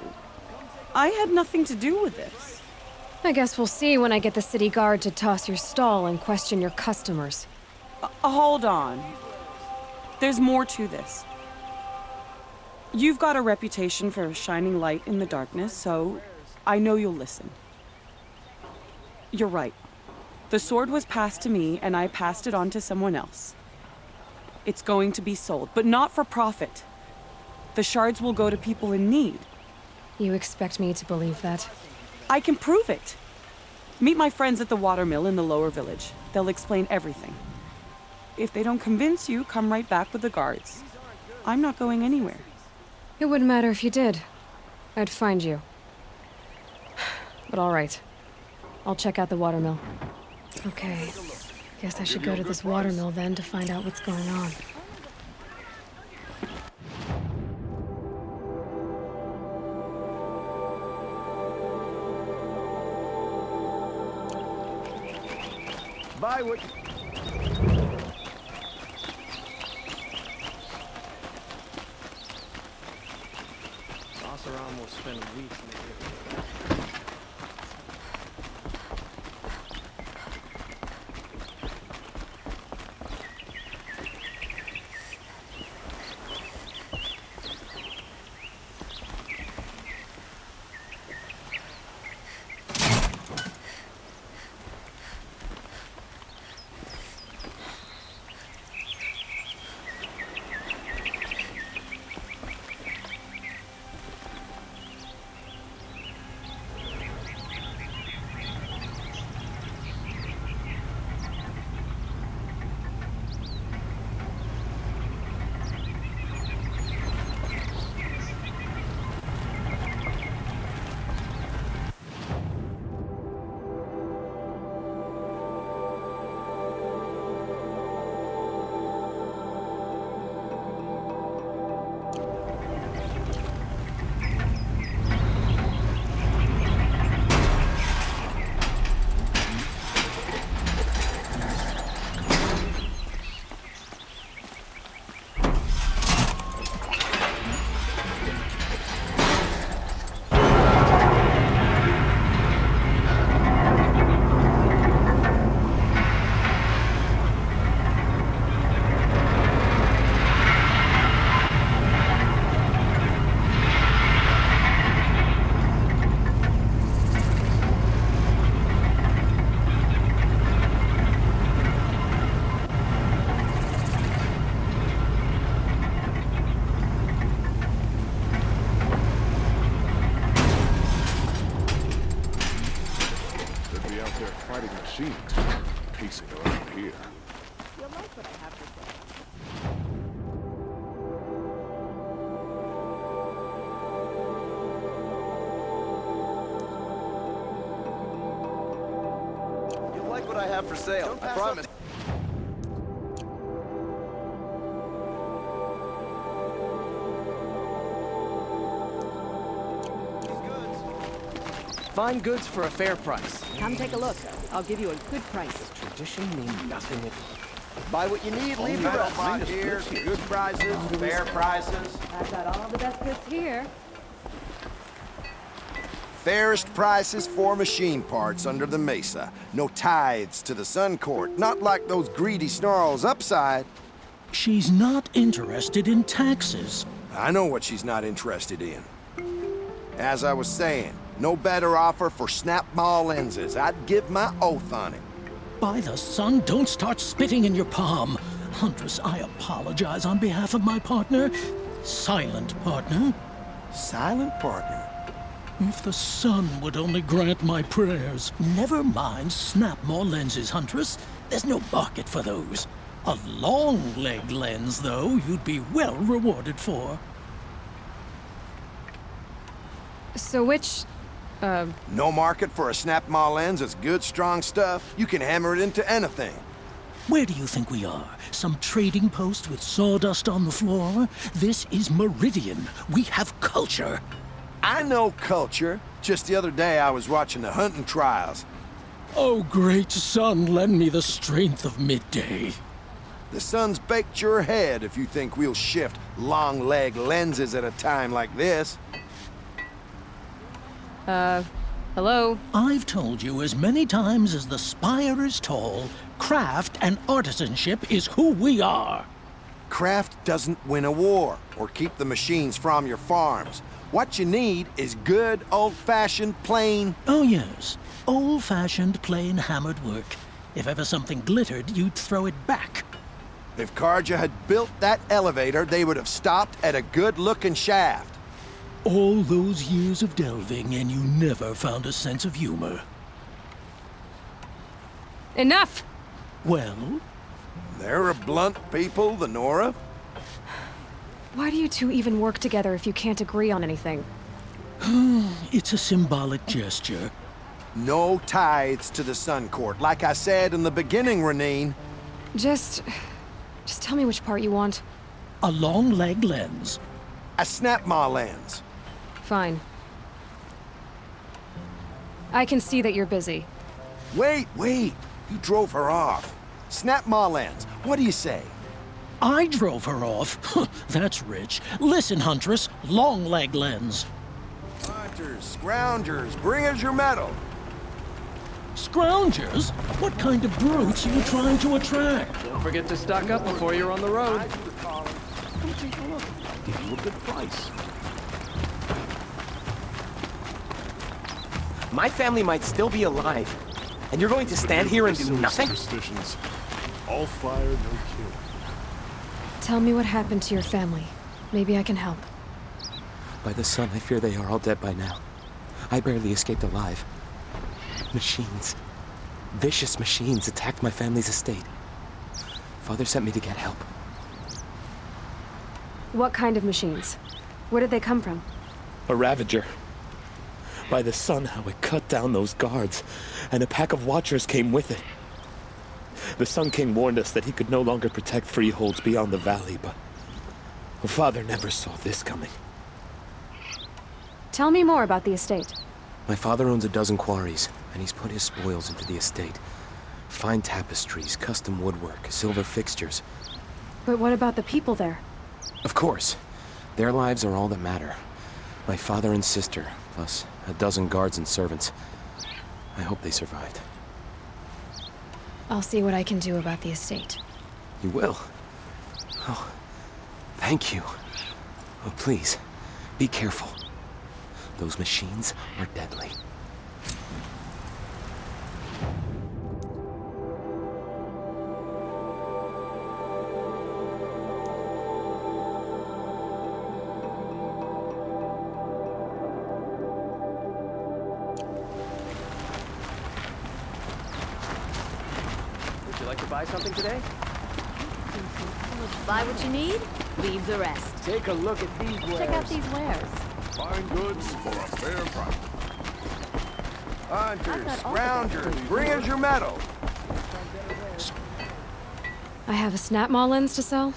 I had nothing to do with this. I guess we'll see when I get the city guard to toss your stall and question your customers. Hold on. There's more to this. You've got a reputation for shining light in the darkness, so I know you'll listen. You're right. The sword was passed to me, and I passed it on to someone else. It's going to be sold, but not for profit. The shards will go to people in need. You expect me to believe that? I can prove it. Meet my friends at the watermill in the lower village. They'll explain everything. If they don't convince you, come right back with the guards. I'm not going anywhere. It wouldn't matter if you did. I'd find you. But all right. I'll check out the watermill. Okay. Guess I should go to this watermill then to find out what's going on. Buy what... Asaran will spend weeks in the pacing around here. You'll like what I have to say. You'll like what I have for sale, I promise. Fine goods for a fair price. Come take a look. I'll give you a good price. Does tradition mean nothing? Buy what you need, leave the Metal rest. box here, good prices, fair prices. I've got all the best goods here. Fairest prices for machine parts under the mesa. No tithes to the Sun Court, not like those greedy snarls upside. She's not interested in taxes. I know what she's not interested in. As I was saying, No better offer for snap-maw lenses. I'd give my oath on it. By the sun, don't start spitting in your palm. Huntress, I apologize on behalf of my partner. Silent partner. Silent partner? If the sun would only grant my prayers. Never mind snap-maw lenses, Huntress. There's no market for those. A long-leg lens, though, you'd be well rewarded for. So which, No market for a snap-maw lens is good, strong stuff. You can hammer it into anything. Where do you think we are? Some trading post with sawdust on the floor? This is Meridian. We have culture. I know culture. Just the other day I was watching the hunting trials. Oh, great sun, lend me the strength of midday. The sun's baked your head if you think we'll shift long-leg lenses at a time like this. Hello? I've told you as many times as the spire is tall, craft and artisanship is who we are. Craft doesn't win a war or keep the machines from your farms. What you need is good, old-fashioned, plain... Oh, yes. Old-fashioned, plain hammered work. If ever something glittered, you'd throw it back. If Karja had built that elevator, they would have stopped at a good-looking shaft. All those years of delving, and you never found a sense of humor. Enough! Well? They're a blunt people, the Nora. Why do you two even work together if you can't agree on anything? It's a symbolic gesture. No tithes to the Sun Court, like I said in the beginning, Renine. Just tell me which part you want. A long-leg lens. A snap-maw lens. Fine. I can see that you're busy. Wait. You drove her off. Snap-maw lens. What do you say? I drove her off? That's rich. Listen, Huntress. Long-leg lens. Hunters, scroungers, bring us your metal. Scroungers? What kind of brutes are you trying to attract? Don't forget to stock up before you're on the road. Come take a look. I'll give you a good price. My family might still be alive, and you're going to stand here and do nothing? Superstitions. All fire, no kill. Tell me what happened to your family. Maybe I can help. By the sun, I fear they are all dead by now. I barely escaped alive. Machines. Vicious machines attacked my family's estate. Father sent me to get help. What kind of machines? Where did they come from? A Ravager. By the sun, how it cut down those guards, and a pack of watchers came with it. The Sun King warned us that he could no longer protect freeholds beyond the valley, but Father never saw this coming. Tell me more about the estate. My father owns a dozen quarries, and he's put his spoils into the estate. Fine tapestries, custom woodwork, silver fixtures. But what about the people there? Of course. Their lives are all that matter. My father and sister, plus a dozen guards and servants. I hope they survived. I'll see what I can do about the estate. You will? Oh, thank you. Oh, please, be careful. Those machines are deadly. Would you like to buy something today? Buy what you need, leave the rest. Take a look at these wares. Check out these wares. Fine goods for a fair price. Hunters, scroungers, bring us your metal. I have a snap-maw lens to sell.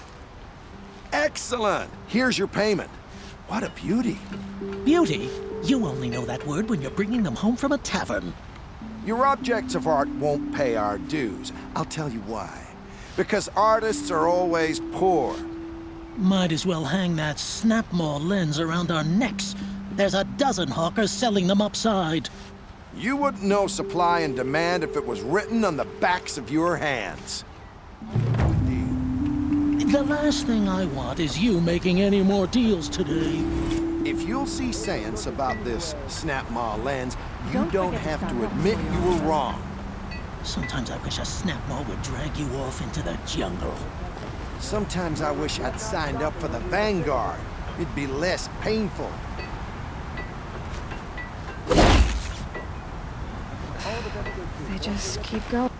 Excellent. Here's your payment. What a beauty. Beauty? You only know that word when you're bringing them home from a tavern. Your objects of art won't pay our dues. I'll tell you why. Because artists are always poor. Might as well hang that snap-maw lens around our necks. There's a dozen hawkers selling them upside. You wouldn't know supply and demand if it was written on the backs of your hands. The last thing I want is you making any more deals today. If you'll see sense about this Snapmaw lens, you don't have to admit you were wrong. Sometimes I wish a Snapmaw would drag you off into the jungle. Sometimes I wish I'd signed up for the Vanguard. It'd be less painful. They just keep going.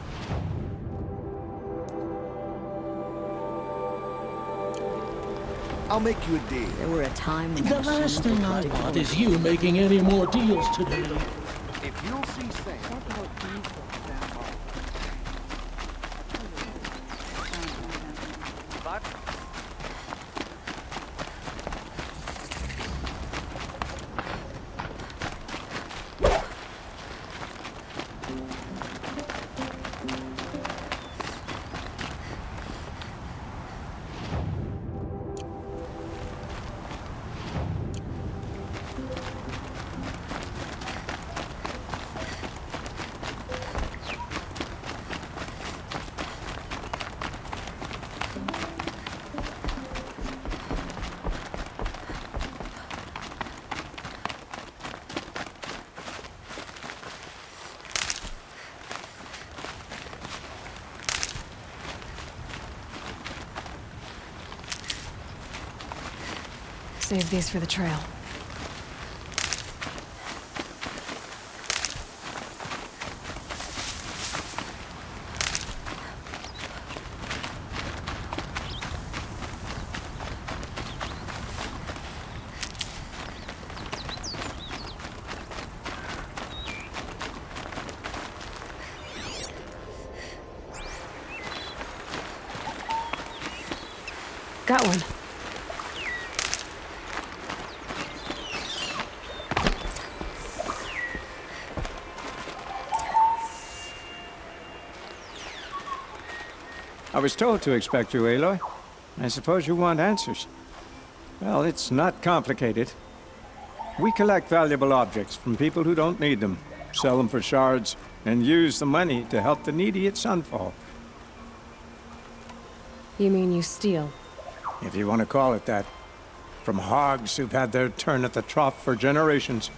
I'll make you a deal. There were a time when The last thing I want is you making any more deals today. If you'll see sense... Save these for the trail. Got one. I was told to expect you, Aloy. I suppose you want answers. Well, it's not complicated. We collect valuable objects from people who don't need them, sell them for shards, and use the money to help the needy at Sunfall. You mean you steal? If you want to call it that. From hogs who've had their turn at the trough for generations.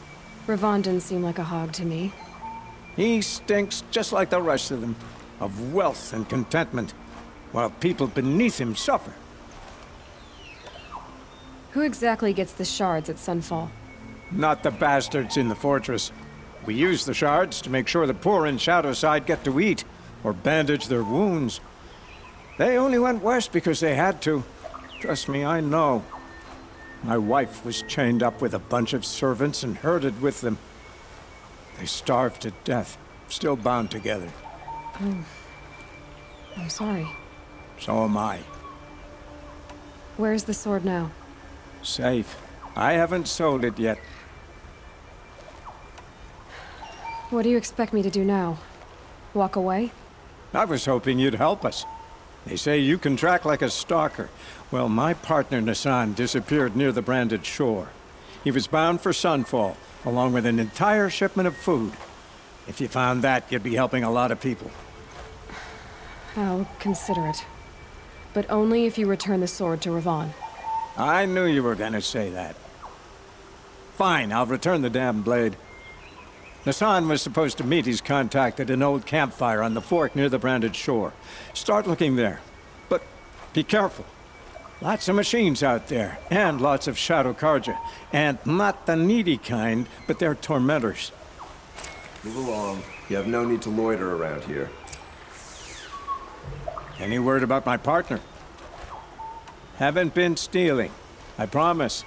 Ravon didn't seem like a hog to me. He stinks just like the rest of them, of wealth and contentment, while people beneath him suffer. Who exactly gets the shards at Sunfall? Not the bastards in the fortress. We use the shards to make sure the poor in Shadowside get to eat, or bandage their wounds. They only went west because they had to. Trust me, I know. My wife was chained up with a bunch of servants and herded with them. They starved to death, still bound together. Oh. I'm sorry. So am I. Where's the sword now? Safe. I haven't sold it yet. What do you expect me to do now? Walk away? I was hoping you'd help us. They say you can track like a stalker. Well, my partner Nassan disappeared near the branded shore. He was bound for Sunfall, along with an entire shipment of food. If you found that, you'd be helping a lot of people. I'll consider it. But only if you return the sword to Ravon. I knew you were gonna say that. Fine, I'll return the damn blade. Nassan was supposed to meet his contact at an old campfire on the fork near the branded shore. Start looking there. But be careful. Lots of machines out there, and lots of Shadow Karja. And not the needy kind, but they're tormentors. Move along. You have no need to loiter around here. Any word about my partner? Haven't been stealing. I promise.